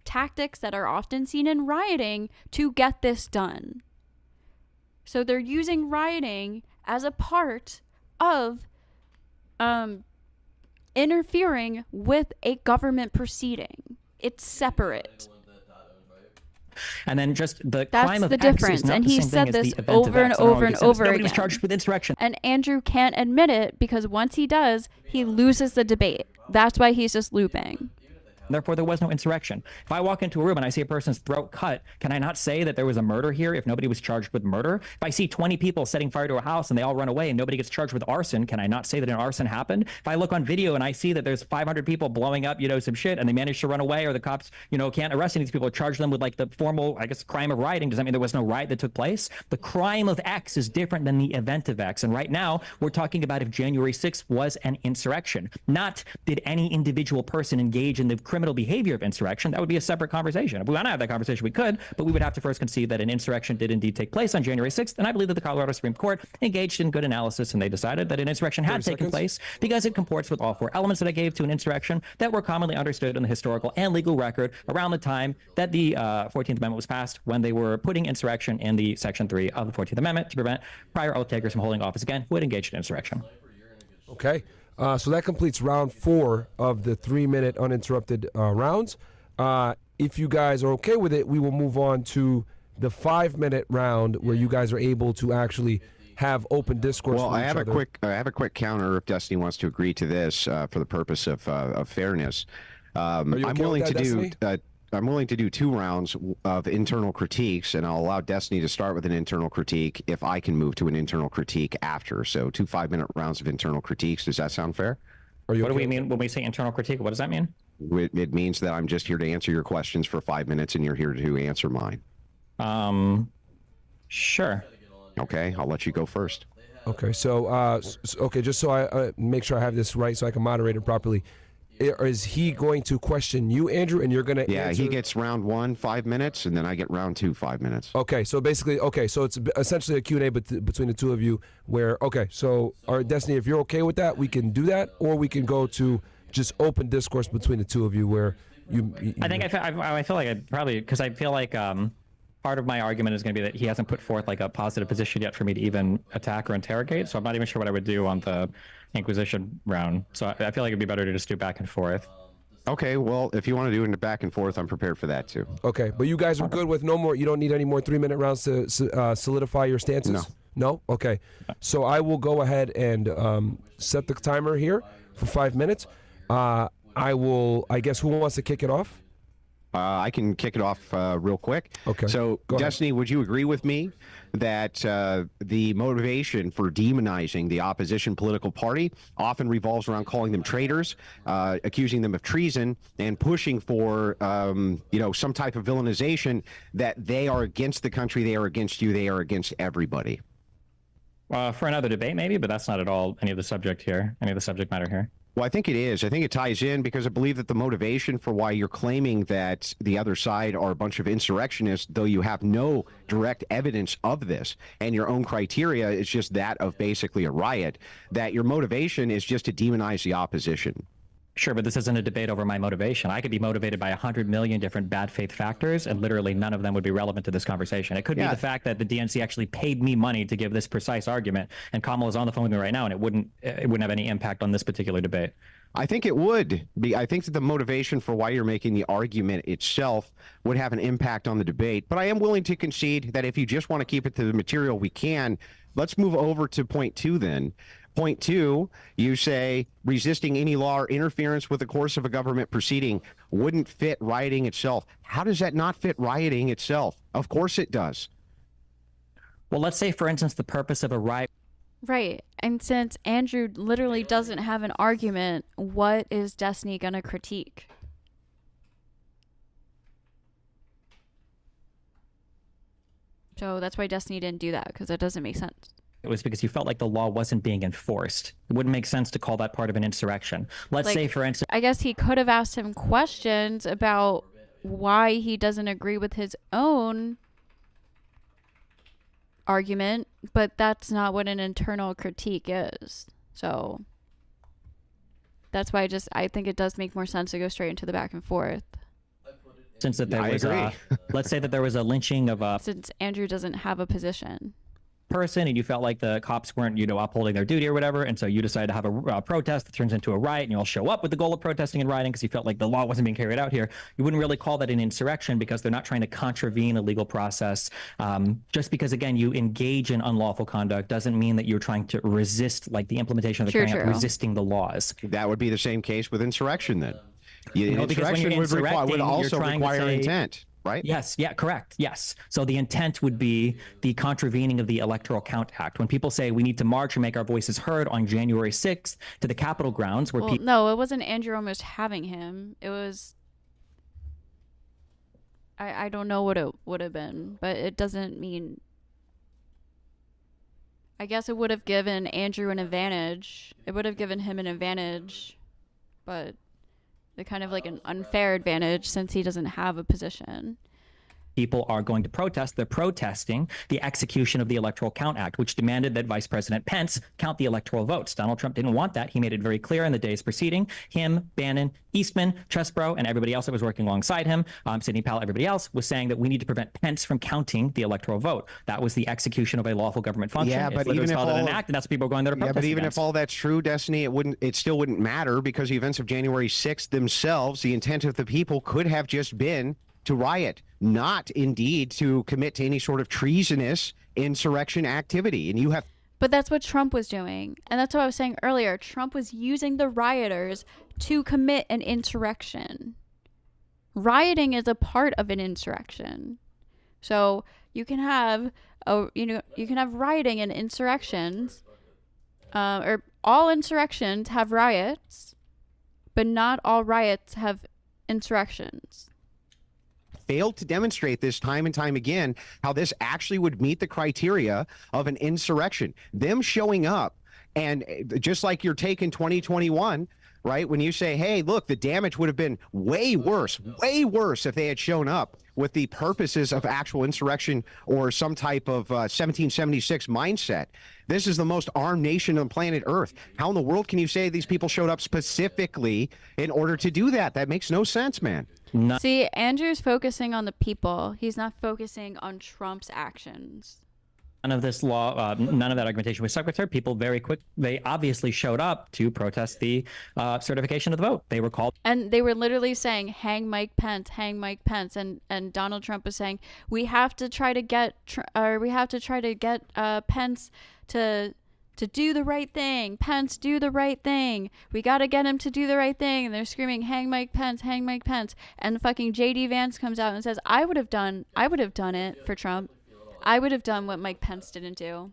tactics that are often seen in rioting to get this done. So they're using rioting as a part of interfering with a government proceeding. It's separate. And then just the crime of the difference. X is not and the he same said thing this as the event over of and X. over and over Nobody again. was charged with insurrection. And Andrew can't admit it because once he does, he loses the debate. That's why he's just looping. Therefore, there was no insurrection. If I walk into a room and I see a person's throat cut, can I not say that there was a murder here if nobody was charged with murder? If I see 20 people setting fire to a house and they all run away and nobody gets charged with arson, can I not say that an arson happened? If I look on video and I see that there's 500 people blowing up, some shit, and they manage to run away, or the cops, can't arrest any of these people or charge them with like the formal, I guess, crime of rioting, does that mean there was no riot that took place? The crime of X is different than the event of X. And right now, we're talking about if January 6th was an insurrection, not did any individual person engage in the criminal behavior of insurrection. That would be a separate conversation. If we want to have that conversation, we could, but we would have to first concede that an insurrection did indeed take place on January 6th. And I believe that the Colorado Supreme Court engaged in good analysis, and they decided that an insurrection had taken place because it comports with all four elements that I gave to an insurrection that were commonly understood in the historical and legal record around the time that the 14th Amendment was passed, when they were putting insurrection in the Section 3 of the 14th Amendment to prevent prior oath takers from holding office again who had engaged in insurrection. Okay. So that completes round 4 of the 3-minute uninterrupted rounds. If you guys are okay with it, we will move on to the 5-minute round where you guys are able to actually have open discourse. Well, with I have each a I have a quick counter if Destiny wants to agree to this for the purpose of fairness. I'm willing to do. I'm willing to do 2 rounds of internal critiques, and I'll allow Destiny to start with an internal critique if I can move to an internal critique after. So 2 5-minute rounds of internal critiques. Does that sound fair? What do we mean when we say internal critique? What does that mean? It means that I'm just here to answer your questions for 5 minutes, and you're here to answer mine. Sure. Okay, I'll let you go first. Okay, so just so I make sure I have this right, so I can moderate it properly. Is he going to question you, Andrew, and you're going to answer? He gets round 1, 5 minutes, and then I get round 2, 5 minutes. Okay, so basically, so it's essentially a Q&A between the two of you where, Destiny, if you're okay with that, we can do that, or we can go to just open discourse between the two of you where I feel like I probably, because I feel like part of my argument is going to be that he hasn't put forth like a positive position yet for me to even attack or interrogate, so I'm not even sure what I would do on the Inquisition round. So I feel like it'd be better to just do back and forth. Okay, well, if you want to do it back and forth, I'm prepared for that too. Okay, but you guys are good with no more, you don't need any more 3-minute rounds to solidify your stances? No? Okay. So I will go ahead and set the timer here for 5 minutes. I guess, who wants to kick it off? I can kick it off real quick. Okay. So, Destiny, would you agree with me that the motivation for demonizing the opposition political party often revolves around calling them traitors, accusing them of treason, and pushing for, some type of villainization that they are against the country, they are against you, they are against everybody? For another debate, maybe, but that's not at all any of the subject matter here. Well, I think it is. I think it ties in because I believe that the motivation for why you're claiming that the other side are a bunch of insurrectionists, though you have no direct evidence of this, and your own criteria is just that of basically a riot, that your motivation is just to demonize the opposition. Sure, but this isn't a debate over my motivation. I could be motivated by 100 million different bad faith factors, and literally none of them would be relevant to this conversation. It could be the fact that the DNC actually paid me money to give this precise argument, and Kamal is on the phone with me right now, and it wouldn't have any impact on this particular debate. I think it would be. I think that the motivation for why you're making the argument itself would have an impact on the debate. But I am willing to concede that if you just want to keep it to the material, we can. Let's move over to point 2 then. Point 2, you say resisting any law or interference with the course of a government proceeding wouldn't fit rioting itself. How does that not fit rioting itself? Of course it does. Well, let's say, for instance, the purpose of a riot. Right. And since Andrew literally doesn't have an argument, what is Destiny going to critique? So that's why Destiny didn't do that, because that doesn't make sense. It was because you felt like the law wasn't being enforced. It wouldn't make sense to call that part of an insurrection. Let's say, for instance... I guess he could have asked him questions about why he doesn't agree with his own argument, but that's not what an internal critique is. So that's why I think it does make more sense to go straight into the back and forth. Since that there was let's say that there was a lynching of since Andrew doesn't have a position. Person, and you felt like the cops weren't, upholding their duty or whatever, and so you decided to have a protest that turns into a riot, and you all show up with the goal of protesting and rioting because you felt like the law wasn't being carried out here. You wouldn't really call that an insurrection because they're not trying to contravene a legal process. Just because, again, you engage in unlawful conduct doesn't mean that you're trying to resist, like, the implementation of the carrying out, resisting the laws. That would be the same case with insurrection then. Insurrection would also require intent, right? Yes, yeah, correct. Yes. So the intent would be the contravening of the Electoral Count Act. When people say we need to march and make our voices heard on January 6th to the Capitol grounds where people... No, it wasn't Andrew almost having him. It was... I don't know what it would have been, but it doesn't mean... I guess it would have given Andrew an advantage. It would have given him an advantage, but... the kind of like an unfair advantage since he doesn't have a position. People are going to protest. They're protesting the execution of the Electoral Count Act, which demanded that Vice President Pence count the electoral votes. Donald Trump didn't want that. He made it very clear in the days preceding. Him, Bannon, Eastman, Chesbrough, and everybody else that was working alongside him, Sidney Powell, everybody else, was saying that we need to prevent Pence from counting the electoral vote. That was the execution of a lawful government function. Yeah, but even if an act, and that's what people are going there to protest but even against. if all that's true, Destiny, it still wouldn't matter because the events of January 6th themselves, the intent of the people could have just been to riot, not indeed to commit to any sort of treasonous insurrection activity. And you have... But that's what Trump was doing. And that's what I was saying earlier. Trump was using the rioters to commit an insurrection. Rioting is a part of an insurrection. So you can have you can have rioting and insurrections, or all insurrections have riots, but not all riots have insurrections. Failed to demonstrate this time and time again how this actually would meet the criteria of an insurrection. Them showing up, and just like your take in 2021, right? When you say, hey, look, the damage would have been way worse if they had shown up with the purposes of actual insurrection or some type of 1776 mindset. This is the most armed nation on planet Earth. How in the world can you say these people showed up specifically in order to do that? That makes no sense, man. See, Andrew's focusing on the people. He's not focusing on Trump's actions. None of this law, none of that argumentation was stuck with her. People they obviously showed up to protest the certification of the vote. They were called. And they were literally saying, hang Mike Pence, hang Mike Pence. And Donald Trump was saying, we have to try to get Pence to do the right thing. Pence, do the right thing. We got to get him to do the right thing. And they're screaming, hang Mike Pence, hang Mike Pence. And fucking JD Vance comes out and says, I would have done it for Trump. I would have done what Mike Pence didn't do.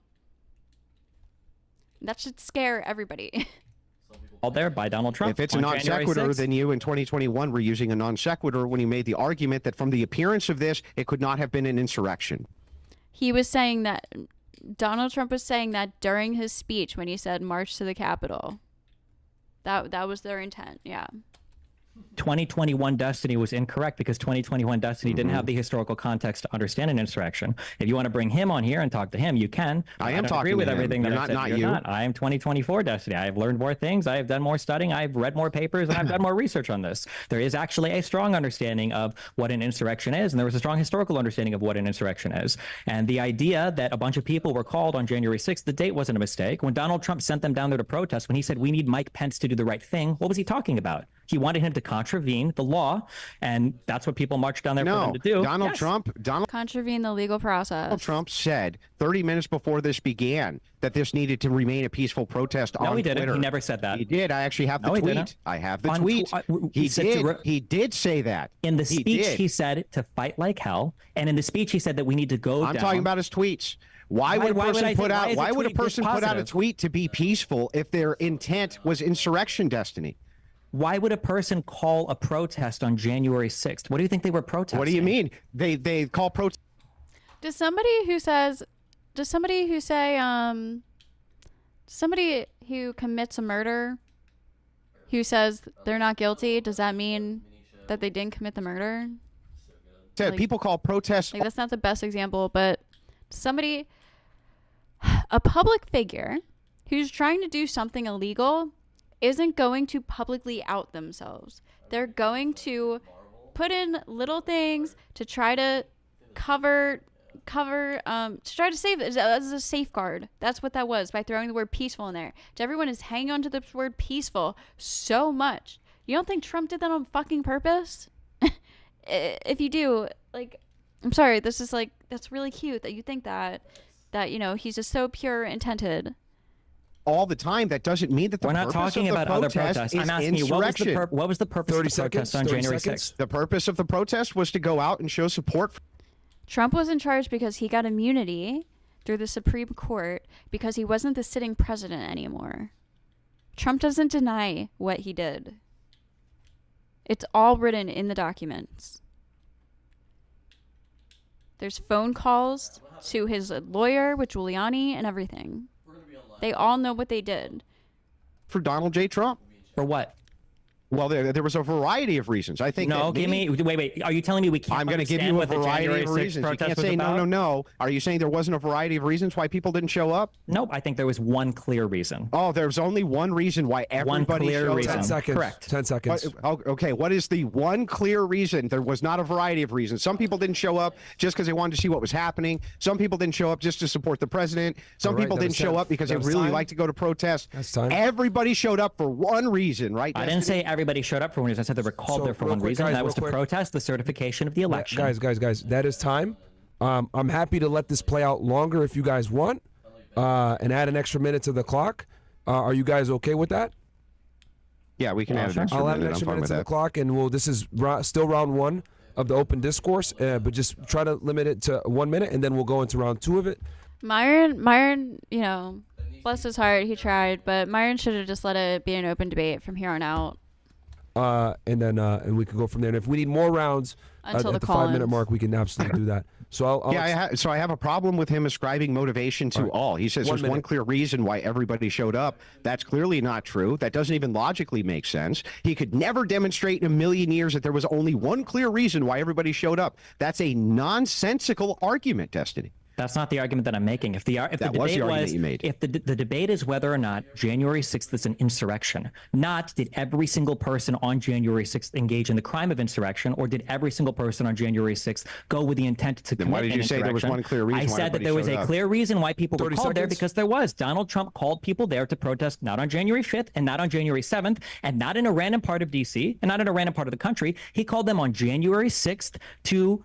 That should scare everybody. All there by Donald Trump. If it's a non sequitur, then you in 2021 were using a non sequitur when you made the argument that from the appearance of this, it could not have been an insurrection. He was saying that, Donald Trump was saying that during his speech when he said march to the Capitol. That was their intent, yeah. 2021 Destiny was incorrect because 2021 Destiny didn't have the historical context to understand an insurrection. If you want to bring him on here and talk to him, you can. I am don't talking agree with to him. everything that You're I said. not You're you. not. I am 2024 Destiny. I have learned more things. I have done more studying. I've read more papers, and I've done more research on this. There is actually a strong understanding of what an insurrection is, and there was a strong historical understanding of what an insurrection is. And the idea that a bunch of people were called on January 6th, the date wasn't a mistake. When Donald Trump sent them down there to protest, when he said we need Mike Pence to do the right thing, what was he talking about? He wanted him to contravene the law, and that's what people marched down there for them to do. Donald Trump contravene the legal process. Donald Trump said 30 minutes before this began that this needed to remain a peaceful protest on No, he didn't. Twitter. He never said that. He did. I actually have the No, he tweet. didn't. I have the On tweet. He did say that. In the He speech, did. he said to fight like hell, and in the speech, he said that we need to go I'm down. talking about his tweets. Why would a person put out a tweet to be peaceful if their intent was insurrection, Destiny? Why would a person call a protest on January 6th? What do you think they were protesting? What do you mean? They call protest. Does somebody who commits a murder who says they're not guilty, does that mean that they didn't commit the murder? People call protests. Like, that's not the best example, but a public figure who's trying to do something illegal isn't going to publicly out themselves. They're going to put in little things to try to to try to save it as a safeguard. That's what that was, by throwing the word peaceful in there. Everyone is hanging on to the word peaceful so much. You don't think Trump did that on fucking purpose? If you do, like, I'm sorry, that's really cute that you think that, he's just so pure intended. all the time, that doesn't mean that the We're not purpose talking of the about other protest protests. is I'm asking you, what was the purpose of the protest on January 6th? The purpose of the protest was to go out and show support. Trump was in charge because he got immunity through the Supreme Court because he wasn't the sitting president anymore. Trump doesn't deny what he did. It's all written in the documents. There's phone calls to his lawyer with Giuliani and everything. They all know what they did. For Donald J. Trump. For what? Well, there was a variety of reasons. I think. No, wait. Are you telling me we can't? I'm going to give you a variety of reasons. You can't say no. Are you saying there wasn't a variety of reasons why people didn't show up? Nope. I think there was one clear reason. Oh, there's only one reason why everybody showed up. 10 seconds. Correct. 10 seconds. Okay. What is the one clear reason? There was not a variety of reasons. Some people didn't show up just because they wanted to see what was happening. Some people didn't show up just to support the president. Some people didn't show up because they really like to go to protest. Everybody showed up for one reason, right? I didn't say everybody showed up for one reason. I said they were called there for one reason. That was to protest the certification of the election. Guys, that is time. I'm happy to let this play out longer if you guys want, and add an extra minute to the clock. Are you guys okay with that? Yeah, we can add an extra minute. I'll add an extra minute to the clock, and this is still round one of the open discourse, but just try to limit it to 1 minute, and then we'll go into round two of it. Myron, bless his heart, he tried, but Myron should have just let it be an open debate from here on out. And then we can go from there. And if we need more rounds until at the 5 minute mark, we can absolutely do that. So I have a problem with him ascribing motivation to all. He says there's one clear reason why everybody showed up. That's clearly not true. That doesn't even logically make sense. He could never demonstrate in a million years that there was only one clear reason why everybody showed up. That's a nonsensical argument, Destiny. That's not the argument that I'm making. If the debate is whether or not January 6th is an insurrection, not did every single person on January 6th engage in the crime of insurrection, or did every single person on January 6th go with the intent to commit an insurrection. Why did you say there was one clear reason? I said that there was a clear reason why people were called there, because there was. Donald Trump called people there to protest not on January 5th and not on January 7th and not in a random part of D.C. and not in a random part of the country. He called them on January 6th to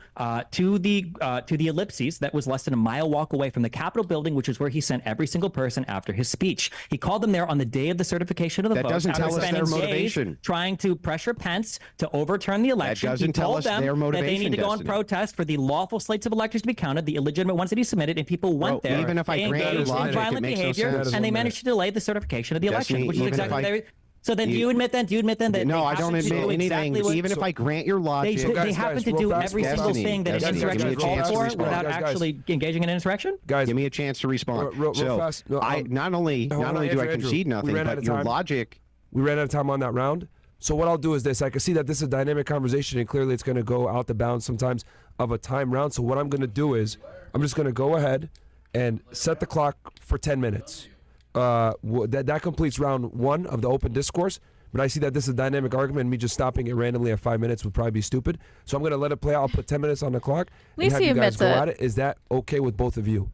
the ellipses that was less than a mile walk away from the Capitol building, which is where he sent every single person after his speech. He called them there on the day of the certification of the vote. That doesn't tell us their motivation. Trying to pressure Pence to overturn the election. That doesn't tell us their motivation. That they need to go and protest for the lawful slates of electors to be counted, the illegitimate ones that he submitted, and people went there. Even if I grant engaged in violent behavior, and they managed to delay the certification of the election, which is exactly. So then, do you admit then that no, I don't admit anything. Even if I grant your logic, they happen to do every single thing that an insurrection called for without actually engaging in an insurrection. Guys, give me a chance to respond. Real fast. No, not only do I concede nothing, but your logic. We ran out of time on that round. So what I'll do is this. I can see that this is a dynamic conversation, and clearly it's going to go out the bounds sometimes of a time round. So what I'm going to do is I'm just going to go ahead and set the clock for 10 minutes. That completes round one of the open discourse. But I see that this is a dynamic argument, and me just stopping it randomly at 5 minutes would probably be stupid. So I'm going to let it play out. I'll put 10 minutes on the clock. At least he admits it. Is that okay with both of you?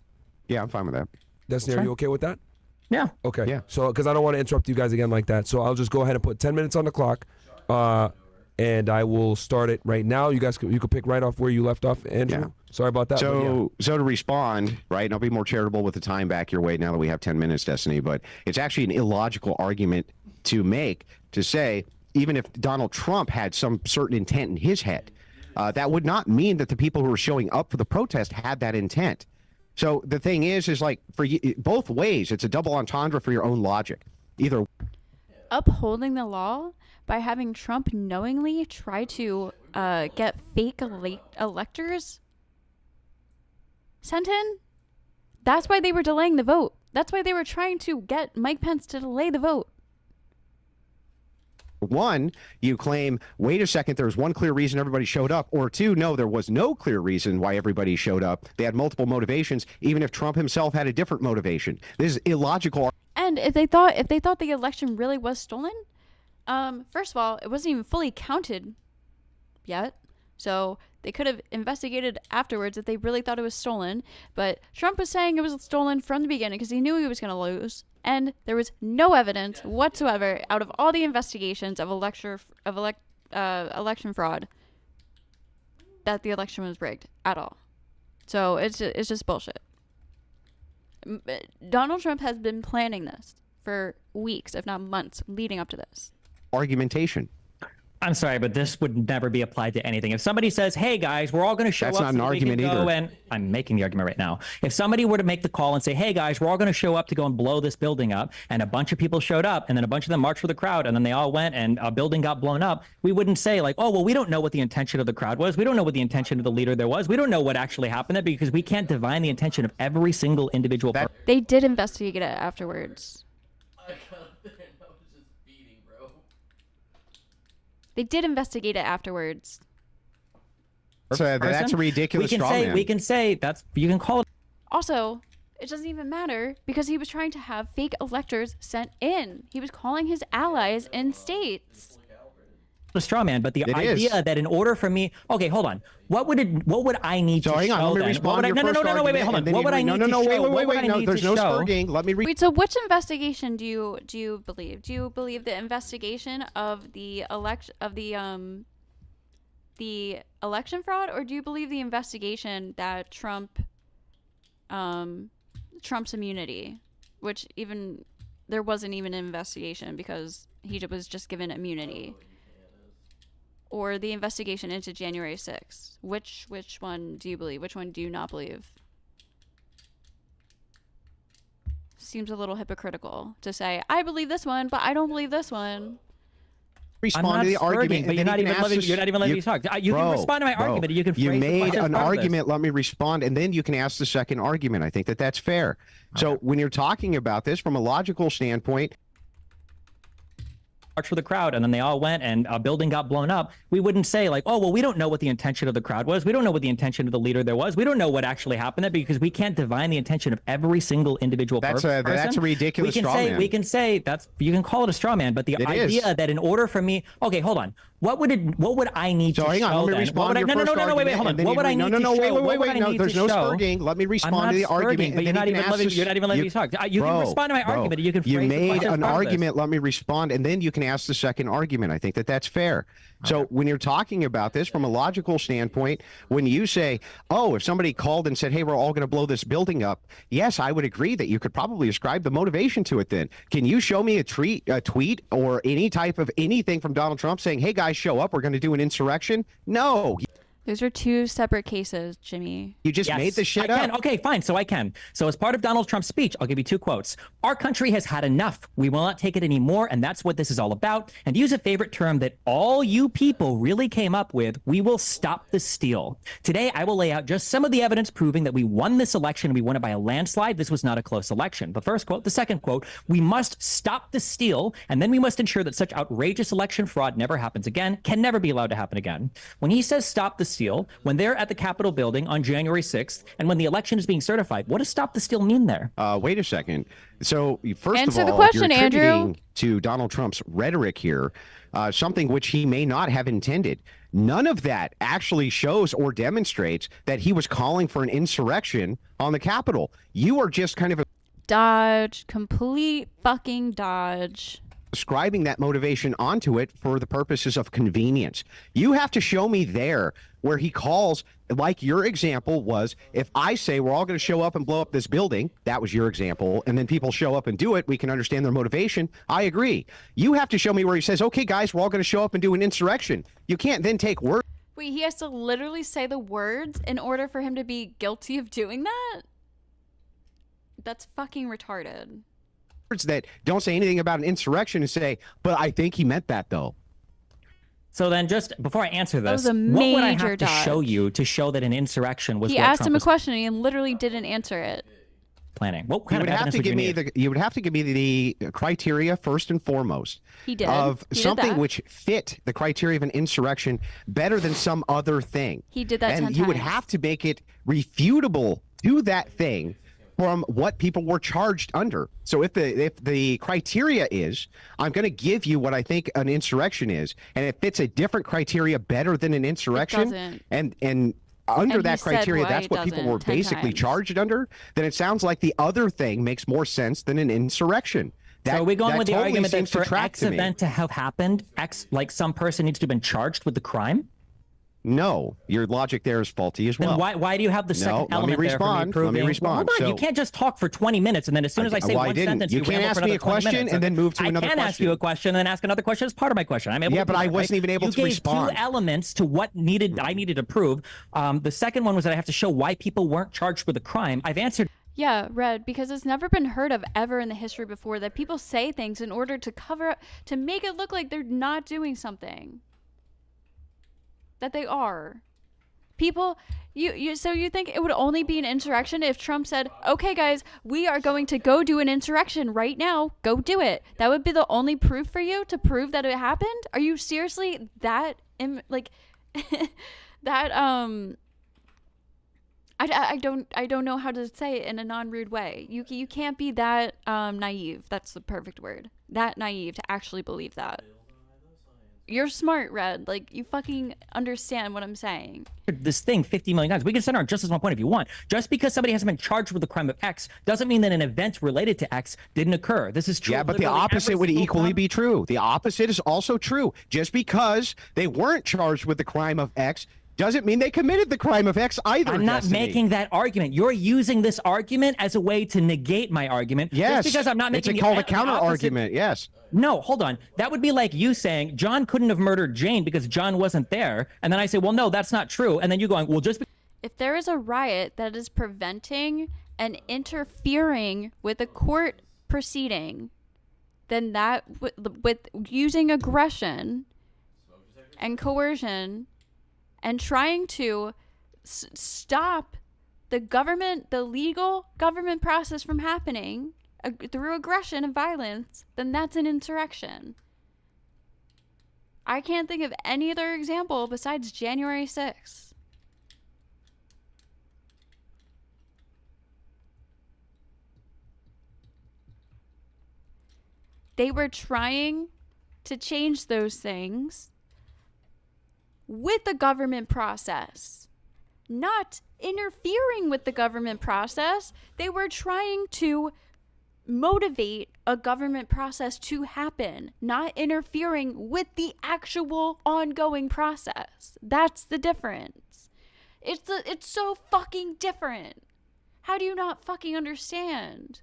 Yeah, I'm fine with that. Destiny, are you okay with that? Yeah. Okay. Yeah. So, because I don't want to interrupt you guys again like that. So I'll just go ahead and put 10 minutes on the clock, and I will start it right now. You guys, you can pick right off where you left off, Andrew. Yeah. Sorry about that. So to respond, right, and I'll be more charitable with the time back your way now that we have 10 minutes, Destiny, but it's actually an illogical argument to make, to say, even if Donald Trump had some certain intent in his head, that would not mean that the people who were showing up for the protest had that intent. So the thing is like, for both ways, it's a double entendre for your own logic. Either upholding the law by having Trump knowingly try to get fake electors sent in. That's why they were delaying the vote. That's why they were trying to get Mike Pence to delay the vote. One, you claim, wait a second, there's one clear reason everybody showed up. Or two, no, there was no clear reason why everybody showed up. They had multiple motivations, even if Trump himself had a different motivation. This is illogical. And if they thought the election really was stolen, first of all, it wasn't even fully counted yet. So they could have investigated afterwards if they really thought it was stolen. But Trump was saying it was stolen from the beginning because he knew he was going to lose. And there was no evidence whatsoever out of all the investigations of election fraud that the election was rigged at all. So it's just bullshit. Donald Trump has been planning this for weeks, if not months, leading up to this. Argumentation. I'm sorry, but this would never be applied to anything. If somebody says, hey guys, we're all going to show That's up. not an argument either. And I'm making the argument right now. If somebody were to make the call and say, hey guys, we're all going to show up to go and blow this building up, and a bunch of people showed up, and then a bunch of them marched with the crowd, and then they all went and a building got blown up, we wouldn't say like, oh, well, we don't know what the intention of the crowd was. We don't know what the intention of the leader there was. We don't know what actually happened there, because we can't divine the intention of every single individual person. They did investigate it afterwards. They did investigate it afterwards. So that's a ridiculous straw man. We can say you can call it. Also, it doesn't even matter because he was trying to have fake electors sent in. He was calling his allies in states. A straw man, but the idea that in order for me, okay, hold on. What would I need to show? Hang on, let me respond to your first argument. Wait, hold on. What would I need to show? Wait, no, there's no spurting. Let me Wait, so which investigation do you believe? Do you believe the investigation of the election fraud, or do you believe the investigation that Trump's immunity, which even there wasn't even an investigation because he was just given immunity? Or the investigation into January 6th? Which one do you believe? Which one do you not believe? Seems a little hypocritical to say, I believe this one, but I don't believe this one. Respond to the argument, but you're not even letting me talk. You can respond to my argument. You can. You made an argument. Let me respond, and then you can ask the second argument. I think that's fair. So when you're talking about this from a logical standpoint, march for the crowd, and then they all went and a building got blown up, we wouldn't say like, oh, well, we don't know what the intention of the crowd was. We don't know what the intention of the leader there was. We don't know what actually happened there, because we can't divine the intention of every single individual person. That's a ridiculous straw man. We can say you can call it a straw man, but the idea that in order for me, okay, hold on. What would I need to show? Hang on, let me respond to your first argument. Wait, hold on. What would I need to show? Wait, no, there's no spurting. Let me respond to the argument. But you're not even letting me talk. You can respond to my argument. You can phrase You made an argument. Let me respond, and then you can ask the second argument. I think that's fair. So when you're talking about this from a logical standpoint, when you say, oh, if somebody called and said, hey, we're all going to blow this building up, yes, I would agree that you could probably ascribe the motivation to it then. Can you show me a tweet or any type of anything from Donald Trump saying, hey, guys, show up, we're going to do an insurrection? No. Those are two separate cases, Jimmy. You just made this shit up. Okay, fine. So I can. So as part of Donald Trump's speech, I'll give you two quotes. Our country has had enough. We will not take it anymore. And that's what this is all about. And to use a favorite term that all you people really came up with, we will stop the steal. Today, I will lay out just some of the evidence proving that we won this election. We won it by a landslide. This was not a close election. The first quote. The second quote, we must stop the steal. And then we must ensure that such outrageous election fraud never happens again, can never be allowed to happen again. When he says stop the steal, when they're at the Capitol building on January 6th, and when the election is being certified, what does stop the steal mean there? Wait a second. So first Answer of all, the question, you're attributing Andrew. to Donald Trump's rhetoric here something which he may not have intended. None of that actually shows or demonstrates that he was calling for an insurrection on the Capitol. You are just kind of dodge, complete fucking dodge. Ascribing that motivation onto it for the purposes of convenience. You have to show me there where he calls, like your example was, if I say we're all going to show up and blow up this building, that was your example, and then people show up and do it, we can understand their motivation. I agree. You have to show me where he says, okay, guys, we're all going to show up and do an insurrection. You can't then take words. Wait, he has to literally say the words in order for him to be guilty of doing that? That's fucking retarded. That don't say anything about an insurrection and say, but I think he meant that though. So then just before I answer this, what would I have to show you to show that an insurrection was He asked him a question and he literally didn't answer it. Planning. What kind of evidence would you need? You would have to give me the criteria first and foremost. He did. Of he something did which fit the criteria of an insurrection better than some other thing. He did that 10 And you would have to make it refutable to that thing from what people were charged under. So if the criteria is, I'm going to give you what I think an insurrection is, and it fits a different criteria better than an insurrection, and under that criteria, that's what people were basically charged under, then it sounds like the other thing makes more sense than an insurrection. So are we going with the totally argument that seems to for track X to me. event to have happened, X, like some person needs to have been charged with the crime? No, your logic there is faulty as well. Then why do you have the second element there for me proving? Let me respond. Well, hold on, you can't just talk for 20 minutes and then as soon as I say one sentence, you can't ask me a question and then move to another question. I can ask you a question and then ask another question as part of my question. I'm able to but I wasn't even able to respond. You gave 2 elements to what I needed to prove. The second one was that I have to show why people weren't charged with a crime. I've answered. Yeah, Red, because it's never been heard of ever in the history before that people say things in order to cover up, to make it look like they're not doing something that they are. People, so you think it would only be an insurrection if Trump said, okay, guys, we are going to go do an insurrection right now. Go do it. That would be the only proof for you to prove that it happened? Are you seriously that, like, that, I don't know how to say it in a non-rude way. You can't be that naive. That's the perfect word. That naive to actually believe that. You're smart, Red. Like, you fucking understand what I'm saying. This thing 50 million times. We can send our Justice on Point if you want. Just because somebody hasn't been charged with the crime of X doesn't mean that an event related to X didn't occur. This is true. Yeah, but the opposite would equally be true. The opposite is also true. Just because they weren't charged with the crime of X doesn't mean they committed the crime of X either. I'm not making that argument. You're using this argument as a way to negate my argument. Yes. Just because I'm not making it's called a counter argument. Yes. No, hold on. That would be like you saying John couldn't have murdered Jane because John wasn't there. And then I say, well, no, that's not true. And then you going, well, just if there is a riot that is preventing and interfering with a court proceeding, then that with using aggression and coercion and trying to stop the legal government process from happening through aggression and violence, then that's an insurrection. I can't think of any other example besides January 6th. They were trying to change those things with the government process, not interfering with the government process. They were trying to motivate a government process to happen, not interfering with the actual ongoing process. That's the difference. It's so fucking different. How do you not fucking understand?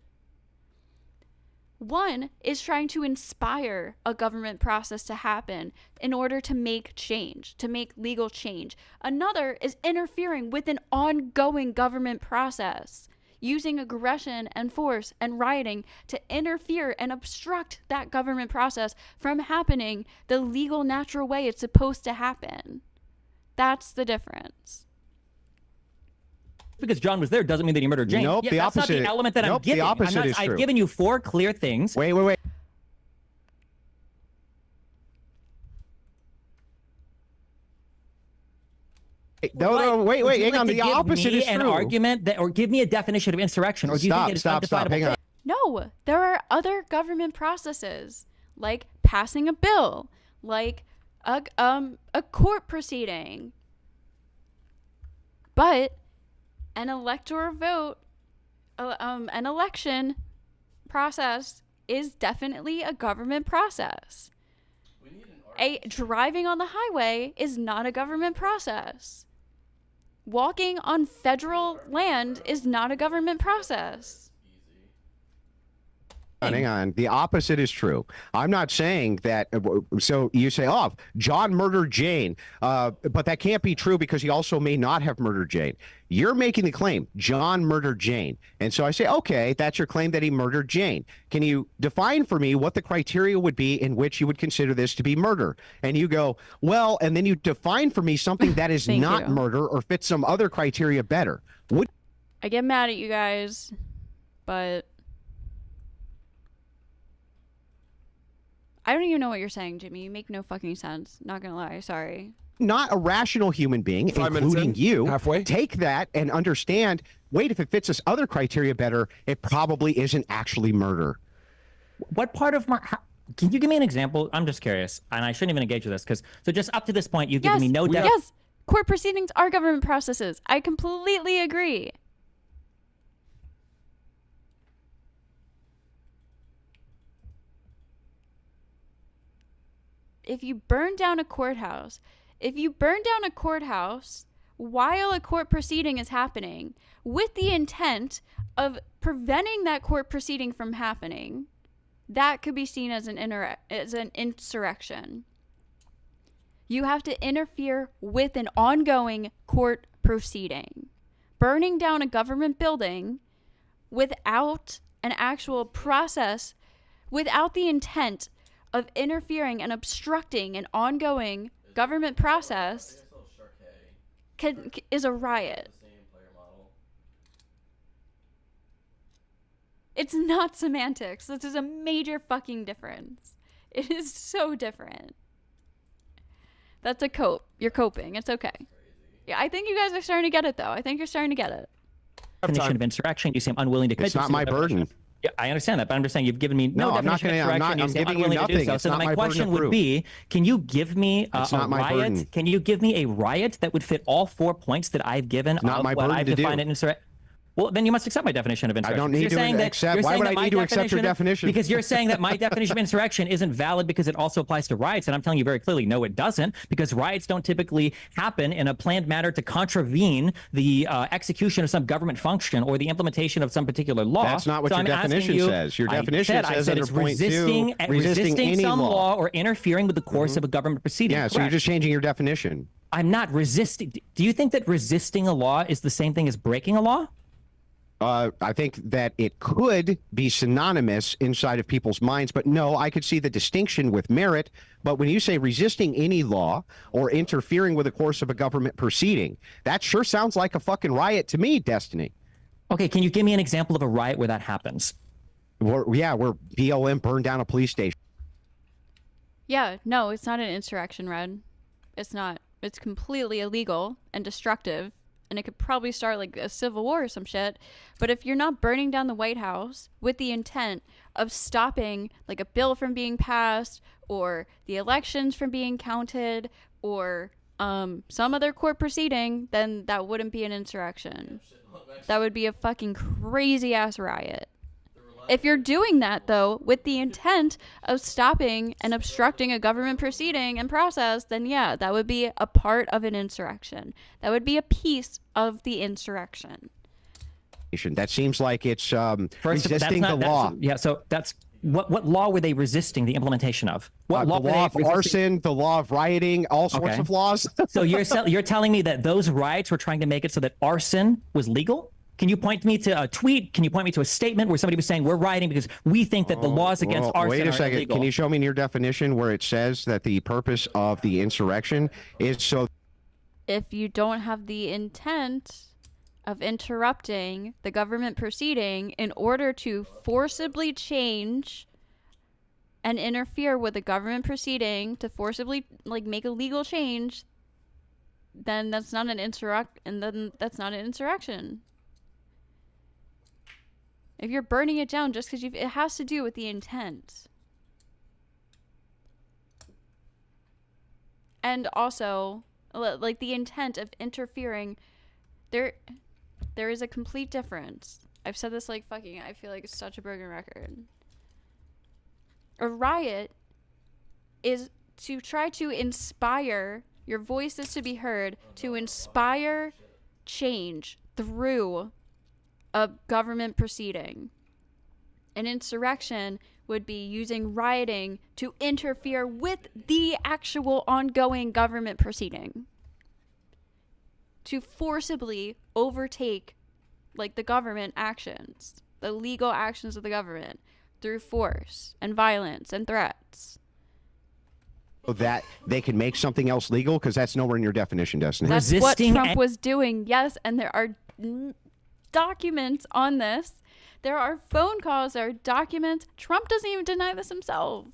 One is trying to inspire a government process to happen in order to make change, to make legal change. Another is interfering with an ongoing government process, using aggression and force and rioting to interfere and obstruct that government process from happening the legal, natural way it's supposed to happen. That's the difference. Because John was there doesn't mean that he murdered Jane. Nope, the that's opposite. Not the element that I'm giving. The opposite is true. I've given you 4 clear things. Wait. No, wait. Hang on. The opposite is true. An argument that, or give me a definition of insurrection, or do you think it's stop. Hang on. No, there are other government processes, like passing a bill, like a court proceeding. But an electoral vote, an election process is definitely a government process. Driving on the highway is not a government process. Walking on federal land is not a government process. Hang on. The opposite is true. I'm not saying that. So you say, oh, John murdered Jane. But that can't be true because he also may not have murdered Jane. You're making the claim, John murdered Jane. And so I say, okay, that's your claim that he murdered Jane. Can you define for me what the criteria would be in which you would consider this to be murder? And you go, well, and then you define for me something that is not murder or fits some other criteria better. I get mad at you guys, but I don't even know what you're saying, Jimmy. You make no fucking sense. Not gonna lie. Sorry. Not a rational human being, including you, take that and understand, wait, if it fits this other criteria better, it probably isn't actually murder. What part of can you give me an example? I'm just curious, and I shouldn't even engage with this, so just up to this point, you've given me no doubt. Yes, court proceedings are government processes. I completely agree. If you burn down a courthouse, if you burn down a courthouse while a court proceeding is happening with the intent of preventing that court proceeding from happening, that could be seen as an insurrection. You have to interfere with an ongoing court proceeding. Burning down a government building without an actual process, without the intent of interfering and obstructing an ongoing government process, is a riot. It's not semantics. This is a major fucking difference. It is so different. That's a cope. You're coping. It's okay. Yeah, I think you guys are starting to get it, though. I think you're starting to get it. Definition of insurrection. You seem unwilling to commit. It's not my burden. Yeah, I understand that, but I'm just saying you've given me no definition of insurrection. You seem unwilling to do so. So my question would be, can you give me a riot? Can you give me a riot that would fit all 4 points that I've given of what I've defined an insurrection? Well, then you must accept my definition of insurrection. I don't need to accept. Why would I need to accept your definition? Because you're saying that my definition of insurrection isn't valid because it also applies to riots, and I'm telling you very clearly, no, it doesn't, because riots don't typically happen in a planned manner to contravene the execution of some government function or the implementation of some particular law. That's not what your definition says. Your definition says under point 2, resisting some law or interfering with the course of a government proceeding. Yeah, so you're just changing your definition. I'm not resisting. Do you think that resisting a law is the same thing as breaking a law? I think that it could be synonymous inside of people's minds, but no, I could see the distinction with merit. But when you say resisting any law or interfering with the course of a government proceeding, that sure sounds like a fucking riot to me, Destiny. Okay, can you give me an example of a riot where that happens? Where BLM burned down a police station. Yeah, no, it's not an insurrection, Red. It's not. It's completely illegal and destructive. And it could probably start like a civil war or some shit. But if you're not burning down the White House with the intent of stopping like a bill from being passed or the elections from being counted or some other court proceeding, then that wouldn't be an insurrection. That would be a fucking crazy ass riot. If you're doing that, though, with the intent of stopping and obstructing a government proceeding and process, then yeah, that would be a part of an insurrection. That would be a piece of the insurrection. That seems like it's resisting the law. Yeah, so that's what law were they resisting the implementation of? What law? The law of arson, the law of rioting, all sorts of laws. So you're telling me that those riots were trying to make it so that arson was legal? Can you point me to a tweet? Can you point me to a statement where somebody was saying we're rioting because we think that the laws against arson wait a second. are illegal? Can you show me in your definition where it says that the purpose of the insurrection is so? If you don't have the intent of interrupting the government proceeding in order to forcibly change and interfere with the government proceeding to forcibly like make a legal change, then that's not an that's not an insurrection. If you're burning it down just because it has to do with the intent. And also, like the intent of interfering, there is a complete difference. I've said this like fucking, I feel like it's such a broken record. A riot is to try to inspire, your voice is to be heard, to inspire change through a government proceeding. An insurrection would be using rioting to interfere with the actual ongoing government proceeding. To forcibly overtake like the government actions, the legal actions of the government through force and violence and threats. So that they can make something else legal? Because that's nowhere in your definition, Destiny. That's what Trump was doing, yes, and there are documents on this. There are phone calls, there are documents. Trump doesn't even deny this himself.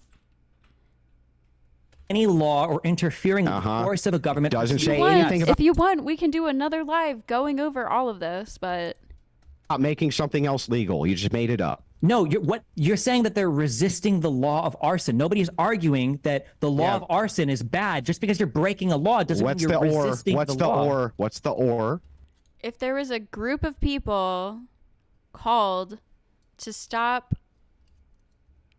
Any law or interfering with the course of a government doesn't say anything about. If you want, we can do another live going over all of this, but making something else legal. You just made it up. No, you're saying that they're resisting the law of arson. Nobody's arguing that the law of arson is bad. Just because you're breaking a law doesn't mean you're resisting the law. What's the or? If there was a group of people called to stop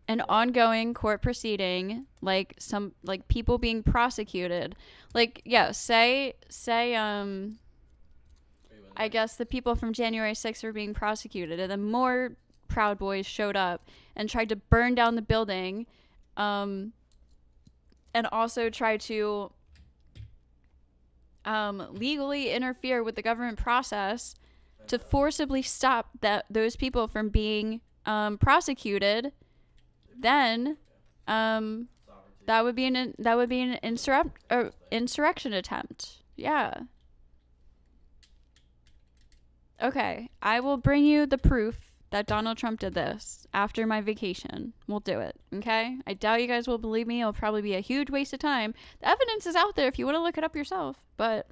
an ongoing court proceeding, like some like people being prosecuted, like say I guess the people from January 6th were being prosecuted, and then more Proud Boys showed up and tried to burn down the building, and also tried to legally interfere with the government process to forcibly stop those people from being prosecuted. Then that would be an insurrection attempt. Yeah. Okay, I will bring you the proof that Donald Trump did this after my vacation. We'll do it, okay? I doubt you guys will believe me. It'll probably be a huge waste of time. The evidence is out there if you want to look it up yourself, but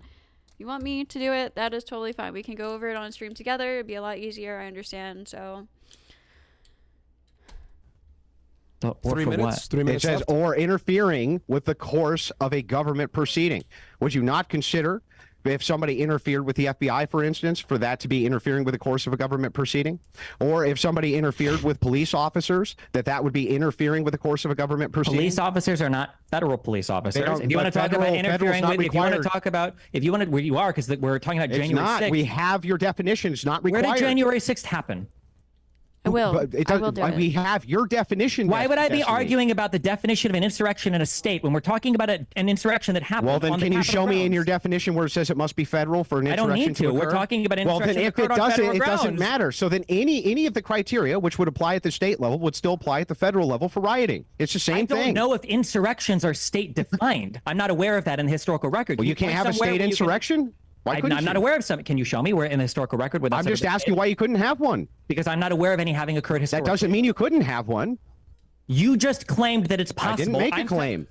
if you want me to do it, that is totally fine. We can go over it on stream together. It'd be a lot easier, I understand, so... 3 minutes? 3 minutes It says, left? or interfering with the course of a government proceeding. Would you not consider, if somebody interfered with the FBI, for instance, for that to be interfering with the course of a government proceeding? Or if somebody interfered with police officers, that would be interfering with the course of a government proceeding? Police officers are not federal police officers. If you want to talk federal- about interfering federal's not with, if you want to required. talk about, if you want to, where you are, because we're talking about It's January not. 6th. We have your definition. It's not required. Where did January 6th happen? I will. But it I doesn't- will do it. We have your definition. Why would I be Destiny. arguing about the definition of an insurrection in a state when we're talking about an insurrection that happened? Well, then on the can you Capitol show me in grounds? your definition where it says it must be federal for an I don't insurrection need to. We're occur? talking about Well, then insurrection if that it occurred on doesn't, federal it doesn't grounds. matter. So then any of the criteria which would apply at the state level would still apply at the federal level for rioting. It's the same I don't thing. know if insurrections are state defined. I'm not aware of that in the historical record. Well, you can't have a state insurrection? Why couldn't I'm not you? aware of some. Can you show me where in the historical record where that's I'm ever just been asking made? why you couldn't have one. Because I'm not aware of any having occurred That historically. doesn't mean you couldn't have one. You just claimed that it's possible. I didn't make a I'm- claim.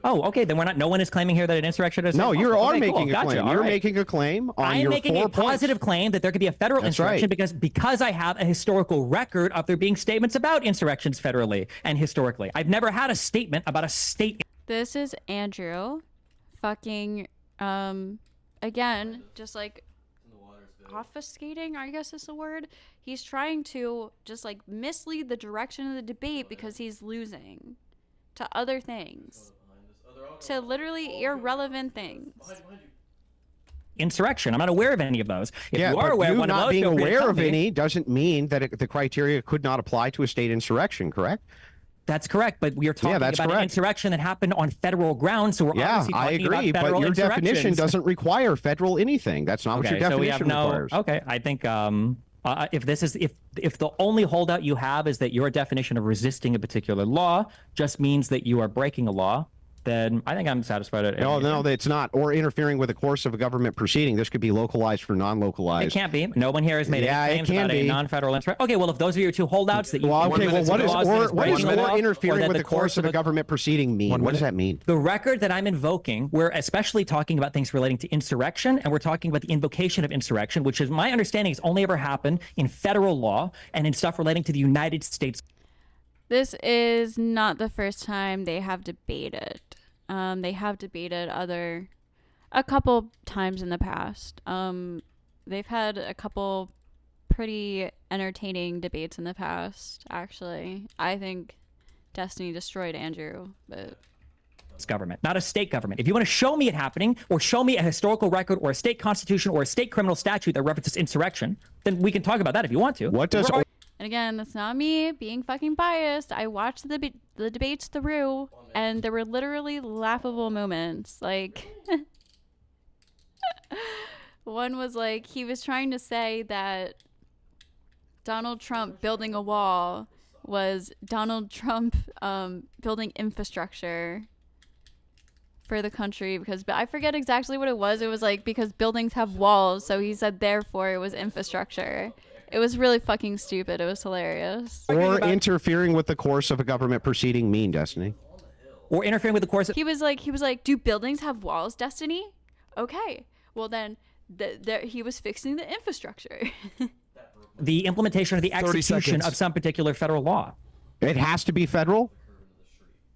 Oh, okay. Then we're not. No one is claiming here that an insurrection is. No, you possible. are Okay, cool. making a Gotcha. claim. All You're right. making a claim on I'm your making 4 a positive claim that there could be a federal That's insurrection right. because I have a historical record of there being statements about insurrections federally and historically. I've never had a statement about a state. This is Andrew fucking again, just like obfuscating, I guess is the word. He's trying to just like mislead the direction of the debate because he's losing to other things, to literally irrelevant things. Insurrection. I'm not aware of any of those. If Yeah, you are but aware of you one of not those, being feel free to aware tell of me. any doesn't mean that the criteria could not apply to a state insurrection, correct? That's correct, but we are talking that's about an correct. insurrection that happened on federal grounds, so we're Yeah, obviously I talking agree, about but federal your definition insurrections. doesn't require federal anything. That's not what your so we definition have no. requires. Okay, I think if this is if the only holdout you have is that your definition of resisting a particular law just means that you are breaking a law, then I think I'm satisfied. No, it's not. Or interfering with the course of a government proceeding. This could be localized for non-localized. It can't be. No one here has made Yeah, any it claims can about a be. non-federal insurrection. Okay, well, if those are your two holdouts that you Well, think okay, well, what the is laws that or is what is breaking the law, or interfering that with the course of a government proceeding mean? What does that mean? The record that I'm invoking, we're especially talking about things relating to insurrection, and we're talking about the invocation of insurrection, which is my understanding has only ever happened in federal law and in stuff relating to the United States. This is not the first time they have debated. They have debated a couple times in the past. They've had a couple pretty entertaining debates in the past, actually. I think Destiny destroyed Andrew, but... Government, not a state government. If you want to show me it happening, or show me a historical record, or a state constitution, or a state criminal statute that references insurrection, then we can talk about that if you want to. What does... And again, that's not me being fucking biased. I watched the debates through, and there were literally laughable moments. Like, one was like, he was trying to say that Donald Trump building a wall was Donald Trump building infrastructure for the country, because I forget exactly what it was. It was like, because buildings have walls, so he said therefore it was infrastructure. It was really fucking stupid. It was hilarious. Or interfering with the course of a government proceeding mean, Destiny? Or interfering with the course of... He was like, do buildings have walls, Destiny? Okay. Well, then he was fixing the infrastructure. The implementation or the 30 execution seconds. of some particular federal law. It has to be federal?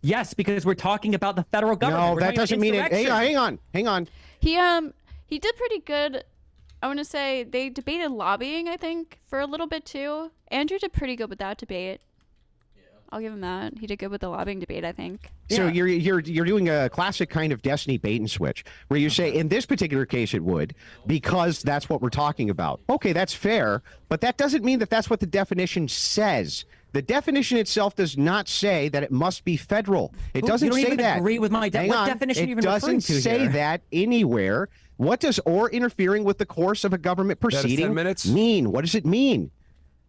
Yes, because we're talking about the federal government. No, We're that talking about doesn't mean it. insurrection. Hang on. He did pretty good. I want to say they debated lobbying, I think, for a little bit too. Andrew did pretty good with that debate. I'll give him that. He did good with the lobbying debate, I think. So you're doing a classic kind of Destiny bait and switch, where you say in this particular case it would, because that's what we're talking about. Okay, that's fair, but that doesn't mean that that's what the definition says. The definition itself does not say that it must be federal. It doesn't you don't say even that. agree with my Hang what on. definition are you It even referring doesn't to say here? that anywhere. What does "or interfering with the course of a government That is 10 proceeding" minutes. mean? What does it mean?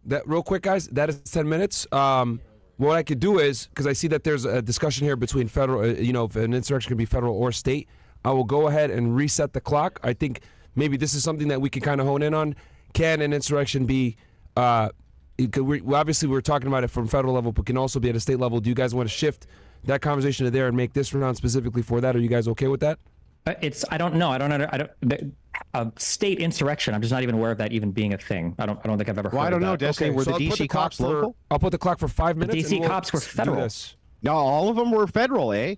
That real quick, guys. That is 10 minutes. What I could do is, because I see that there's a discussion here between federal, if an insurrection can be federal or state, I will go ahead and reset the clock. I think maybe this is something that we can kind of hone in on. Can an insurrection be? Obviously, we're talking about it from federal level, but can also be at a state level. Do you guys want to shift that conversation to there and make this round specifically for that? Are you guys okay with that? I don't know. A state insurrection. I'm just not even aware of that even being a thing. I don't think I've ever heard Well, I don't of know. that. Destiny, were the I'll put DC clock cops local? I'll put the clock for 5 minutes. DC and we'll cops were do federal. this. No, all of them were federal, eh?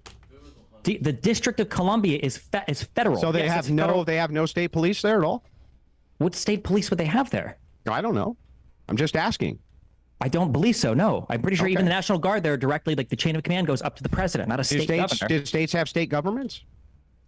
The District of Columbia is federal. So they Yes, have it's federal. they have no state police there at all? What state police would they have there? I don't know. I'm just asking. I don't believe so. No, I'm pretty sure Okay. even the National Guard there directly, like the chain of command goes up to the president, not a state governor. Did states have state governments?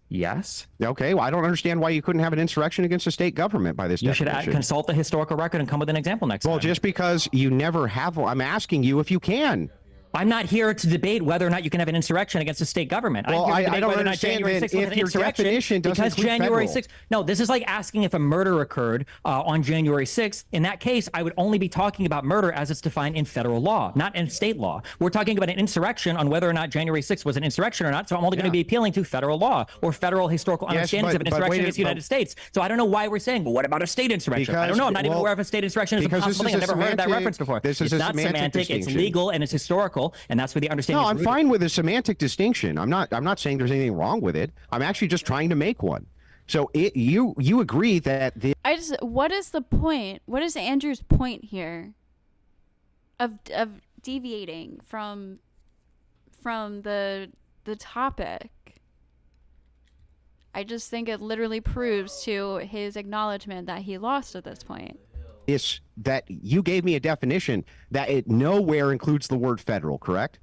Yes. Okay, well, I don't understand why you couldn't have an insurrection against a state government by this You should definition. consult the historical record and come with an example next Well, time. just because you never have one, I'm asking you if you can. I'm not here to debate whether or not you can have an insurrection against a state government. Well, I'm here to I debate don't whether or not understand January then 6th was if an your insurrection definition doesn't because include January federal. 6th. No, this is like asking if a murder occurred on January 6th. In that case, I would only be talking about murder as it's defined in federal law, not in state law. We're talking about an insurrection on whether or not January 6th was an insurrection or not. So I'm only going to be appealing to federal law or federal historical Yes, understandings of an but insurrection wait a- against the United States. So I don't know why we're saying, well, what about a state insurrection? I don't know. I'm not even aware if a state insurrection is a because this possible thing. is I've a never heard that semantic- reference before. this is It's a not semantic semantic. It's distinction. legal and it's historical, and that's where the understanding No, is I'm rooted. fine with the semantic distinction. I'm not saying there's anything wrong with it. I'm actually just trying to make one. So you agree that the What is the point? What is Andrew's point here? Of deviating from the topic. I just think it literally proves to his acknowledgement that he lost at this point. is that you gave me a definition that it nowhere includes the word federal, correct?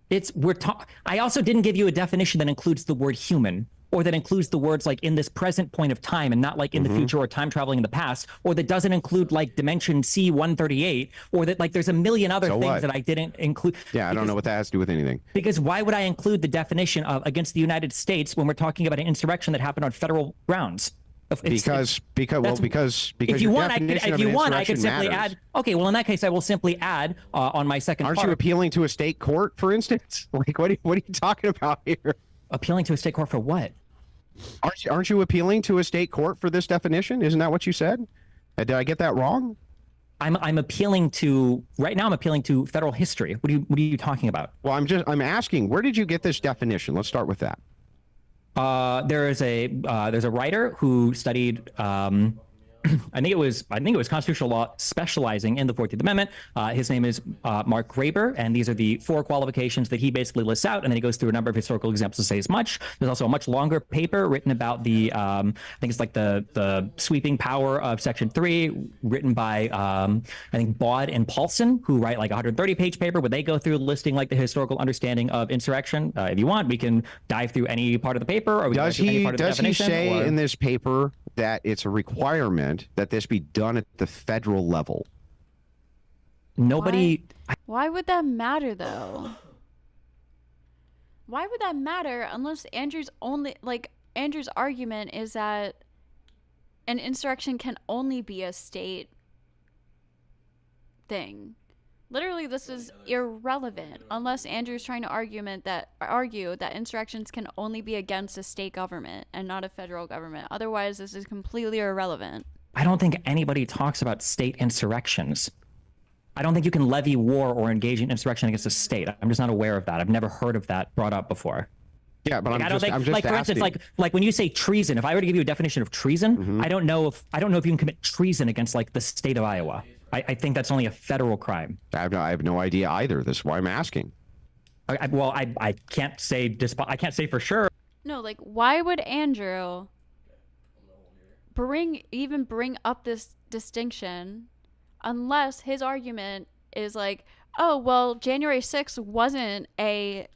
I also didn't give you a definition that includes the word human, or that includes the words like in this present point of time and not like in the future or time traveling in the past, or that doesn't include like dimension C138, or that like there's a million other So things what? that I didn't include. Yeah, I don't know what that has to do with anything. Because why would I include the definition of against the United States when we're talking about an insurrection that happened on federal grounds? Because if you your want, I could, definition if of you an want, I could insurrection simply matters. add. Okay, well in that case, I will simply add on my second. Aren't part. you appealing to a state court, for instance? Like, what are you talking about here? Appealing to a state court for what? Aren't you appealing to a state court for this definition? Isn't that what you said? Did I get that wrong? I'm appealing to right now. I'm appealing to federal history. What are you talking about? Well, I'm asking, where did you get this definition? Let's start with that. There's a writer who studied I think it was constitutional law specializing in the 14th Amendment. His name is Mark Graber, and these are the 4 qualifications that he basically lists out, and then he goes through a number of historical examples to say as much. There's also a much longer paper written about the I think it's like the sweeping power of Section 3, written by I think Baud and Paulson, who write like a 130-page paper where they go through listing like the historical understanding of insurrection. If you want, we can dive through any part of the paper, or we can dive through any part of the Does he definition. say or... in this paper that it's a requirement that this be done at the federal level? Nobody. Why would that matter, though? Why would that matter unless Andrew's argument is that an insurrection can only be a state thing. Literally, this is irrelevant unless Andrew's trying to argue that insurrections can only be against a state government and not a federal government. Otherwise, this is completely irrelevant. I don't think anybody talks about state insurrections. I don't think you can levy war or engage in insurrection against a state. I'm just not aware of that. I've never heard of that brought up before. Yeah, but like, I'm I don't just, think, I'm just like for asking. instance, like when you say treason, if I were to give you a definition of treason, I don't know if you can commit treason against like the state of Iowa. I think that's only a federal crime. I have no idea either. This is why I'm asking. I can't say I can't say for sure. No, like why would Andrew bring up this distinction unless his argument is like, oh, well, January 6th wasn't a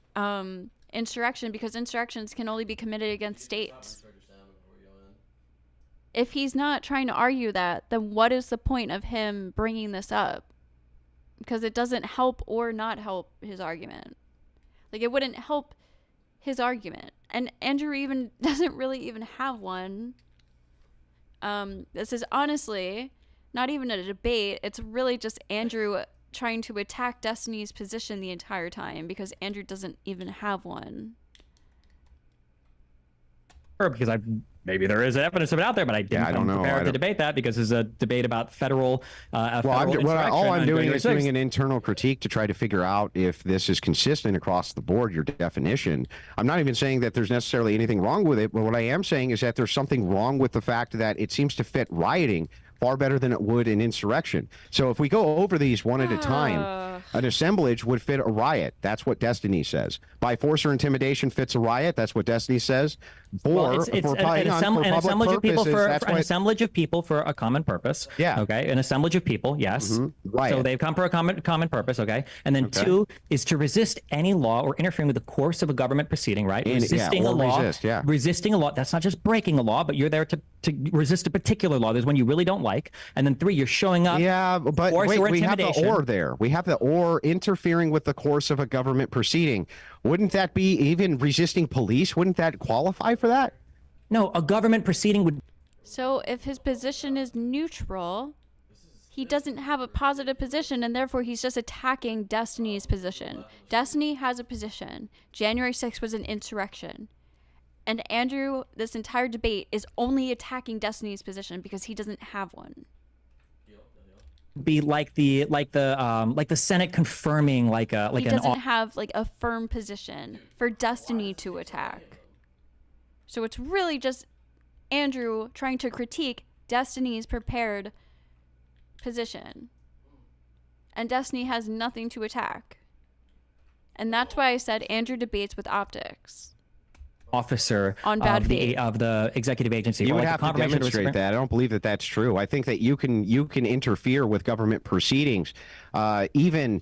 insurrection because insurrections can only be committed against states. If he's not trying to argue that, then what is the point of him bringing this up? Because it doesn't help or not help his argument. Like, it wouldn't help his argument. And Andrew even doesn't really even have one. This is honestly not even a debate. It's really just Andrew trying to attack Destiny's position the entire time because Andrew doesn't even have one. Because maybe there is evidence of it out there, but I don't know. Prepared to debate that because it's a debate about federal. All I'm doing is doing an internal critique to try to figure out if this is consistent across the board. Your definition. I'm not even saying that there's necessarily anything wrong with it, but what I am saying is that there's something wrong with the fact that it seems to fit rioting far better than it would in insurrection. So if we go over these one at a time, an assemblage would fit a riot. That's what Destiny says. By force or intimidation fits a riot. That's what Destiny says. It's an assemblage of people for an assemblage of people for a common purpose. Yeah. Okay. An assemblage of people. Yes. Right. So they've come for a common purpose. Okay. And then two is to resist any law or interfering with the course of a government proceeding. Right. Resisting a law. Resisting a law. That's not just breaking a law, but you're there to resist a particular law. There's one you really don't like. And then three, you're showing up. Yeah, but force wait, or we have the intimidation. or there. We have the or interfering with the course of a government proceeding. Wouldn't that be even resisting police? Wouldn't that qualify for that? No, a government proceeding would. So if his position is neutral, he doesn't have a positive position, and therefore he's just attacking Destiny's position. Destiny has a position. January 6th was an insurrection. And Andrew, this entire debate is only attacking Destiny's position because he doesn't have one. Be like the Senate confirming He doesn't have like a firm position for Destiny to attack. So it's really just Andrew trying to critique Destiny's prepared position. And Destiny has nothing to attack. And that's why I said Andrew debates with optics. Officer on bad of the executive agency. You would like have to demonstrate that. I don't believe that that's true. I think that you can interfere with government proceedings, even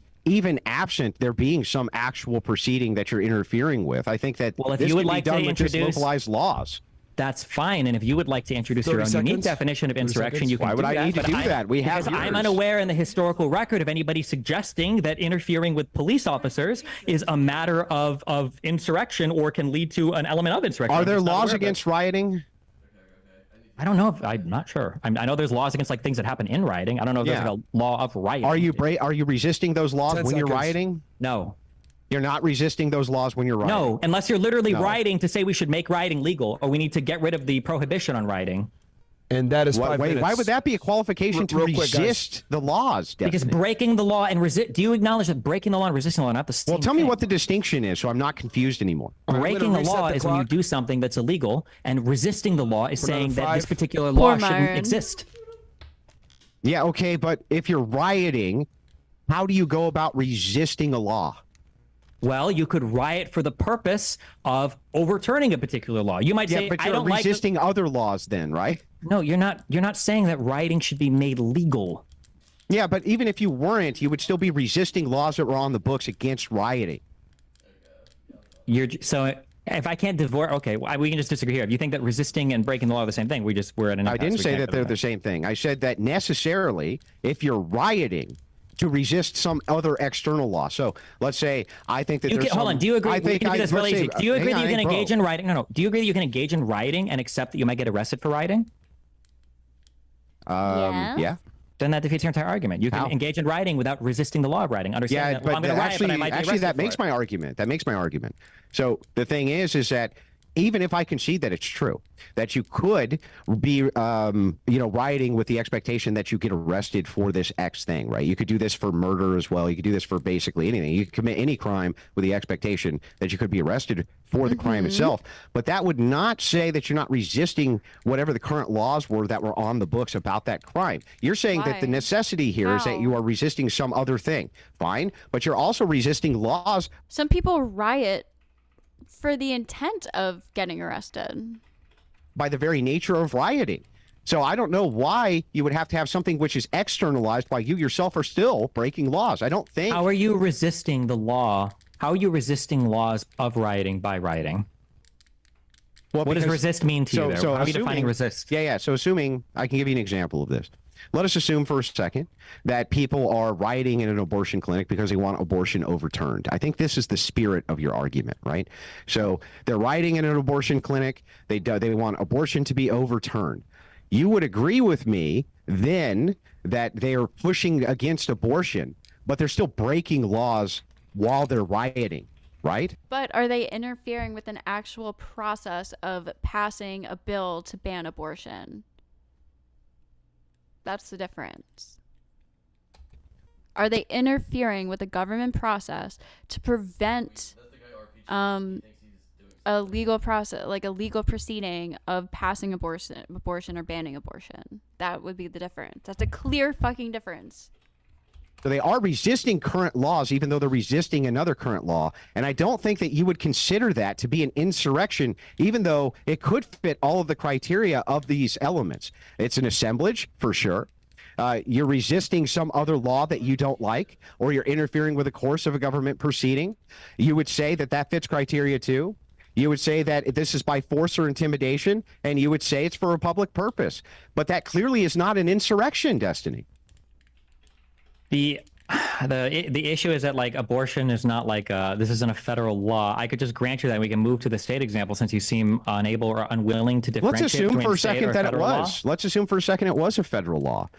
absent there being some actual proceeding that you're interfering with. I think that if this you would can like be done to with just introduce localized laws. That's fine. And if you would like to introduce your own unique definition of insurrection, you can. Why would I need to do that? We have. Because I'm unaware in the historical record of anybody suggesting that interfering with police officers is a matter of insurrection or can lead to an element of insurrection. Are there laws against rioting? I don't know. I'm not sure. I know there's laws against like things that happen in rioting. I don't know if there's like a law of rioting. Are you resisting those laws when you're rioting? No. You're not resisting those laws when you're rioting? No, unless you're literally rioting to say we should make rioting legal or we need to get rid of the prohibition on rioting. And that is 5 minutes. Why would that be a qualification to resist the laws? Because breaking the law and do you acknowledge that breaking the law and resisting the law are not the same Well, tell me what the distinction is so I'm not confused anymore. Breaking the law is when you do something that's illegal, and resisting the law is saying that this particular law shouldn't exist. Yeah, okay, but if you're rioting, how do you go about resisting a law? Well, you could riot for the purpose of overturning a particular law. You might say, but you're resisting other laws then, right? No, you're not. You're not saying that rioting should be made legal. Yeah, but even if you weren't, you would still be resisting laws that were on the books against rioting. So if I can't divorce, okay, we can just disagree here. If you think that resisting and breaking the law are the same thing, we're at an impasse. I didn't say that they're the same thing. I said that necessarily, if you're rioting, to resist some other external law. So let's say I think that there's hold on. Do you agree? Do you agree that you can engage in rioting? No. Do you agree that you can engage in rioting and accept that you might get arrested for rioting? Yeah. Then that defeats your entire argument. You can engage in rioting without resisting the law of rioting. Understand that I'm going to riot, but I might be arrested that makes my argument. That makes my argument. So the thing is that even if I concede that it's true, that you could be, rioting with the expectation that you get arrested for this X thing, right? You could do this for murder as well. You could do this for basically anything. You could commit any crime with the expectation that you could be arrested for the crime itself. But that would not say that you're not resisting whatever the current laws were that were on the books about that crime. You're saying that the necessity here is that you are resisting some other thing. Fine. But you're also resisting laws. Some people riot for the intent of getting arrested. By the very nature of rioting. So I don't know why you would have to have something which is externalized while you yourself are still breaking laws. I don't think. How are you resisting the law? How are you resisting laws of rioting by rioting? Well, what does resist mean to you there? How are you defining resist? Yeah. So assuming, I can give you an example of this. Let us assume for a second that people are rioting in an abortion clinic because they want abortion overturned. I think this is the spirit of your argument, right? So they're rioting in an abortion clinic. They want abortion to be overturned. You would agree with me then that they are pushing against abortion, but they're still breaking laws while they're rioting, right? But are they interfering with an actual process of passing a bill to ban abortion? That's the difference. Are they interfering with the government process to prevent a legal process, like a legal proceeding of passing abortion or banning abortion? That would be the difference. That's a clear fucking difference. So they are resisting current laws, even though they're resisting another current law. And I don't think that you would consider that to be an insurrection, even though it could fit all of the criteria of these elements. It's an assemblage, for sure. You're resisting some other law that you don't like, or you're interfering with the course of a government proceeding. You would say that that fits criteria too. You would say that this is by force or intimidation, and you would say it's for a public purpose. But that clearly is not an insurrection, Destiny. The issue is that like abortion is not like this isn't a federal law. I could just grant you that. We can move to the state example since you seem unable or unwilling to differentiate. Let's assume for a second that it was. Let's assume for a second it was a federal law.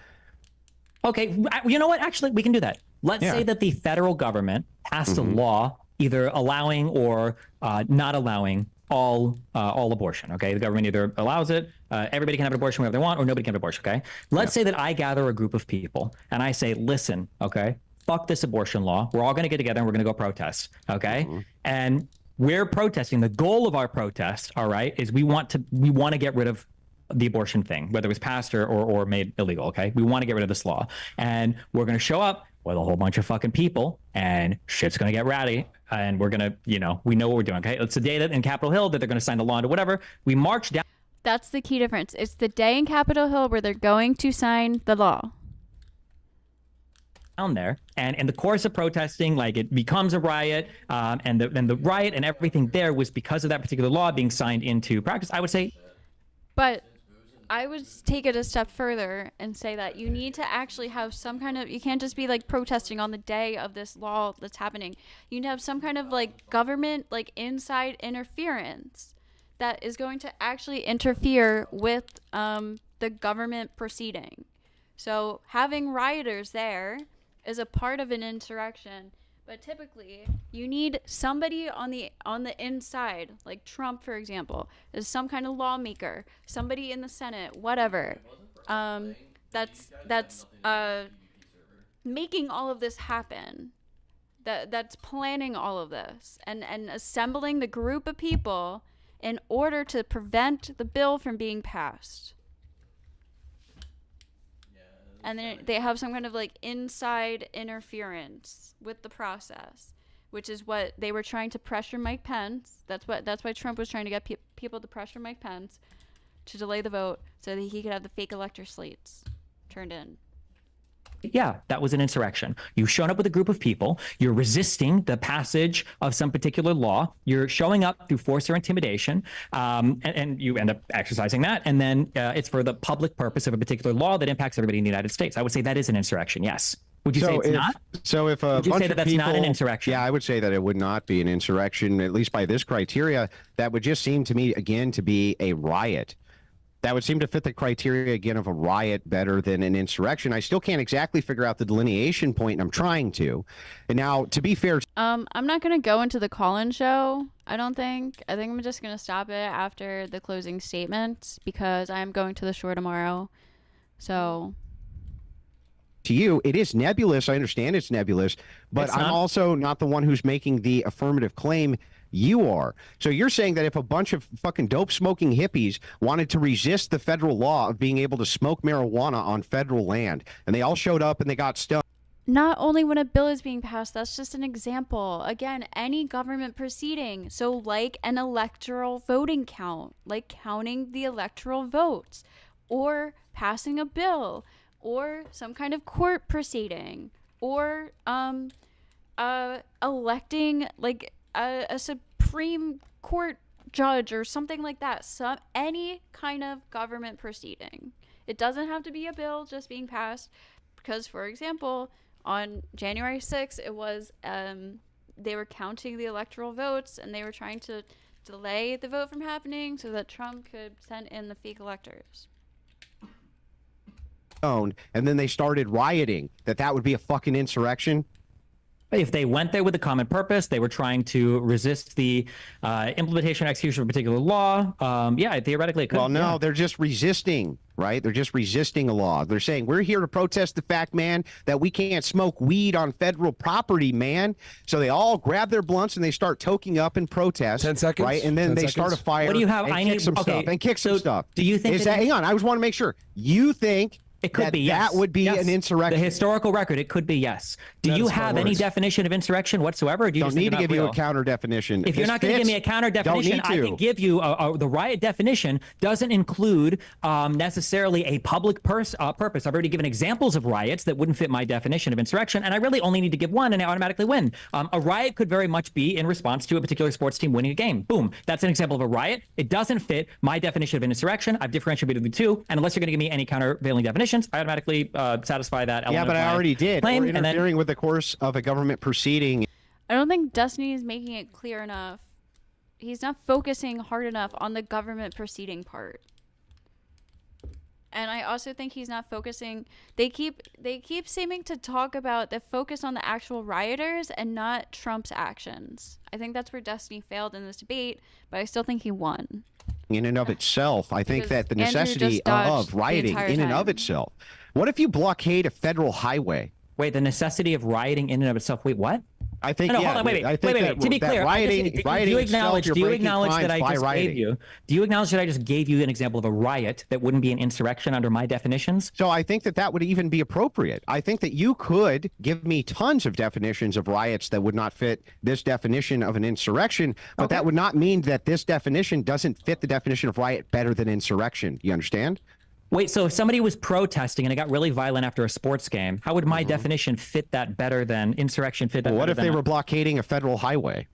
Okay, you know what? Actually, we can do that. Let's say that the federal government passed a law either allowing or not allowing all abortion. Okay, the government either allows it, everybody can have an abortion whenever they want, or nobody can have an abortion. Okay, let's say that I gather a group of people and I say, listen, okay, fuck this abortion law. We're all going to get together and we're going to go protest. Okay, and we're protesting. The goal of our protest, all right, is we want to get rid of the abortion thing, whether it was passed or made illegal. Okay, we want to get rid of this law, and we're going to show up with a whole bunch of fucking people, and shit's going to get ratty, and we're going to, we know what we're doing. Okay, it's the day that in Capitol Hill that they're going to sign the law into whatever. We march down. That's the key difference. It's the day in Capitol Hill where they're going to sign the law. Down there, and in the course of protesting, like it becomes a riot, and the riot and everything there was because of that particular law being signed into practice. I would say, but I would take it a step further and say that you need to actually have some kind of, you can't just be like protesting on the day of this law that's happening. You need to have some kind of like government, like inside interference that is going to actually interfere with the government proceeding. So having rioters there is a part of an insurrection, but typically you need somebody on the inside, like Trump, for example, is some kind of lawmaker, somebody in the Senate, whatever, that's making all of this happen, that's planning all of this and assembling the group of people in order to prevent the bill from being passed. And then they have some kind of like inside interference with the process, which is what they were trying to pressure Mike Pence. That's why Trump was trying to get people to pressure Mike Pence to delay the vote so that he could have the fake elector slates turned in. Yeah, that was an insurrection. You've shown up with a group of people. You're resisting the passage of some particular law. You're showing up through force or intimidation, and you end up exercising that. And then it's for the public purpose of a particular law that impacts everybody in the United States. I would say that is an insurrection, yes. Would you say it's not? So if a would you bunch say that of that's people, not an insurrection? Yeah, I would say that it would not be an insurrection, at least by this criteria. That would just seem to me, again, to be a riot. That would seem to fit the criteria, again, of a riot better than an insurrection. I still can't exactly figure out the delineation point, and I'm trying to. And now, to be fair... I'm not going to go into the call-in show, I don't think. I think I'm just going to stop it after the closing statements because I'm going to the shore tomorrow. So... To you, it is nebulous. I understand it's nebulous, but I'm also not the one who's making the affirmative claim. You are. So you're saying that if a bunch of fucking dope smoking hippies wanted to resist the federal law of being able to smoke marijuana on federal land, and they all showed up and they got stoned. Not only when a bill is being passed, that's just an example. Again, any government proceeding. So like an electoral voting count, like counting the electoral votes. or passing a bill, or some kind of court proceeding, or electing like a Supreme Court judge or something like that. Any kind of government proceeding. It doesn't have to be a bill just being passed, because, for example, on January 6th, it was they were counting the electoral votes, and they were trying to delay the vote from happening so that Trump could send in the fake electors. And then they started rioting. That would be a fucking insurrection. If they went there with a common purpose, they were trying to resist the implementation or execution of a particular law. Yeah, theoretically it could. Well, no, they're just resisting, right? They're just resisting a law. They're saying, we're here to protest the fact, man, that we can't smoke weed on federal property, man. So they all grab their blunts and they start toking up in protest. 10 seconds. Right? And then they start a fire. What do you have? And I kick need some stuff. And kick some stuff. Do you think hang on, I just want to make sure. You think it could be, yes. That would be an insurrection? The historical record, it could be, yes. Do you have any definition of insurrection whatsoever? Or do you don't just need to think give you a counter definition. If you're not going to give me a counter definition, I can give you the riot definition doesn't include necessarily a public purpose. I've already given examples of riots that wouldn't fit my definition of insurrection, and I really only need to give one, and I automatically win. A riot could very much be in response to a particular sports team winning a game. Boom. That's an example of a riot. It doesn't fit my definition of an insurrection. I've differentiated between the two, and unless you're going to give me any countervailing definitions, I automatically satisfy that element. Yeah, but I already did. Claim, We're interfering with the course of a government proceeding. I don't think Destiny is making it clear enough. He's not focusing hard enough on the government proceeding part. And I also think he's not focusing. They keep seeming to talk about the focus on the actual rioters and not Trump's actions. I think that's where Destiny failed in this debate, but I still think he won. In and of itself, I think that the Andrew necessity of rioting in and of itself. What if you blockade a federal highway? Wait, the necessity of rioting in and of itself. Wait, what? I think. No, hold on, wait. To be clear, rioting. Do you acknowledge that I just gave you? Do you acknowledge that I just gave you an example of a riot that wouldn't be an insurrection under my definitions? So I think that would even be appropriate. I think that you could give me tons of definitions of riots that would not fit this definition of an insurrection, but that would not mean that this definition doesn't fit the definition of riot better than insurrection. You understand? Wait, so if somebody was protesting and it got really violent after a sports game, how would my definition fit that better than insurrection fit that What better if they were blockading a federal highway?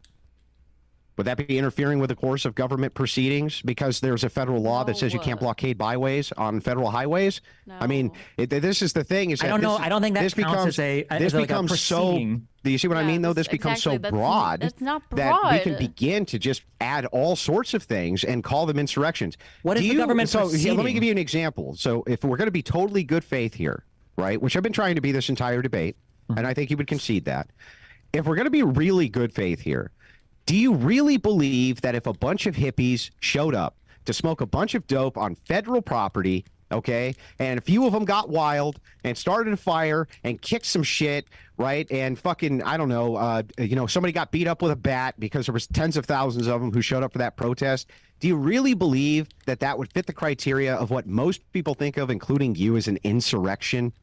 Would that be interfering with the course of government proceedings because there's a federal law that says you can't blockade byways on federal highways? No. I mean, this is the thing. I don't know. I don't think that counts as a proceeding. Do you see what I mean, though? This becomes so broad, that we can begin to just add all sorts of things and call them insurrections. What is the government proceeding? Let me give you an example. So if we're going to be totally good faith here, right, which I've been trying to be this entire debate, and I think you would concede that, if we're going to be really good faith here, do you really believe that if a bunch of hippies showed up to smoke a bunch of dope on federal property, okay, and a few of them got wild and started a fire and kicked some shit, right, and fucking, I don't know, somebody got beat up with a bat because there was tens of thousands of them who showed up for that protest, do you really believe that that would fit the criteria of what most people think of, including you, as an insurrection?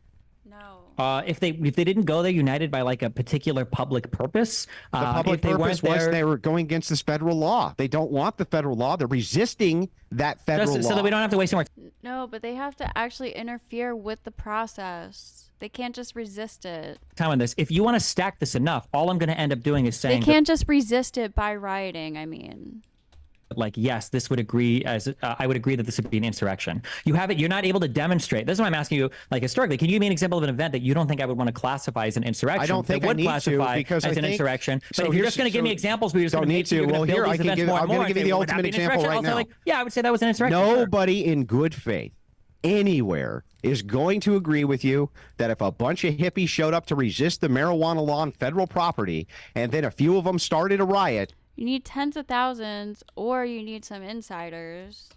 If they didn't go there united by like a particular public purpose, the public purpose was they were going against this federal law. They don't want the federal law. They're resisting that federal law. So that we don't have to waste more time. No, but they have to actually interfere with the process. They can't just resist it. Time on this. If you want to stack this enough, all I'm going to end up doing is saying they can't just resist it by rioting. I mean. Like, yes, this would agree as I would agree that this would be an insurrection. You have it. You're not able to demonstrate. This is why I'm asking you, like, historically, can you give me an example of an event that you don't think I would want to classify as an insurrection? I don't think I need to because as an insurrection. But if you're just going to give me examples, we're just don't need to. Well, here I can give. I'm going to give you the ultimate example right now. Yeah, I would say that was an insurrection. Nobody in good faith anywhere is going to agree with you that if a bunch of hippies showed up to resist the marijuana law on federal property, and then a few of them started a riot. You need tens of thousands, or you need some insiders.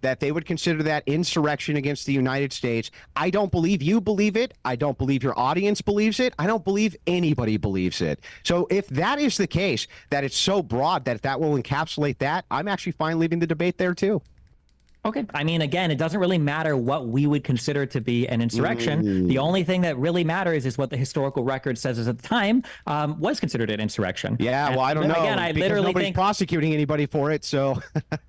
That they would consider that insurrection against the United States. I don't believe you believe it. I don't believe your audience believes it. I don't believe anybody believes it. So if that is the case, that it's so broad that will encapsulate that, I'm actually fine leaving the debate there too. Okay. I mean, again, it doesn't really matter what we would consider to be an insurrection. The only thing that really matters is what the historical record says at the time was considered an insurrection. Yeah, and well, I don't know. Again, I because literally nobody's think prosecuting anybody for it, so.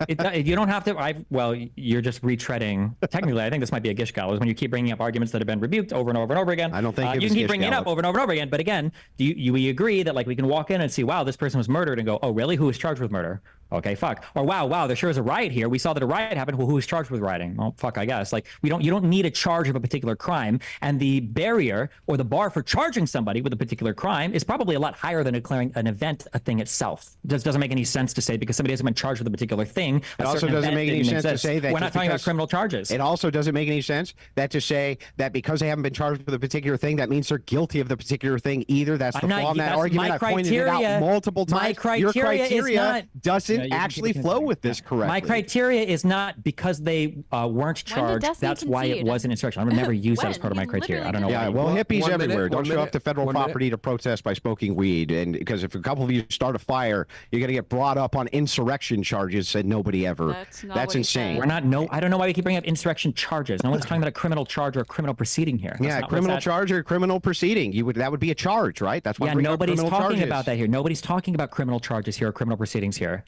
you don't have to. Well, you're just retreading. Technically, I think this might be a gish gallop when you keep bringing up arguments that have been rebuked over and over and over again. I don't think you can keep bringing it up over and over and over again. But again, we agree that like we can walk in and see, wow, this person was murdered, and go, oh, really? Who was charged with murder? Okay, fuck. Or wow, there sure is a riot here. We saw that a riot happened. Well, who was charged with rioting? Well, fuck, I guess. Like you don't need a charge of a particular crime, and the barrier or the bar for charging somebody with a particular crime is probably a lot higher than declaring an event a thing itself. It doesn't make any sense to say because somebody hasn't been charged with a particular thing. It also doesn't make any sense to say that we're not talking about criminal charges. It also doesn't make any sense that to say that because they haven't been charged with a particular thing, that means they're guilty of the particular thing either. That's the flaw in that argument. I pointed it out multiple times. Your criteria doesn't actually flow with this correctly. My criteria is not because they weren't charged. That's why it was an insurrection. I would never use that as part of my criteria. I don't know. Yeah, well, hippies everywhere. Don't show up to federal property to protest by smoking weed. And because if a couple of you start a fire, you're going to get brought up on insurrection charges. Said nobody ever. That's insane. We're not. No, I don't know why we keep bringing up insurrection charges. No one's talking about a criminal charge or a criminal proceeding here. Yeah, criminal charge or criminal proceeding. That would be a charge, right? That's why. Yeah, nobody's talking about that here. Nobody's talking about criminal charges here or criminal proceedings here.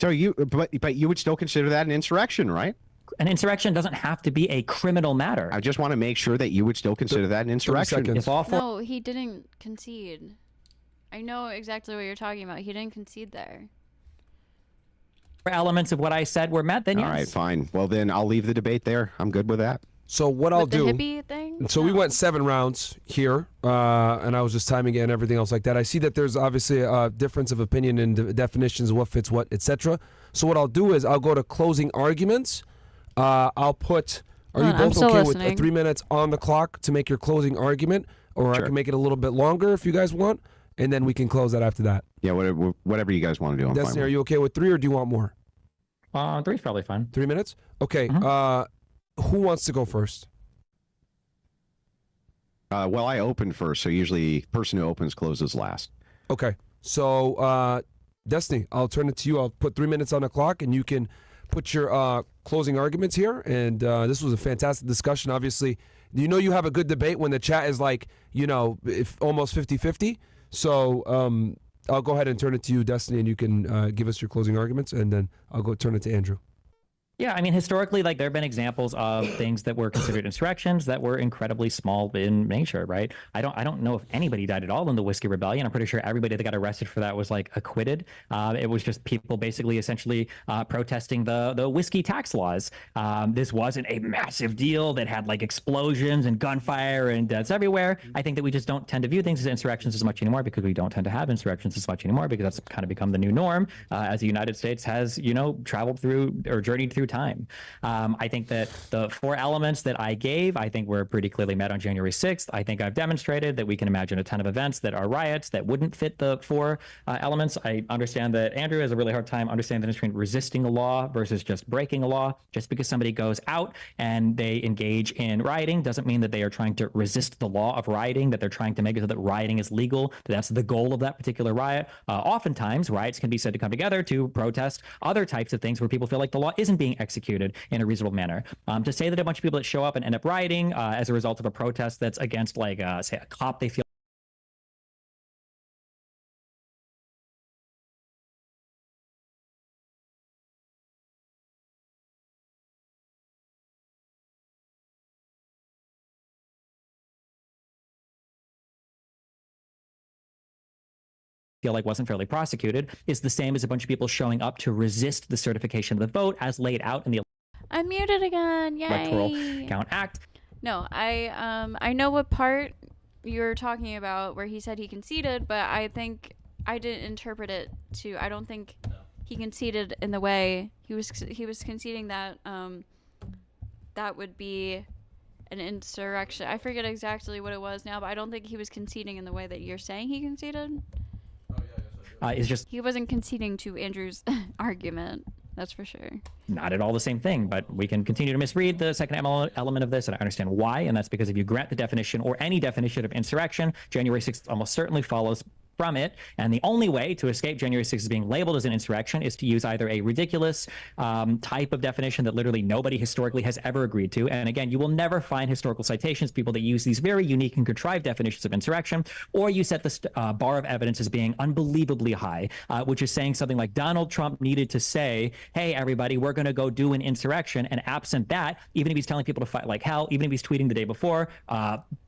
So but you would still consider that an insurrection, right? An insurrection doesn't have to be a criminal matter. I just want to make sure that you would still consider that an insurrection. No, he didn't concede. I know exactly what you're talking about. He didn't concede there. Elements of what I said were met, then yes. All right, fine. Well, then I'll leave the debate there. I'm good with that. So what I'll do. The hippie thing? So we went 7 rounds here, and I was just timing it and everything else like that. I see that there's obviously a difference of opinion in definitions of what fits what, etc. So what I'll do is I'll go to closing arguments. I'll put. Are you both okay with 3 minutes on the clock to make your closing argument, or I can make it a little bit longer if you guys want, and then we can close that after that. Yeah, whatever you guys want to do. I'm Destiny, are you okay with 3, or do you want more? 3's probably fine. 3 minutes. Okay. Who wants to go first? Well, I opened first, so usually the person who opens closes last. Okay. So, Destiny, I'll turn it to you. I'll put 3 minutes on the clock, and you can put your closing arguments here. And this was a fantastic discussion. Obviously, you have a good debate when the chat is like, if almost 50-50. So I'll go ahead and turn it to you, Destiny, and you can give us your closing arguments, and then I'll go turn it to Andrew. Yeah, I mean, historically, like there have been examples of things that were considered insurrections that were incredibly small in nature, right? I don't know if anybody died at all in the Whiskey Rebellion. I'm pretty sure everybody that got arrested for that was like acquitted. It was just people basically essentially protesting the whiskey tax laws. This wasn't a massive deal that had like explosions and gunfire and deaths everywhere. I think that we just don't tend to view things as insurrections as much anymore because we don't tend to have insurrections as much anymore because that's kind of become the new norm as the United States has, traveled through or journeyed through time. I think that the 4 elements that I gave, I think were pretty clearly met on January 6th. I think I've demonstrated that we can imagine a ton of events that are riots that wouldn't fit the 4 elements. I understand that Andrew has a really hard time understanding the difference between resisting a law versus just breaking a law. Just because somebody goes out and they engage in rioting doesn't mean that they are trying to resist the law of rioting, that they're trying to make it so that rioting is legal, that that's the goal of that particular riot. Oftentimes, riots can be said to come together to protest other types of things where people feel like the law isn't being executed in a reasonable manner. To say that a bunch of people that show up and end up rioting as a result of a protest that's against, like, say, a cop they feel like wasn't fairly prosecuted is the same as a bunch of people showing up to resist the certification of the vote as laid out in the I'm muted again. Yay. Electoral Count Act. No, I know what part you're talking about where he said he conceded, but I think I didn't interpret it to. I don't think he conceded in the way he was conceding that that would be an insurrection. I forget exactly what it was now, but I don't think he was conceding in the way that you're saying he conceded. Is just he wasn't conceding to Andrew's argument. That's for sure. Not at all the same thing, but we can continue to misread the second element of this, and I understand why, and that's because if you grant the definition or any definition of insurrection, January 6th almost certainly follows from it. And the only way to escape January 6th as being labeled as an insurrection is to use either a ridiculous type of definition that literally nobody historically has ever agreed to. And again, you will never find historical citations, people that use these very unique and contrived definitions of insurrection, or you set the bar of evidence as being unbelievably high, which is saying something like Donald Trump needed to say, hey, everybody, we're going to go do an insurrection. And absent that, even if he's telling people to fight like hell, even if he's tweeting the day before,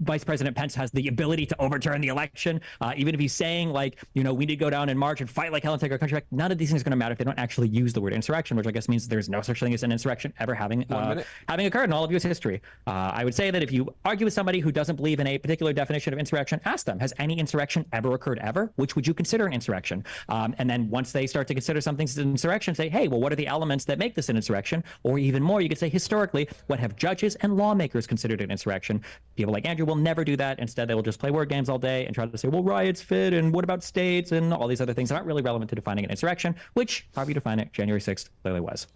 Vice President Pence has the ability to overturn the election, even if he's saying like, you know, we need to go down and march and fight like hell and take our country back, none of these things are going to matter if they don't actually use the word insurrection, which I guess means there's no such thing as an insurrection ever having occurred in all of U.S. history. I would say that if you argue with somebody who doesn't believe in a particular definition of insurrection, ask them, has any insurrection ever occurred ever? Which would you consider an insurrection? And then once they start to consider something as an insurrection, say, hey, well, what are the elements that make this an insurrection? Or even more, you could say, historically, what have judges and lawmakers considered an insurrection? People like Andrew will never do that. Instead, they will just play word games all day and try to say, well, riots fit, and what about states, and all these other things that aren't really relevant to defining an insurrection, which, however you define it, January 6th clearly was.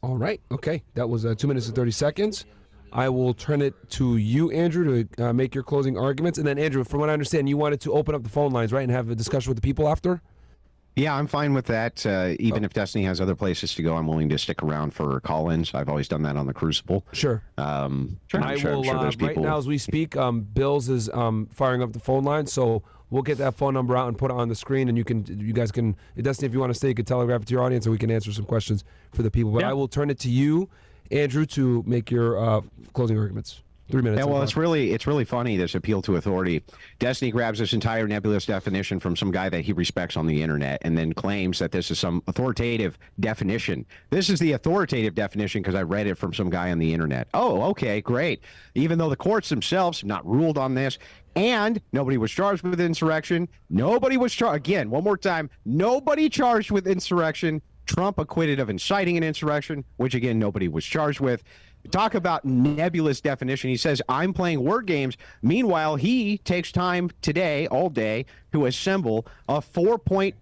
All right. Okay. That was 2 minutes and 30 seconds. I will turn it to you, Andrew, to make your closing arguments. And then, Andrew, from what I understand, you wanted to open up the phone lines, right, and have a discussion with the people after? Yeah, I'm fine with that. Even if Destiny has other places to go, I'm willing to stick around for call-ins. I've always done that on the Crucible. Sure. I'm I sure will, there's people. right now as we speak, Bills is firing up the phone line, so we'll get that phone number out and put it on the screen, and you guys can, Destiny, if you want to stay, you can telegraph it to your audience, and we can answer some questions for the people. But I will turn it to you, Andrew, to make your closing arguments. 3 minutes. Yeah, well, it's really funny, this appeal to authority. Destiny grabs this entire nebulous definition from some guy that he respects on the internet and then claims that this is some authoritative definition. This is the authoritative definition because I read it from some guy on the internet. Oh, okay, great. Even though the courts themselves have not ruled on this, and nobody was charged with insurrection. Nobody was charged. Again, one more time, nobody charged with insurrection. Trump acquitted of inciting an insurrection, which, again, nobody was charged with. Talk about nebulous definition. He says, I'm playing word games. Meanwhile, he takes time today, all day, to assemble a 4-point,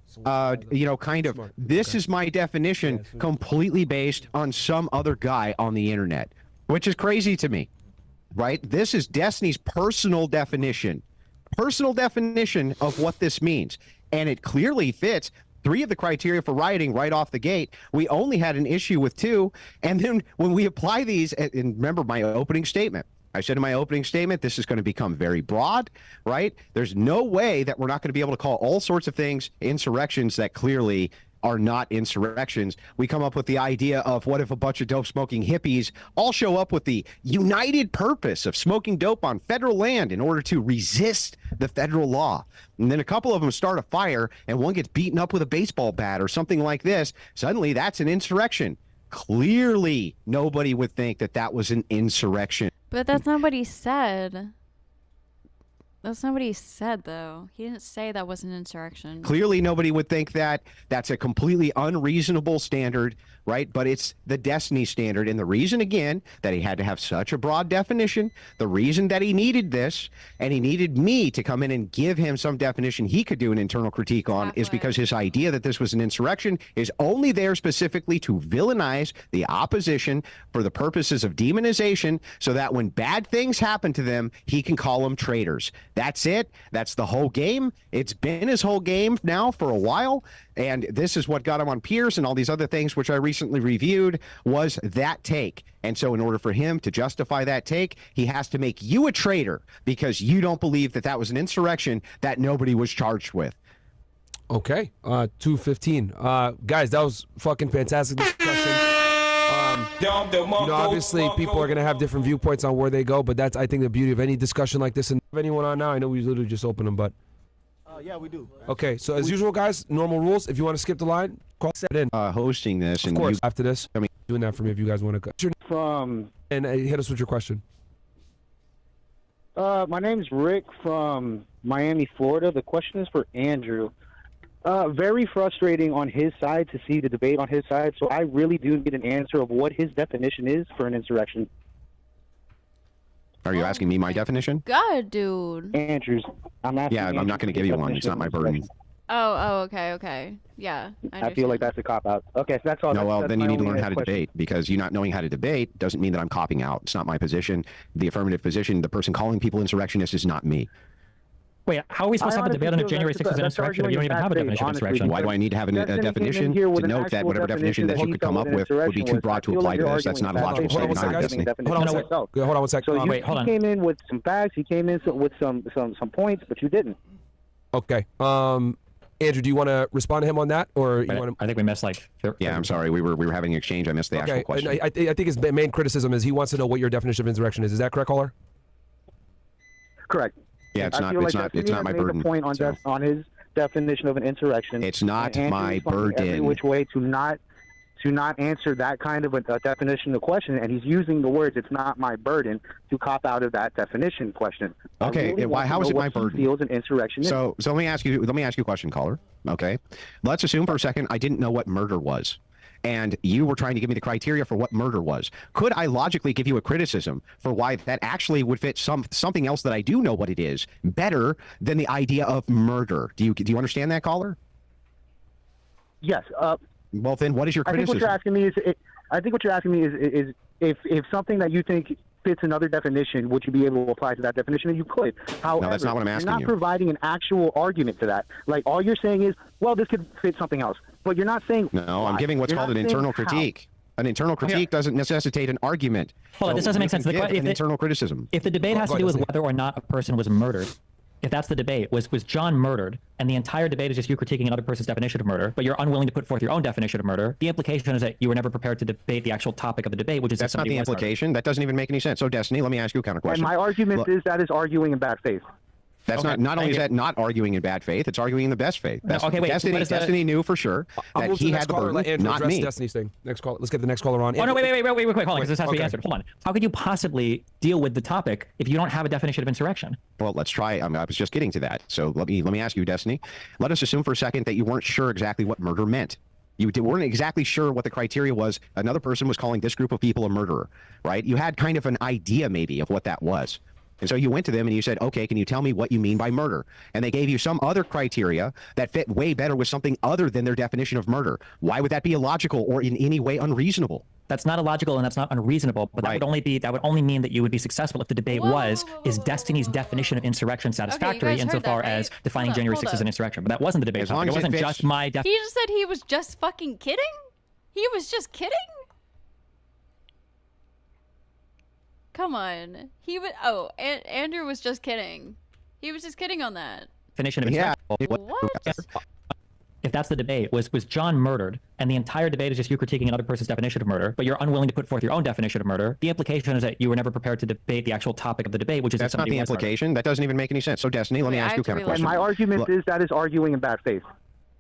this is my definition, completely based on some other guy on the internet, which is crazy to me, right? This is Destiny's personal definition of what this means. And it clearly fits 3 of the criteria for rioting right off the gate. We only had an issue with 2. And then when we apply these, and remember my opening statement, I said in my opening statement, this is going to become very broad, right? There's no way that we're not going to be able to call all sorts of things insurrections that clearly are not insurrections. We come up with the idea of what if a bunch of dope-smoking hippies all show up with the united purpose of smoking dope on federal land in order to resist the federal law. And then a couple of them start a fire and one gets beaten up with a baseball bat or something like this. Suddenly that's an insurrection. Clearly, nobody would think that that was an insurrection. But that's not what he said. That's not what he said, though. He didn't say that was an insurrection. Clearly, nobody would think that. That's a completely unreasonable standard, right? But it's the Destiny standard. And the reason, again, that he had to have such a broad definition, the reason that he needed this, and he needed me to come in and give him some definition he could do an internal critique on, is because his idea that this was an insurrection is only there specifically to villainize the opposition for the purposes of demonization, so that when bad things happen to them, he can call them traitors. That's it. That's the whole game. It's been his whole game now for a while. And this is what got him on Pierce and all these other things, which I recently reviewed, was that take. And so in order for him to justify that take, he has to make you a traitor because you don't believe that that was an insurrection that nobody was charged with. Okay. 2:15. Guys, that was fucking fantastic discussion. Obviously, people are going to have different viewpoints on where they go, but that's, I think, the beauty of any discussion like this. And if anyone on now, I know we literally just opened them, but... Yeah, we do. Okay, so as usual, guys, normal rules. If you want to skip the line, call it in. Hosting this. Of course, after this, I mean, doing that for me if you guys want to... From... And hit us with your question. My name's Rick from Miami, Florida. The question is for Andrew. Very frustrating on his side to see the debate on his side, so I really do need an answer of what his definition is for an insurrection. Are you asking me my definition? God, dude. Andrew's. I'm asking. Yeah, I'm not going to give you one. It's not my burden. Okay. Yeah. I feel like that's a cop-out. Okay, so that's all. No, well, that's then you need to learn how to question. debate, because you not knowing how to debate doesn't mean that I'm copping out. It's not my position. The affirmative position, the person calling people insurrectionists, is not me. Wait, how are we supposed to have a debate on if January 6th is an insurrection if you don't even have a definition of insurrection? Why do I need to have a definition to note that whatever definition that you could come up with would be too broad to apply to this? That's not a logical statement either, Destiny. Hold on one second. So you came in with some facts, he came in with some points, but you didn't. Okay. Andrew, do you want to respond to him on that, or you want to? I think we missed like. Yeah, I'm sorry. We were having an exchange. I missed the actual question. I think his main criticism is he wants to know what your definition of insurrection is. Is that correct, caller? Correct. Yeah, it's not my burden. Point on his definition of an insurrection. It's not my burden. Every which way to not answer that kind of a definition of the question, and he's using the words "it's not my burden" to cop out of that definition question. Okay, really how is it my burden? Feels an insurrection. So let me ask you a question, caller. Okay, let's assume for a second I didn't know what murder was, and you were trying to give me the criteria for what murder was. Could I logically give you a criticism for why that actually would fit something else that I do know what it is better than the idea of murder? Do you understand that, caller? Yes. Well, then, what is your criticism? I think what you're asking me is if something that you think fits another definition, would you be able to apply to that definition? And you could. However, no, that's not what I'm asking you're not providing an actual argument to that. Like, all you're saying is, well, this could fit something else. But you're not saying No, why. I'm giving what's called an internal critique. An internal critique doesn't necessitate an argument. Hold on, this doesn't make sense. An internal criticism. If the debate has to do with whether or not a person was murdered, if that's the debate, was John murdered, and the entire debate is just you critiquing another person's definition of murder, but you're unwilling to put forth your own definition of murder, the implication is that you were never prepared to debate the actual topic of the debate, which is that's not the implication. That doesn't even make any sense. So, Destiny, let me ask you a counter question. And my argument is that is arguing in bad faith. That's not only is that not arguing in bad faith, it's arguing in the best faith. Okay, wait. Destiny knew for sure that he had the burden, not me. Destiny's thing. Next call. Let's get the next caller on. Oh no, wait, quick, hold on, because this has to be answered. Hold on. How could you possibly deal with the topic if you don't have a definition of insurrection? Well, let's try. I was just getting to that. So let me ask you, Destiny. Let us assume for a second that you weren't sure exactly what murder meant. You weren't exactly sure what the criteria was. Another person was calling this group of people a murderer, right? You had kind of an idea maybe of what that was. And so you went to them and you said, okay, can you tell me what you mean by murder? And they gave you some other criteria that fit way better with something other than their definition of murder. Why would that be illogical or in any way unreasonable? That's not illogical and that's not unreasonable, but that would only mean that you would be successful if the debate is Destiny's definition of insurrection satisfactory insofar as defining January 6th as an insurrection. But that wasn't the debate topic. It wasn't just my definition. He just said he was just fucking kidding? He was just kidding? Come on. Andrew was just kidding. He was just kidding on that. Definition of insurrection. What? If that's the debate, was John murdered, and the entire debate is just you critiquing another person's definition of murder, but you're unwilling to put forth your own definition of murder, the implication is that you were never prepared to debate the actual topic of the debate, which is that's not the implication. That doesn't even make any sense. So, Destiny, let me ask you a counter question. And my argument is that is arguing in bad faith.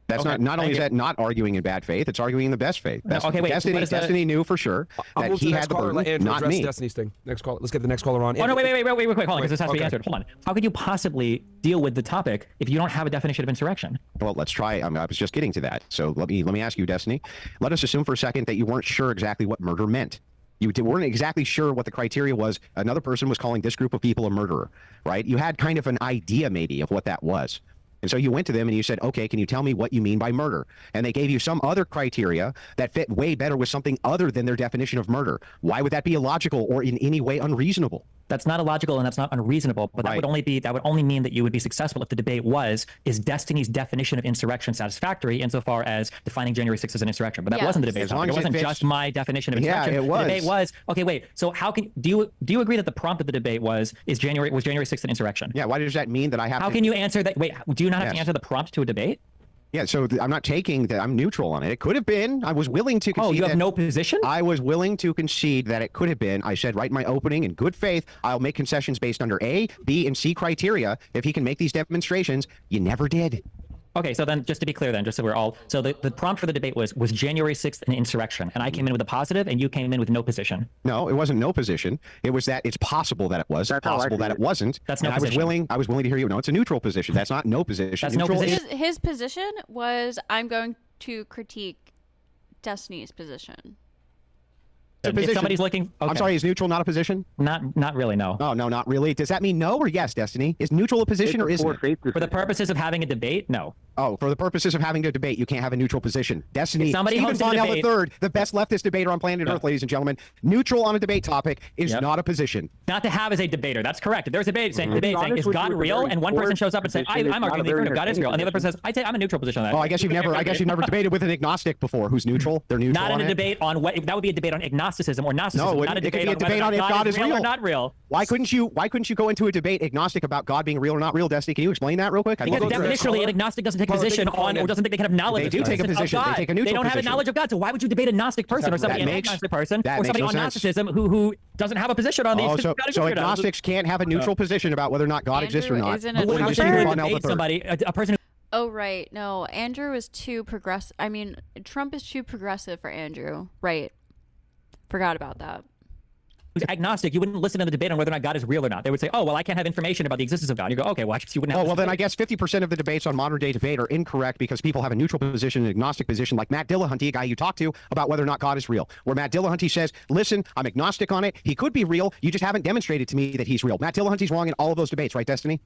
That's not only is that not arguing in bad faith, it's arguing in the best faith. Okay, wait. Destiny knew for sure that he had the burden, not me. Destiny's thing. Next call. Let's get the next caller on. Oh no, wait, quick, hold on, because this has to be answered. Hold on. How could you possibly deal with the topic if you don't have a definition of insurrection? Well, let's try. I was just getting to that. So let me ask you, Destiny. Let us assume for a second that you weren't sure exactly what murder meant. You weren't exactly sure what the criteria was. Another person was calling this group of people a murderer, right? You had kind of an idea maybe of what that was. And so you went to them and you said, okay, can you tell me what you mean by murder? And they gave you some other criteria that fit way better with something other than their definition of murder. Why would that be illogical or in any way unreasonable? That's not illogical and that's not unreasonable, but that would only mean that you would be successful if the debate is Destiny's definition of insurrection satisfactory insofar as defining January 6th as an insurrection. But that wasn't the debate topic. It wasn't just my definition of insurrection. Yeah, it was. The debate was, okay, wait, so how can do you agree that the prompt of the debate was January 6th an insurrection? Yeah, why does that mean that I have How can you answer that? Wait, do you not have to answer the prompt to a debate? Yeah, so I'm not taking that. I'm neutral on it. It could have been. I was willing to concede. Oh, you have no position? I was willing to concede that it could have been. I said right in my opening, in good faith, I'll make concessions based under A, B, and C criteria if he can make these demonstrations. You never did. Okay, so then just to be clear then, just so we're all, so the prompt for the debate was January 6th an insurrection? And I came in with a positive and you came in with no position. No, it wasn't no position. It was that it's possible that it was, possible that it wasn't. That's no position. I was willing to hear you. No, it's a neutral position. That's not no position. That's neutral. No position. His position was I'm going to critique Destiny's position. If somebody's looking, okay. I'm sorry, is neutral not a position? Not really, no. Oh, no, not really. Does that mean no or yes, Destiny? Is neutral a position or isn't it? For the purposes of having a debate, no. Oh, for the purposes of having a debate, you can't have a neutral position. Destiny, somebody Stephen hosts a Bonnell debate- III, the best leftist debater on planet Earth, ladies and gentlemen. Neutral on a debate topic is not a position. Not to have as a debater. That's correct. If there's a debate saying, To be honest is with God you, it's a real? very And one person poor shows up and says, position. It's I'm not arguing a the very authority of God is real. And the other person says, I'm a neutral position on that. Oh, I guess you've never debated with an agnostic before who's neutral. They're neutral Not in on a it? debate on what that would be a debate on agnosticism or Gnosticism. No, not a it could debate be a debate on on if whether God is real or not real. Why couldn't you go into a debate agnostic about God being real or not real, Destiny? Can you explain that real quick? Because definitionally, an agnostic doesn't take a position on or doesn't think they can have knowledge They of do take a of position. God. They take a neutral don't have a position. knowledge of God. So why would you debate a Gnostic person or somebody an agnostic person or somebody on Gnosticism who doesn't have a position on these? Oh, so agnostics can't have a neutral position about whether or not God exists or not. isn't a According to Trumper? Stephen Bonnell III. Somebody, a person who Oh, right. No, Andrew is too progressive. I mean, Trump is too progressive for Andrew. Right. Forgot about that. who's agnostic, you wouldn't listen to the debate on whether or not God is real or not. They would say, oh, well, I can't have information about the existence of God. You go, okay, well, I guess you wouldn't have. Oh, well, then I guess 50% of the debates on modern day debate are incorrect because people have a neutral position, an agnostic position, like Matt Dillahunty, a guy you talk to, about whether or not God is real. Where Matt Dillahunty says, listen, I'm agnostic on it. He could be real. You just haven't demonstrated to me that he's real. Matt Dillahunty's wrong in all of those debates, right, Destiny?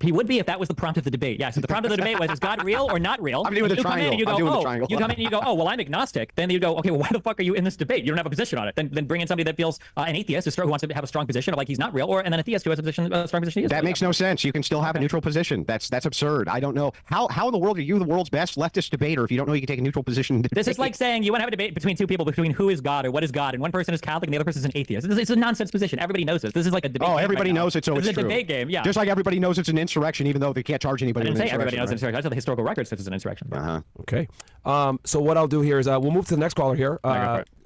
He would be if that was the prompt of the debate. Yes, if the prompt of the debate was, is God real or not real? I'm doing the triangle. You I'm doing go, the triangle. You come in and you go, oh, well, I'm agnostic. Then you go, okay, well, why the fuck are you in this debate? You don't have a position on it. Then bring in somebody that feels an atheist who wants to have a strong position of like he's not real, and then a theist who has a strong position. He is That real. makes no sense. You can still have a neutral position. That's absurd. I don't know. How in the world are you the world's best leftist debater if you don't know you can take a neutral position? This is like saying you want to have a debate between two people between who is God or what is God, and one person is Catholic and the other person is an atheist. It's a nonsense position. Everybody knows this. This is like a debate. Oh, game everybody right now. knows it, so this it's is a true. debate game. Yeah. Just like everybody knows it's an insurrection, even though they can't charge I anybody. didn't with say everybody knows right? it's an insurrection. I said the historical record says it's an insurrection. Okay. So what I'll do here is we'll move to the next caller here.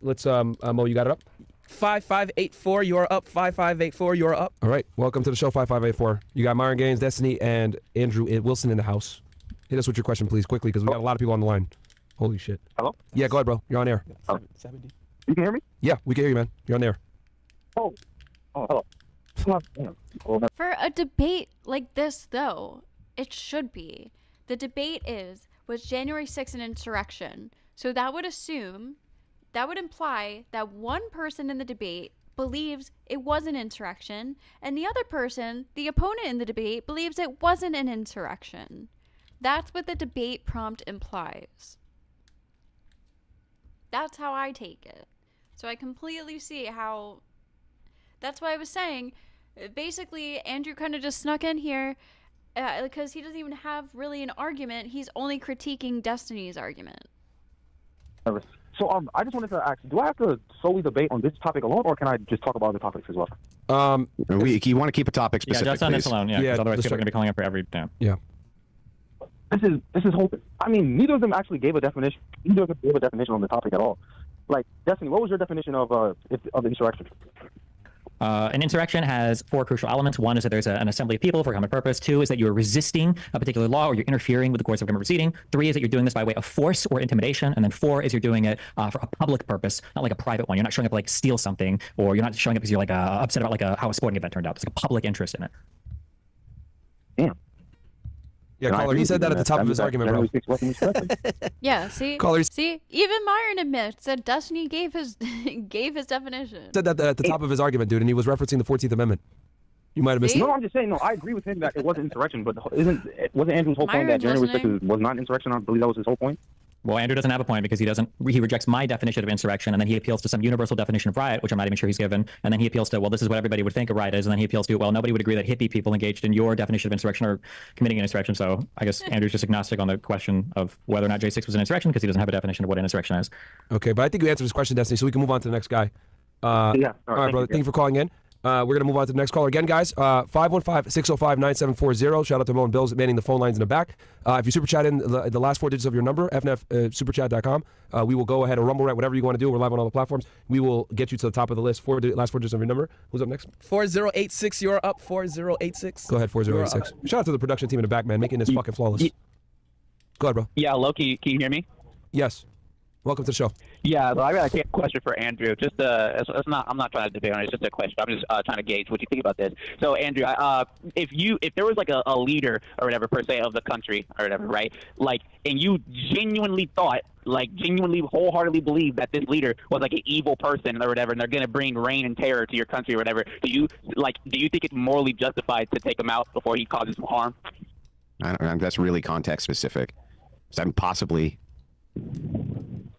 Let's Mo, you got it up? 5584, you're up. 5584, you're up. All right. Welcome to the show, 5584. You got Myron Gaines, Destiny, and Andrew Wilson in the house. Hit us with your question, please, quickly, because we got a lot of people on the line. Holy shit. Hello? Yeah, go ahead, bro. You're on air. You can hear me? Yeah, we can hear you, man. You're on air. Hello. For a debate like this, though, it should be. The debate was January 6th an insurrection? So that would imply that one person in the debate believes it was an insurrection, and the other person, the opponent in the debate, believes it wasn't an insurrection. That's what the debate prompt implies. That's how I take it. So I completely see how... That's why I was saying, basically, Andrew kind of just snuck in here because he doesn't even have really an argument. He's only critiquing Destiny's argument. So I just wanted to ask, do I have to solely debate on this topic alone, or can I just talk about other topics as well? You want to keep a topic specific, Yeah, just on this please. alone, yeah. Otherwise people are going to be calling up for every time. Yeah. This is hope. I mean, neither of them actually gave a definition. Neither of them gave a definition on the topic at all. Like, Destiny, what was your definition of insurrection? An insurrection has four crucial elements. One is that there's an assembly of people for a common purpose. Two is that you're resisting a particular law or you're interfering with the course of government proceeding. Three is that you're doing this by way of force or intimidation. And then four is you're doing it for a public purpose, not like a private one. You're not showing up to like steal something, or you're not showing up because you're like upset about like how a sporting event turned out. There's like a public interest in it. Damn. Yeah, caller, he said that at the top of his argument, bro. Yeah, see? Callers- See? Even Myron admits that Destiny gave his definition. Said that at the top of his argument, dude, and he was referencing the 14th Amendment. You might have missed it. No, I'm just saying, no, I agree with him that it was an insurrection, but wasn't Andrew's whole point that January 6th was not an insurrection? I believe that was his whole point. Well, Andrew doesn't have a point because he rejects my definition of insurrection, and then he appeals to some universal definition of riot, which I'm not even sure he's given, and then he appeals to, well, this is what everybody would think a riot is, and then he appeals to, well, nobody would agree that hippie people engaged in your definition of insurrection are committing an insurrection. So I guess Andrew's just agnostic on the question of whether or not J6 was an insurrection because he doesn't have a definition of what an insurrection is. Okay, but I think you answered his question, Destiny, so we can move on to the next guy. Yeah. All right, brother. Thank you for calling in. We're going to move on to the next caller again, guys. 515-605-9740. Shout out to Mo and Bills manning the phone lines in the back. If you super chat in the last four digits of your number, fnfsuperchat.com, we will go ahead or rumble right, whatever you want to do. We're live on all the platforms. We will get you to the top of the list. Last four digits of your number. Who's up next? 4086, you're up. 4086. Go ahead, 4086. Shout out to the production team in the back, man, making this fucking flawless. Go ahead, bro. Yeah, Loki, can you hear me? Yes. Welcome to the show. Yeah, well, I got a question for Andrew. Just I'm not trying to debate on it. It's just a question. I'm just trying to gauge what you think about this. So, Andrew, if there was like a leader or whatever per se of the country or whatever, right? Like, and you genuinely wholeheartedly believe that this leader was like an evil person or whatever, and they're gonna bring rain and terror to your country or whatever. Do you think it's morally justified to take him out before he causes harm? I don't know. That's really context specific. So I'm possibly.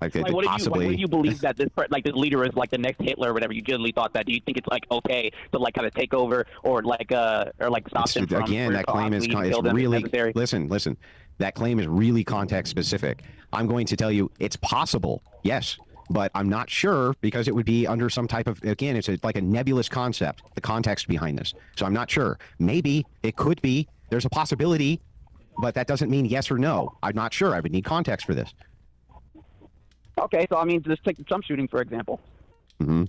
Like, Like, what possibly. do you believe that this leader is like the next Hitler or whatever? You generally thought that. Do you think it's like okay to like kind of take over or like stop them from Again, that claim is really listen. That claim is really context specific. I'm going to tell you it's possible, yes, but I'm not sure because it would be under some type of, again, it's like a nebulous concept, the context behind this. So I'm not sure. Maybe it could be. There's a possibility, but that doesn't mean yes or no. I'm not sure. I would need context for this. Okay, so I mean, just take the Trump shooting for example. Mm-hmm.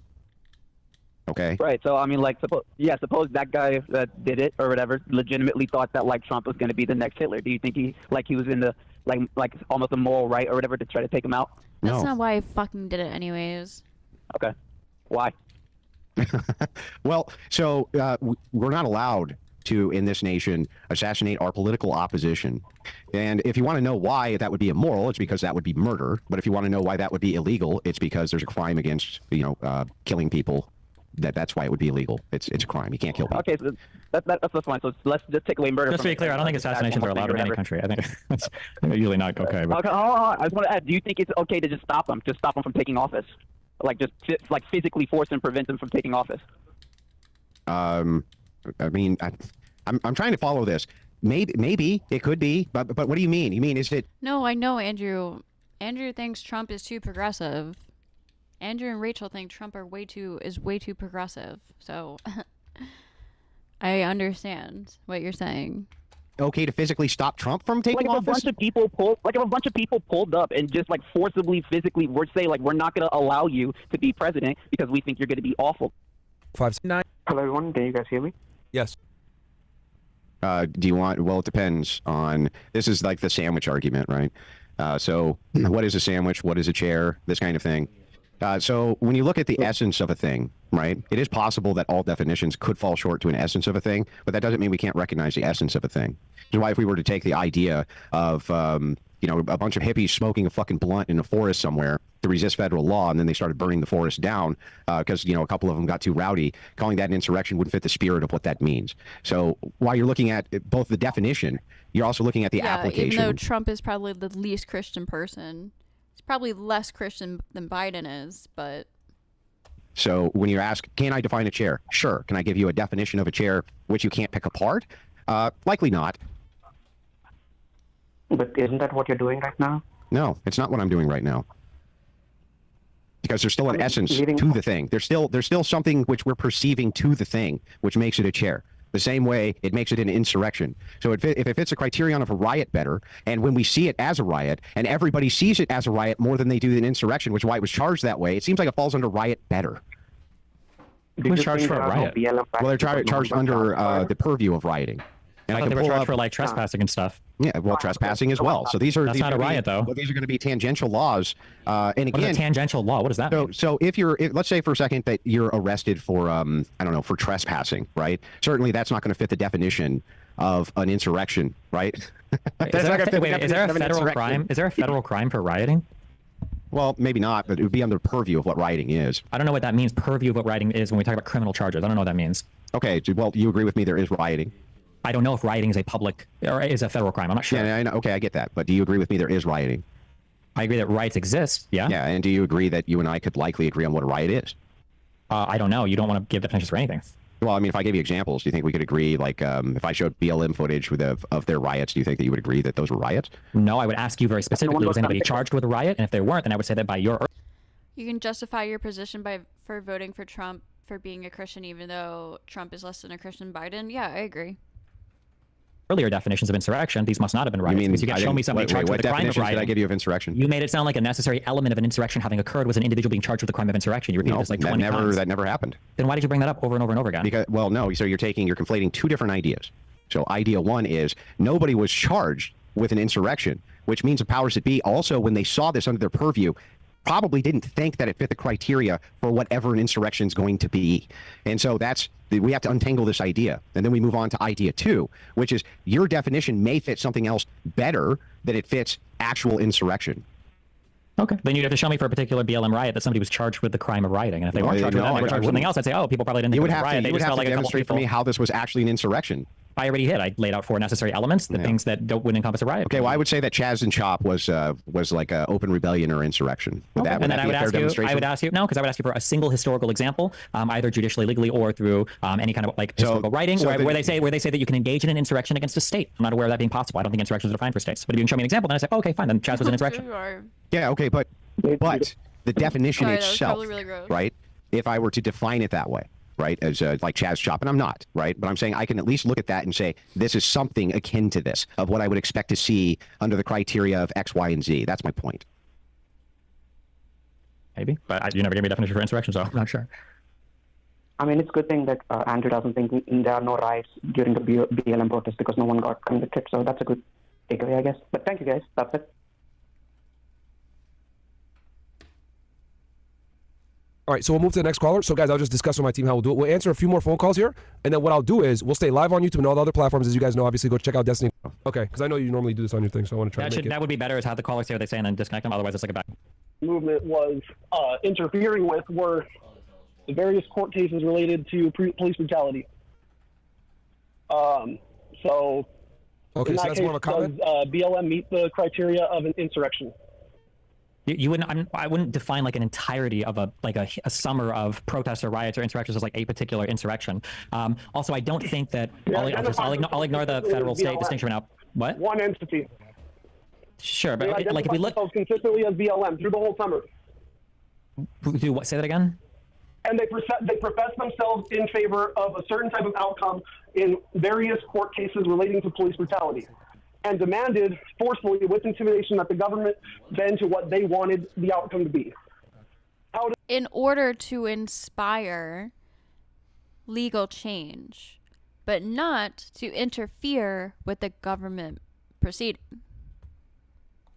Okay. Right. So I mean, like, suppose that guy that did it or whatever legitimately thought that like Trump was going to be the next Hitler. Do you think he was in the like almost a moral right or whatever to try to take him out? That's not why I fucking did it anyways. Okay. Why? Well, so we're not allowed to, in this nation, assassinate our political opposition. And if you want to know why that would be immoral, it's because that would be murder. But if you want to know why that would be illegal, it's because there's a crime against, killing people. That's why it would be illegal. It's a crime. You can't kill people. Okay, so that's fine. So let's just take away murder. Just to be clear, I don't think assassinations are allowed in any country. I think it's usually not okay. But... Okay, hold on. I just want to add, do you think it's okay to just stop them? Just stop them from taking office? Like, just physically force and prevent them from taking office? I mean, I'm trying to follow this. Maybe it could be, but what do you mean? You mean is it? No, I know Andrew. Andrew thinks Trump is too progressive. Andrew and Rachel think Trump is way too progressive. So I understand what you're saying. Okay to physically stop Trump from taking office? If a bunch of people pulled up and just like forcibly, physically, we're saying like we're not going to allow you to be president because we think you're going to be awful. 5-9. Hello everyone, can you guys hear me? Yes. Do you want? Well, it depends on. This is like the sandwich argument, right? So, what is a sandwich? What is a chair? This kind of thing. So, when you look at the essence of a thing, right? It is possible that all definitions could fall short to an essence of a thing, but that doesn't mean we can't recognize the essence of a thing. Which is why, if we were to take the idea of a bunch of hippies smoking a fucking blunt in a forest somewhere to resist federal law, and then they started burning the forest down because a couple of them got too rowdy, calling that an insurrection wouldn't fit the spirit of what that means. So while you're looking at both the definition, you're also looking at the application. Even though Trump is probably the least Christian person, he's probably less Christian than Biden is, but... So when you ask, can I define a chair? Sure. Can I give you a definition of a chair which you can't pick apart? Likely not. But isn't that what you're doing right now? No, it's not what I'm doing right now. Because there's still an essence to the thing. There's still something which we're perceiving to the thing, which makes it a chair. The same way it makes it an insurrection. So if it fits a criterion of a riot better, and when we see it as a riot, and everybody sees it as a riot more than they do an insurrection, which is why it was charged that way, it seems like it falls under riot better. Who's charged for a riot? Well, they're charged under the purview of rioting. And I thought they were charged for like trespassing and stuff. Yeah, well, trespassing as well. So these are that's not a riot though. Well, these are going to be tangential laws. And again, what is a tangential law? What does that mean? So if let's say for a second that you're arrested for for trespassing, right? Certainly that's not going to fit the definition of an insurrection, right? Is there a federal crime? Is there a federal crime for rioting? Well, maybe not, but it would be under purview of what rioting is. I don't know what that means. Purview of what rioting is when we talk about criminal charges. I don't know what that means. Okay, well, you agree with me? There is rioting. I don't know if rioting is a public or is a federal crime. I'm not sure. Yeah, I know. Okay, I get that. But do you agree with me? There is rioting. I agree that riots exist. Yeah. Yeah, and do you agree that you and I could likely agree on what a riot is? I don't know. You don't want to give definitions for anything. Well, I mean, if I gave you examples, do you think we could agree? Like, if I showed BLM footage of their riots, do you think that you would agree that those were riots? No, I would ask you very specifically, was anybody charged with a riot? And if they weren't, then I would say that by your... You can justify your position for voting for Trump for being a Christian, even though Trump is less than a Christian Biden. Yeah, I agree. Earlier definitions of insurrection, these must not have been riots. Because you can't show me somebody charged with the crime of rioting. Did I give you of insurrection? You made it sound like a necessary element of an insurrection having occurred was an individual being charged with the crime of insurrection. You repeated this like 20 times. That never happened. Then why did you bring that up over and over and over again? Because, well, no. So you're conflating two different ideas. So idea one is nobody was charged with an insurrection, which means the powers that be also, when they saw this under their purview, probably didn't think that it fit the criteria for whatever an insurrection is going to be. And so we have to untangle this idea. And then we move on to idea two, which is your definition may fit something else better than it fits actual insurrection. Okay. Then you'd have to show me for a particular BLM riot that somebody was charged with the crime of rioting. And if they weren't charged with that, they were charged with something else, I'd say, oh, people probably didn't think it was a riot. You would have to demonstrate for me how this was actually an insurrection. I already hit. I laid out 4 necessary elements, the things that wouldn't encompass a riot. Okay, well, I would say that Chaz and Chop was like an open rebellion or insurrection. Would that, and then I would ask you, no, because I would ask you for a single historical example, either judicially, legally, or through any kind of like historical writing, where they say that you can engage in an insurrection against a state. I'm not aware of that being possible. I don't think insurrections are defined for states. But if you can show me an example, then I say, oh, okay, fine, then Chaz was an insurrection. Yeah, okay, but the definition itself, really gross. right? If I were to define it that way, right, as like Chaz Chop, and I'm not, right, but I'm saying I can at least look at that and say this is something akin to this, of what I would expect to see under the criteria of X, Y, and Z. That's my point. Maybe, but you never gave me a definition for insurrection, so I'm not sure. I mean, it's a good thing that Andrew doesn't think there are no riots during the BLM protest because no one got convicted, so that's a good takeaway, I guess. But thank you, guys. That's it. All right, so we'll move to the next caller. So, guys, I'll just discuss with my team how we'll do it. We'll answer a few more phone calls here, and then what I'll do is we'll stay live on YouTube and all the other platforms. As you guys know, obviously, go check out Destiny. Okay, because I know you normally do this on your thing, so I want to try to make it. That would be better, is how the callers say what they say and then disconnect them. Otherwise, it's like a back. Movement was interfering with were the various court cases related to police brutality. So, okay, in so that that's case, more of a comment? does BLM meet the criteria of an insurrection? You wouldn't. I wouldn't define like an entirety of a summer of protests or riots or insurrections as like a particular insurrection. Also, I don't think that I'll ignore the federal state distinction now. What? One entity. Sure, but they like if we look consistently as BLM through the whole summer. Do what? Say that again. And they profess themselves in favor of a certain type of outcome in various court cases relating to police brutality, and demanded forcefully with intimidation that the government bend to what they wanted the outcome to be. In order to inspire legal change, but not to interfere with the government proceeding.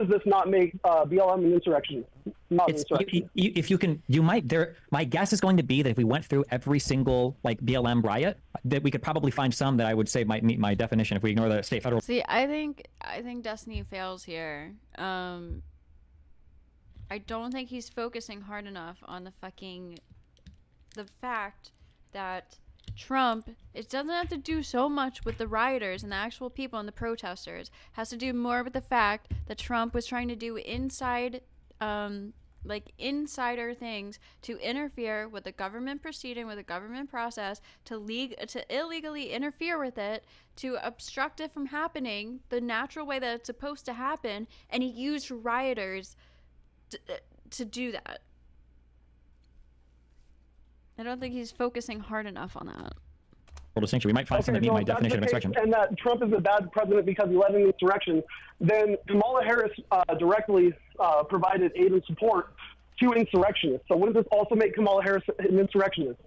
Does this not make BLM an insurrection? Not an insurrection. If you can, you might. My guess is going to be that if we went through every single like BLM riot, that we could probably find some that I would say might meet my definition if we ignore the state federal. See, I think Destiny fails here. I don't think he's focusing hard enough on the fact that Trump, it doesn't have to do so much with the rioters and the actual people and the protesters. It has to do more with the fact that Trump was trying to do insider things to interfere with the government proceeding, with the government process, to illegally interfere with it, to obstruct it from happening the natural way that it's supposed to happen, and he used rioters to do that. I don't think he's focusing hard enough on that. Distinction. We might find something that meet my definition of insurrection. And that Trump is a bad president because he led an insurrection. Then Kamala Harris directly provided aid and support to insurrectionists. So wouldn't this also make Kamala Harris an insurrectionist?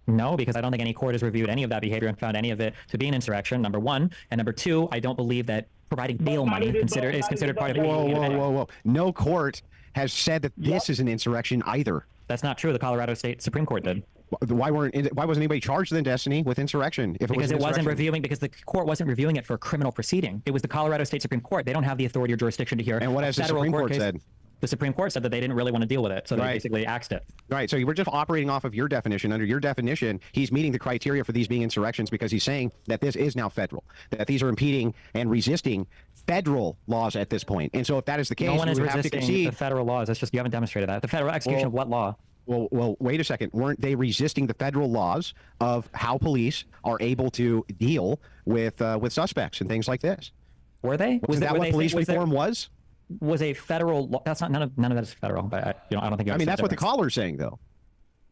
No, because I don't think any court has reviewed any of that behavior and found any of it to be an insurrection, number one. And number two, I don't believe that providing bail money is considered part of... Whoa. No court has said that this is an insurrection either. That's not true. The Colorado State Supreme Court did. Why wasn't anybody charged then, Destiny, with insurrection? Because the court wasn't reviewing it for a criminal proceeding. It was the Colorado State Supreme Court. They don't have the authority or jurisdiction to hear. And what has the Supreme Court said? The Supreme Court said that they didn't really want to deal with it, so they basically axed it. Right, so you were just operating off of your definition. Under your definition, he's meeting the criteria for these being insurrections because he's saying that this is now federal, that these are impeding and resisting federal laws at this point. And so if that is the case, no one is we would have to resisting concede. the federal laws. That's just, you haven't demonstrated that. The federal execution of what law? Well, wait a second. Weren't they resisting the federal laws of how police are able to deal with suspects and things like this? Were they? Was that what police reform was? Was a federal law? That's not none of that is federal. But I don't think. I mean, that's what the caller's saying, though.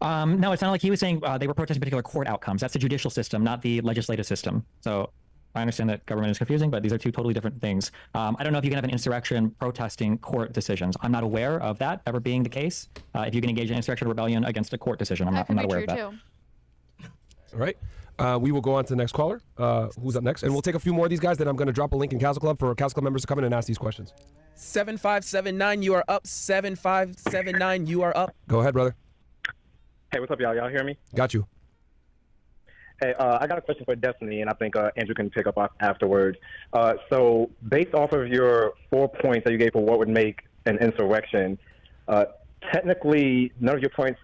No, it's not like he was saying they were protesting particular court outcomes. That's the judicial system, not the legislative system. So I understand that government is confusing, but these are two totally different things. I don't know if you can have an insurrection protesting court decisions. I'm not aware of that ever being the case. If you can engage in insurrection or rebellion against a court decision, I'm not aware of that. Too. All right. We will go on to the next caller. Who's up next? And we'll take a few more of these guys. Then I'm going to drop a link in Castle Club for Castle Club members to come in and ask these questions. 7579, you are up. 7579, you are up. Go ahead, brother. Hey, what's up, y'all? Y'all hear me? Got you. Hey, I got a question for Destiny, and I think Andrew can pick up afterwards. So based off of your 4 points that you gave for what would make an insurrection, technically none of your points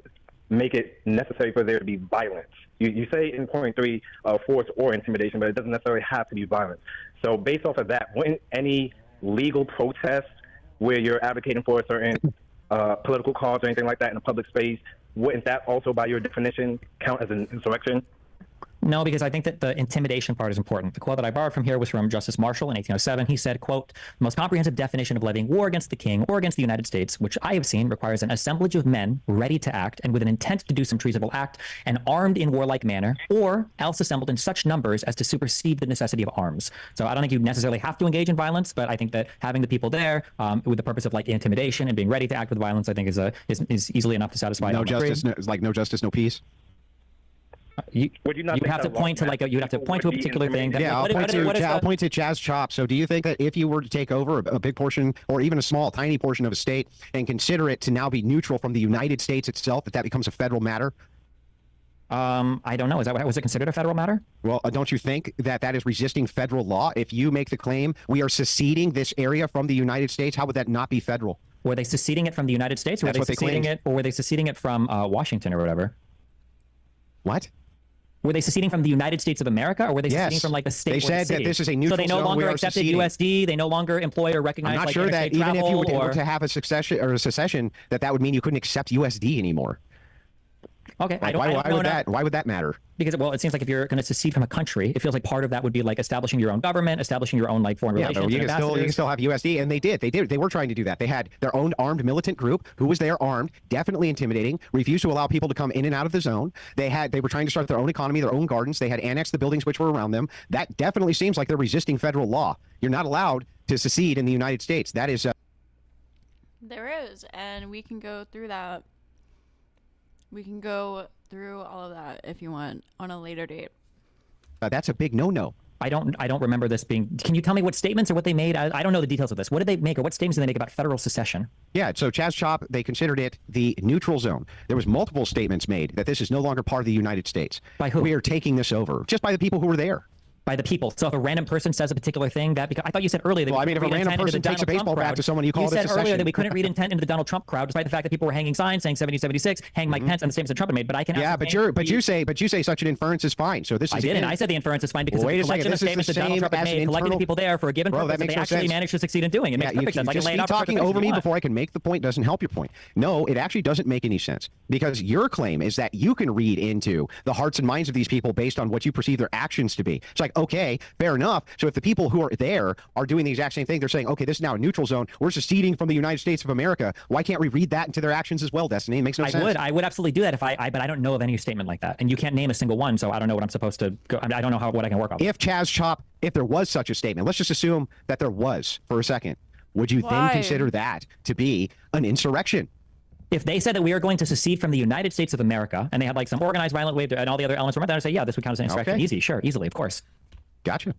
make it necessary for there to be violence. You say in point 3, force or intimidation, but it doesn't necessarily have to be violence. So based off of that, wouldn't any legal protest where you're advocating for a certain political cause or anything like that in a public space, wouldn't that also, by your definition, count as an insurrection? No, because I think that the intimidation part is important. The quote that I borrowed from here was from Justice Marshall in 1807. He said, quote, "The most comprehensive definition of levying war against the king or against the United States, which I have seen, requires an assemblage of men ready to act and with an intent to do some treasonable act and armed in warlike manner, or else assembled in such numbers as to supersede the necessity of arms." So I don't think you necessarily have to engage in violence, but I think that having the people there with the purpose of like intimidation and being ready to act with violence, I think is easily enough to satisfy. No justice, no justice, no peace. You have to point to like you'd have to point to a particular thing. Yeah, I'll point to Chaz Chop. So do you think that if you were to take over a big portion or even a small, tiny portion of a state and consider it to now be neutral from the United States itself, that becomes a federal matter? I don't know. Was it considered a federal matter? Well, don't you think that is resisting federal law? If you make the claim we are seceding this area from the United States, how would that not be federal? Were they seceding it from the United States, or were they seceding it from Washington or whatever? What? Were they seceding from the United States of America, or were they seceding from like the state? They said that this is a neutral zone. So they no longer accepted USD. They no longer employ or recognize. I'm not sure that even if you were to have a succession or a secession, that would mean you couldn't accept USD anymore. Okay, why would that matter? Because it seems like if you're going to secede from a country, it feels like part of that would be like establishing your own government, establishing your own like foreign relations. But you can still have USD, and they did. They were trying to do that. They had their own armed militant group who was there armed, definitely intimidating, refused to allow people to come in and out of the zone. They were trying to start their own economy, their own gardens. They had annexed the buildings which were around them. That definitely seems like they're resisting federal law. You're not allowed to secede in the United States. That is. There is, and we can go through that. We can go through all of that if you want on a later date. That's a big no-no. I don't remember this being. Can you tell me what statements or what they made? I don't know the details of this. What did they make, or what statements did they make about federal secession? Yeah, so Chaz Chop, they considered it the neutral zone. There was multiple statements made that this is no longer part of the United States. By who? We are taking this over, just by the people who were there. By the people. So if a random person says a particular thing, that because I thought you said earlier that if a random person takes a baseball bat to someone, you call it a secession. You said earlier that we couldn't read intent into the Donald Trump crowd, despite the fact that people were hanging signs saying 70-76, hang Mike Pence, and the statements that Trump had made. But I can. Yeah, but you say such an inference is fine. So this is. I didn't. I said the inference is fine because of the collection of statements that Donald Trump had made, collecting the people there for a given purpose that they actually managed to succeed in doing. It makes perfect sense. I can lay it out. Talking over me before I can make the point doesn't help your point. No, it actually doesn't make any sense because your claim is that you can read into the hearts and minds of these people based on what you perceive their actions to be. It's like, okay, fair enough. So if the people who are there are doing the exact same thing, they're saying, okay, this is now a neutral zone. We're seceding from the United States of America. Why can't we read that into their actions as well, Destiny? It makes no sense. I would absolutely do that but I don't know of any statement like that. And you can't name a single one, so I don't know what I'm supposed to go. I don't know what I can work on. If Chaz Chop, if there was such a statement, let's just assume that there was for a second. Would you then consider that to be an insurrection? If they said that we are going to secede from the United States of America and they had like some organized violent way and all the other elements from that, I'd say, yeah, this would count as an insurrection. Okay. Easy, sure, easily, of course. Gotcha.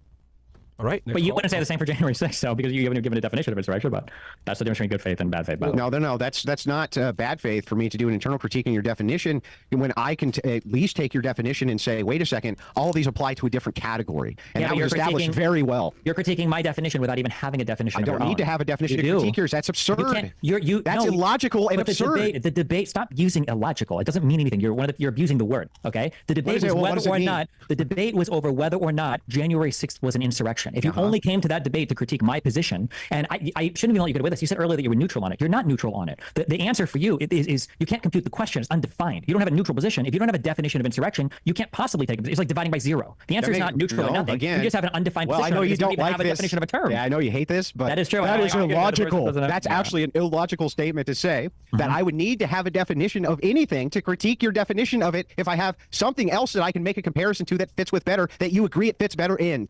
All right. But you wouldn't say the same for January 6th, though, because you haven't given a definition of insurrection, but that's the difference between good faith and bad faith. No, that's not bad faith for me to do an internal critique in your definition when I can at least take your definition and say, wait a second, all of these apply to a different category. And that was established very well. You're critiquing my definition without even having a definition of your own. I don't need to have a definition to critique yours. That's absurd. That's illogical and absurd. The debate, stop using illogical. It doesn't mean anything. You're abusing the word, okay? The debate was whether or not, the debate was over whether or not January 6th was an insurrection. If you only came to that debate to critique my position, and I shouldn't even let you get away with this. You said earlier that you were neutral on it. You're not neutral on it. The answer for you is you can't compute the question. It's undefined. You don't have a neutral position. If you don't have a definition of insurrection, you can't possibly take it. It's like dividing by zero. The answer is not neutral or nothing. Again, you just have an undefined position. I know you don't like have a definition of a term. Yeah, I know you hate this, but that is true. That is illogical. That's actually an illogical statement to say that I would need to have a definition of anything to critique your definition of it if I have something else that I can make a comparison to that fits with better, that you agree it fits better in.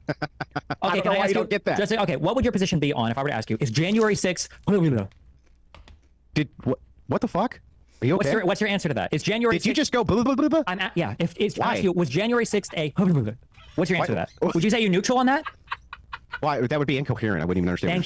I don't know why you don't get that. Okay, what would your position be on if I were to ask you, is January 6th... What the fuck? Are you okay? What's your answer to that? Is January 6th... Did you just go blah, blah, blah, blah? Yeah, if I ask you, was January 6th a... What's your answer to that? Would you say you're neutral on that? Why? That would be incoherent. I wouldn't even understand.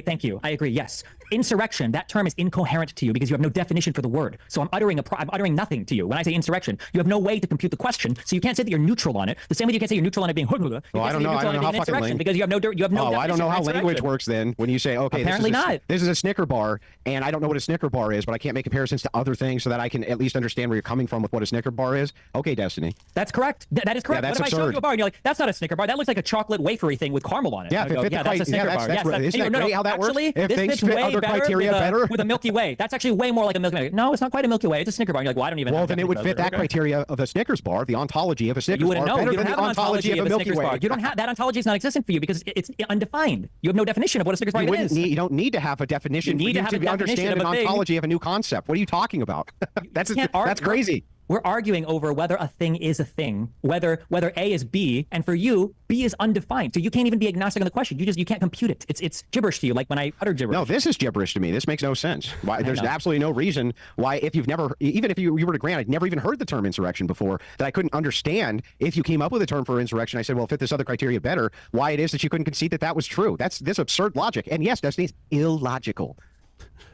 Thank you. I agree. Yes. insurrection, that term is incoherent to you because you have no definition for the word. So I'm uttering nothing to you. When I say insurrection, you have no way to compute the question, so you can't say that you're neutral on it. The same way you can't say you're neutral on it being Well, I don't know how fucking because you have no definition I don't know for how insurrection. language works then when you say, okay, Apparently this is a Snicker bar, and I don't know what a Snicker bar is, but I can't make comparisons to other things so that I can at least understand where you're coming from with what a Snicker bar is. Okay, Destiny. That's correct. That is correct. Yeah, that's what if I showed you a bar and you're like, that's not a Snicker bar. That looks like a chocolate wafery thing with caramel on it. Yeah, that's a Snicker bar. Isn't that great how that works? Actually, If this things fits fit way other better criteria better? with a Milky Way. That's actually way more like a Milky Way. No, it's not quite a Milky Way. It's a Snicker bar. And you're like, well, I don't even. Well, then it would fit that criteria of a Snickers bar, the ontology of a Snickers you wouldn't bar, know. better You than don't the have an ontology of a Milky Snickers Way. bar. You don't have that ontology is not existent for you because it's undefined. You have no definition of what a Snickers bar is. You don't need to have a definition You need for to have you a to definition understand of an a thing. ontology of a new concept. What are you talking about? That's crazy. We're arguing over whether a thing is a thing, whether A is B, and for you, B is undefined. So you can't even be agnostic on the question. You can't compute it. It's gibberish to you, like when I utter gibberish. No, this is gibberish to me. This makes no sense. Why? There's absolutely no reason why, if you've never, even if you were to grant, I'd never even heard the term insurrection before, that I couldn't understand if you came up with a term for insurrection. I said, well, fit this other criteria better. Why it is that you couldn't concede that was true? That's this absurd logic. And yes, Destiny's illogical.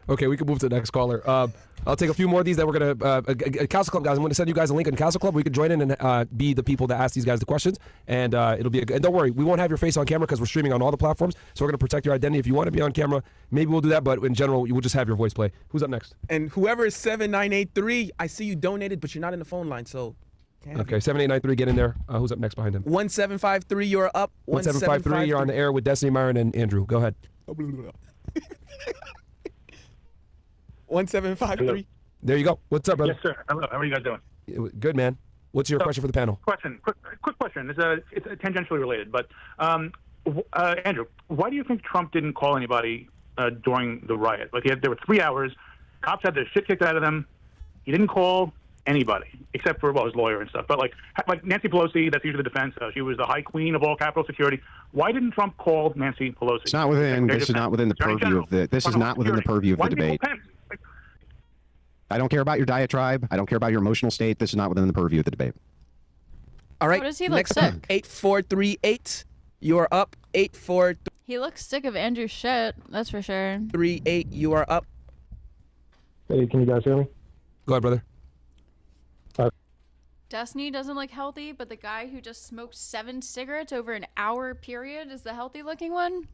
Okay, we can move to the next caller. I'll take a few more of these that we're going to... Castle Club, guys, I'm going to send you guys a link in Castle Club. We can join in and be the people that ask these guys the questions. And it'll be... And don't worry, we won't have your face on camera because we're streaming on all the platforms. So we're going to protect your identity. If you want to be on camera, maybe we'll do that. But in general, we'll just have your voice play. Who's up next? And whoever is 7983, I see you donated, but you're not in the phone line, so... Okay, 7893, get in there. Who's up next behind him? 1753, you're up. 1753, you're on the air with Destiny, Myron, and Andrew. Go ahead. 1753. There you go. What's up, brother? Yes, sir. Hello. How are you guys doing? Good, man. What's your question for the panel? Quick question. It's tangentially related, but Andrew, why do you think Trump didn't call anybody during the riot? Like there were 3 hours. Cops had their shit kicked out of them. He didn't call anybody except for his lawyer and stuff. But like Nancy Pelosi, that's usually the defense. She was the high queen of all Capitol security. Why didn't Trump call Nancy Pelosi? It's not within. This is not within the purview of the. This is not within the purview of the debate. I don't care about your diatribe. I don't care about your emotional state. This is not within the purview of the debate. All right. What does he look next sick? up, 8438. You are up. 8438. He looks sick of Andrew's shit. That's for sure. 38. You are up. Hey, can you guys hear me? Go ahead, brother. Destiny doesn't look healthy, but the guy who just smoked 7 cigarettes over an hour period is the healthy looking one.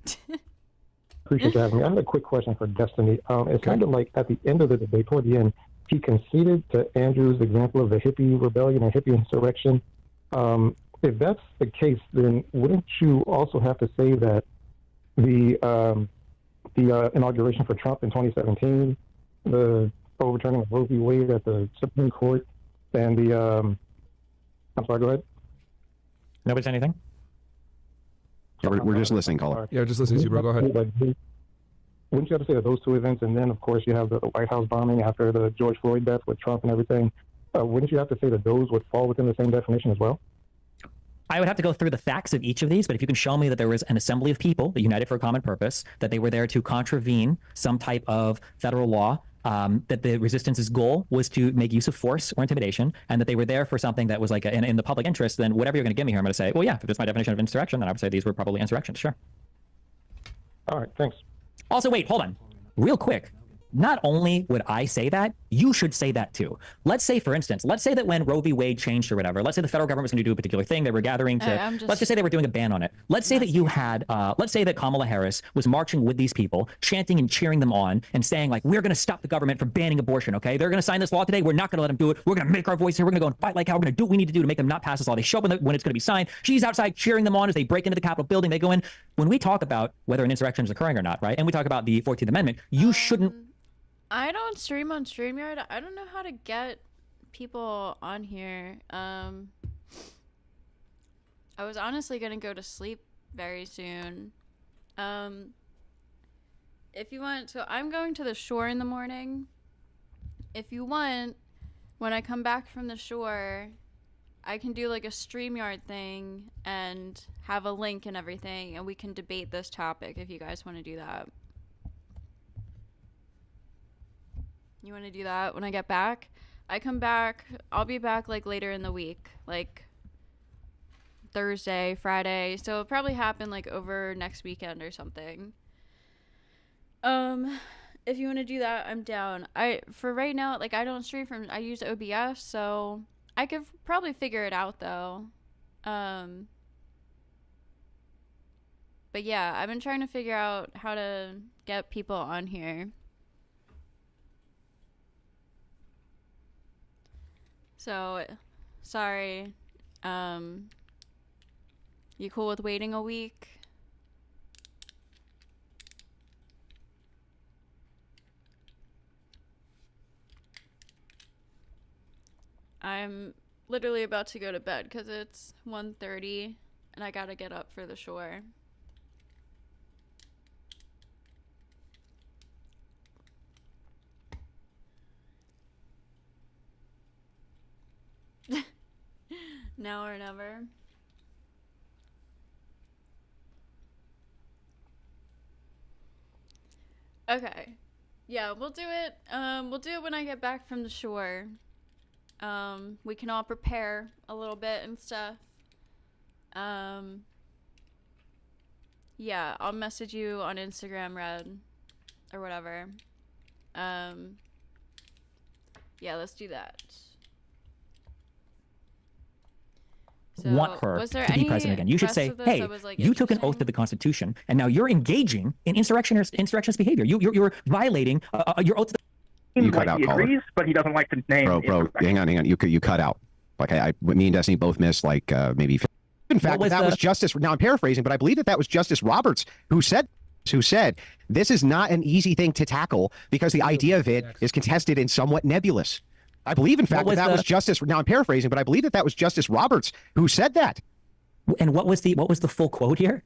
Appreciate you having me. I have a quick question for Destiny. It's kind of like at the end of the debate, toward the end, he conceded to Andrew's example of the hippie rebellion or hippie insurrection. If that's the case, then wouldn't you also have to say that the inauguration for Trump in 2017, the overturning of Roe v. Wade at the Supreme Court, and the I'm sorry, go ahead. Nobody said anything? Yeah, we're just listening, caller. Yeah, just listening to you, bro. Go ahead. Wouldn't you have to say that those two events, and then, of course, you have the White House bombing after the George Floyd death with Trump and everything, wouldn't you have to say that those would fall within the same definition as well? I would have to go through the facts of each of these, but if you can show me that there was an assembly of people that united for a common purpose, that they were there to contravene some type of federal law, that the resistance's goal was to make use of force or intimidation, and that they were there for something that was like in the public interest, then whatever you're going to give me here, I'm going to say, well, yeah, if that's my definition of insurrection, then I would say these were probably insurrections, sure. All right, thanks. Also, wait, hold on. Real quick. Not only would I say that, you should say that too. Let's say, for instance, let's say that when Roe v. Wade changed or whatever, let's say the federal government was going to do a particular thing, they were gathering to, let's just say they were doing a ban on it. Let's say that you had, let's say that Kamala Harris was marching with these people, chanting and cheering them on and saying like, we're going to stop the government from banning abortion, okay? They're going to sign this law today. We're not going to let them do it. We're going to make our voice here. We're going to go and fight like how we're going to do what we need to do to make them not pass this law. They show up when it's going to be signed. She's outside cheering them on as they break into the Capitol building. They go in. When we talk about whether an insurrection is occurring or not, right? And we talk about the 14th Amendment, you shouldn't. I don't stream on StreamYard. I don't know how to get people on here. I was honestly going to go to sleep very soon. If you want, so I'm going to the shore in the morning. If you want, when I come back from the shore, I can do like a StreamYard thing and have a link and everything, and we can debate this topic if you guys want to do that. You want to do that when I get back? I come back, I'll be back like later in the week, like Thursday, Friday. So it'll probably happen like over next weekend or something. if you want to do that, I'm down. For right now, like I don't stream from. I use OBS, so I could probably figure it out though. But yeah, I've been trying to figure out how to get people on here. So, sorry. You cool with waiting a week? I'm literally about to go to bed because it's 1:30 and I gotta get up for the shore. Now or never. Okay. Yeah, we'll do it. We'll do it when I get back from the shore. We can all prepare a little bit and stuff. Yeah, I'll message you on Instagram, Red, or whatever. Yeah, let's do that. So, want her was there to be any president again. You should rest say, of this hey, that was, like, you took an oath to the Constitution, and now you're engaging in insurrectionist behavior. You're violating your oath to the You cut out, he caller. agrees, but he doesn't like to name. Bro, hang on. You cut out. Like me and Destiny both missed like maybe. In fact, that was Justice. Now I'm paraphrasing, but I believe that was Justice Roberts who said this is not an easy thing to tackle because the idea of it is contested and somewhat nebulous. I believe, in fact, that was Justice. Now I'm paraphrasing, but I believe that was Justice Roberts who said that. And what was the full quote here?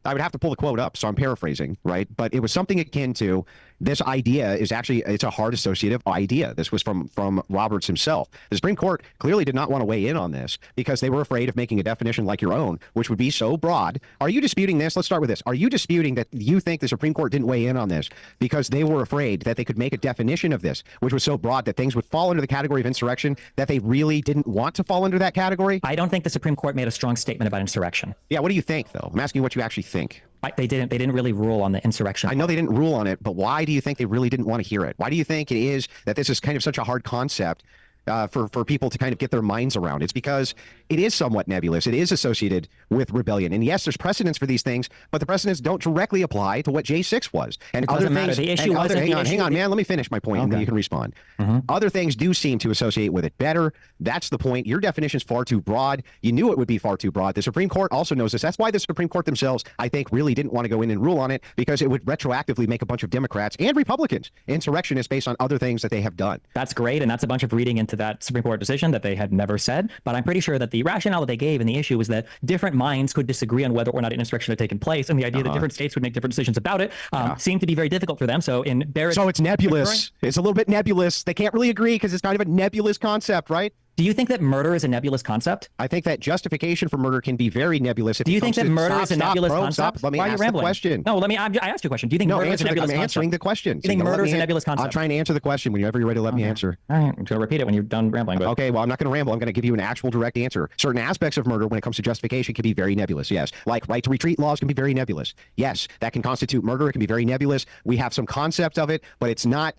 I would have to pull the quote up, so I'm paraphrasing, right? But it was something akin to this idea is actually, it's a hard associative idea. This was from Roberts himself. The Supreme Court clearly did not want to weigh in on this because they were afraid of making a definition like your own, which would be so broad. Are you disputing this? Let's start with this. Are you disputing that you think the Supreme Court didn't weigh in on this because they were afraid that they could make a definition of this, which was so broad that things would fall under the category of insurrection that they really didn't want to fall under that category? I don't think the Supreme Court made a strong statement about insurrection. Yeah, what do you think, though? I'm asking what you actually think. They didn't really rule on the insurrection. I know they didn't rule on it, but why do you think they really didn't want to hear it? Why do you think it is that this is kind of such a hard concept for people to kind of get their minds around? It's because it is somewhat nebulous. It is associated with rebellion. And yes, there's precedents for these things, but the precedents don't directly apply to what J6 was. And it other matter. things. The issue Hang on, man. Let me finish my point, and then you can respond. Other things do seem to associate with it better. That's the point. Your definition is far too broad. You knew it would be far too broad. The Supreme Court also knows this. That's why the Supreme Court themselves, I think, really didn't want to go in and rule on it because it would retroactively make a bunch of Democrats and Republicans insurrectionists based on other things that they have done. That's great, and that's a bunch of reading into that Supreme Court decision that they had never said. But I'm pretty sure that the rationale that they gave in the issue was that different minds could disagree on whether or not an insurrection had taken place, and the idea that different states would make different decisions about it seemed to be very difficult for them. So in Barrett's, so it's nebulous. It's a little bit nebulous. They can't really agree because it's kind of a nebulous concept, right? Do you think that murder is a nebulous concept? I think that justification for murder can be very nebulous. Do you think that murder is a nebulous concept? Let me Why are you ask rambling? the question. No, I asked you a question. Do you think murder is a nebulous concept? I'm answering the question. Do you think murder is a nebulous concept? I'm trying to answer the question. Whenever you're ready, let me answer. All right, I'm going to repeat it when you're done rambling. But... Okay, well, I'm not going to ramble. I'm going to give you an actual direct answer. Certain aspects of murder, when it comes to justification, can be very nebulous. Yes, like right to retreat laws can be very nebulous. Yes, that can constitute murder. It can be very nebulous. We have some concept of it, but it's not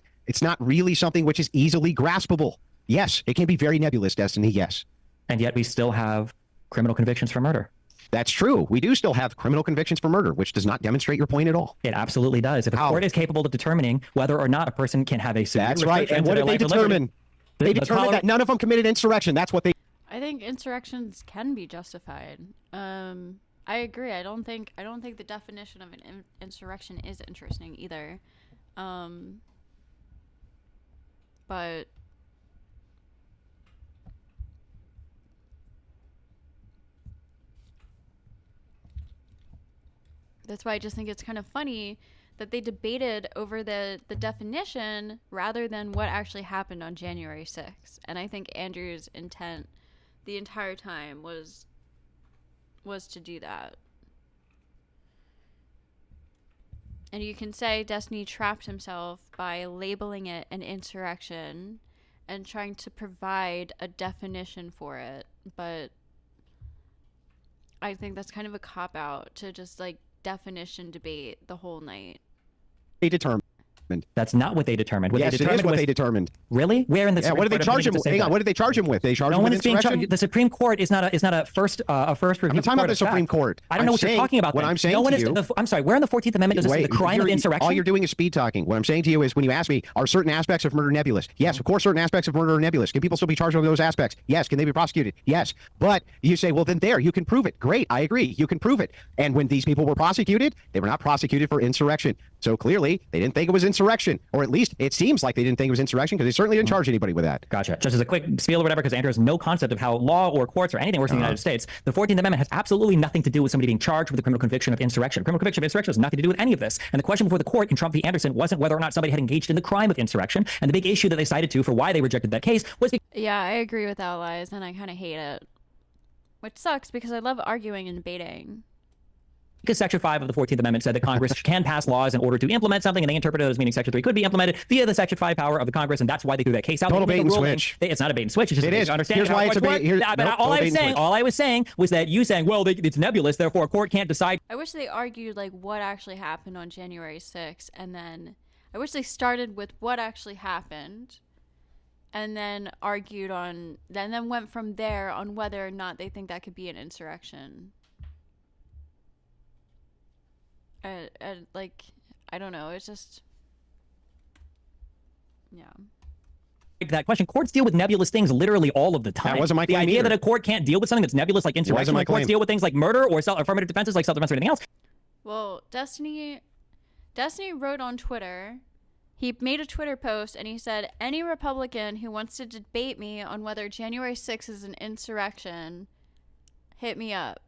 really something which is easily graspable. Yes, it can be very nebulous, Destiny, yes. And yet we still have criminal convictions for murder. That's true. We do still have criminal convictions for murder, which does not demonstrate your point at all. It absolutely does. If a court is capable of determining whether or not a person can have a severe That's right. And what did they determine? They determined that none of them committed insurrection. That's what they... I think insurrections can be justified. I agree. I don't think the definition of an insurrection is interesting either. But that's why I just think it's kind of funny that they debated over the definition rather than what actually happened on January 6th. And I think Andrew's intent the entire time was to do that. And you can say Destiny trapped himself by labeling it an insurrection and trying to provide a definition for it. But I think that's kind of a cop-out to just, like, definition debate the whole night. They determined. That's not what they determined. What yes, they determined it is what was, they determined. Really? Where in the Yeah, Supreme what did they Court charge him? opinion does it say Hang on, that? what did they charge him with? They charged No him one with is being insurrection? charged. The Supreme Court is not a first review. I'm not talking about the Supreme Court. I don't know what you're talking about. What then. I'm saying no one to is, you. I'm sorry. Where in the 14th Amendment does it say the crime of insurrection? All you're doing is speed talking. What I'm saying to you is when you ask me, are certain aspects of murder nebulous? Yes, of course, certain aspects of murder are nebulous. Can people still be charged over those aspects? Yes. Can they be prosecuted? Yes. But you say, well, then you can prove it. Great. I agree. You can prove it. And when these people were prosecuted, they were not prosecuted for insurrection. So clearly, they didn't think it was insurrection, or at least it seems like they didn't think it was insurrection because they certainly didn't charge anybody with that. Gotcha. Just as a quick spiel or whatever, because Andrew has no concept of how law or courts or anything works in the United States, the 14th Amendment has absolutely nothing to do with somebody being charged with a criminal conviction of insurrection. Criminal conviction of insurrection has nothing to do with any of this. And the question before the court in Trump v. Anderson wasn't whether or not somebody had engaged in the crime of insurrection. And the big issue that they cited to for why they rejected that case was Yeah, I agree with allies, and I kind of hate it. Which sucks because I love arguing and debating. because Section 5 of the 14th Amendment said that Congress can pass laws in order to implement something, and they interpreted it as meaning Section 3 could be implemented via the Section 5 power of the Congress, and that's why they threw that case out. Total bait and switch. It's not a bait and switch. It's just it is. Understand Here's why it's a bait. All I was saying was that you saying, well, it's nebulous, therefore a court can't decide. I wish they argued like what actually happened on January 6th, and then I wish they started with what actually happened, and then argued on, and then went from there on whether or not they think that could be an insurrection. Like, I don't know. It's just, yeah. That question. Courts deal with nebulous things literally all of the time. That wasn't my claim The idea either. that a court can't deal with something that's nebulous like insurrection, like courts deal with things like murder or affirmative defenses like self-defense or anything else. Well, Destiny wrote on Twitter, he made a Twitter post and he said, any Republican who wants to debate me on whether January 6th is an insurrection, hit me up.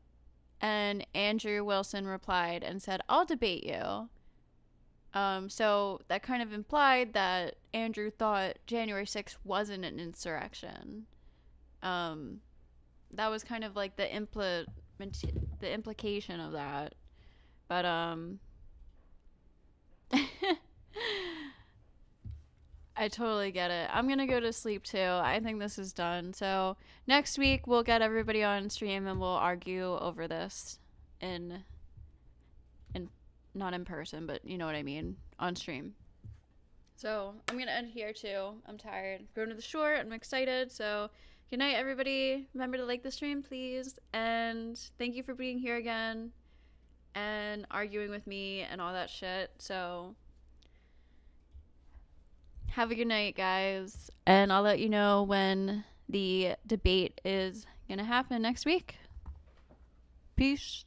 And Andrew Wilson replied and said, I'll debate you. So that kind of implied that Andrew thought January 6th wasn't an insurrection. That was kind of like the implication of that. But I totally get it. I'm gonna go to sleep too. I think this is done. So next week we'll get everybody on stream and we'll argue over this in not in person, but you know what I mean, on stream. So I'm gonna end here too. I'm tired. Going to the shore. I'm excited. So good night, everybody. Remember to like the stream, please. And thank you for being here again and arguing with me and all that shit. So have a good night, guys. And I'll let you know when the debate is gonna happen next week. Peace.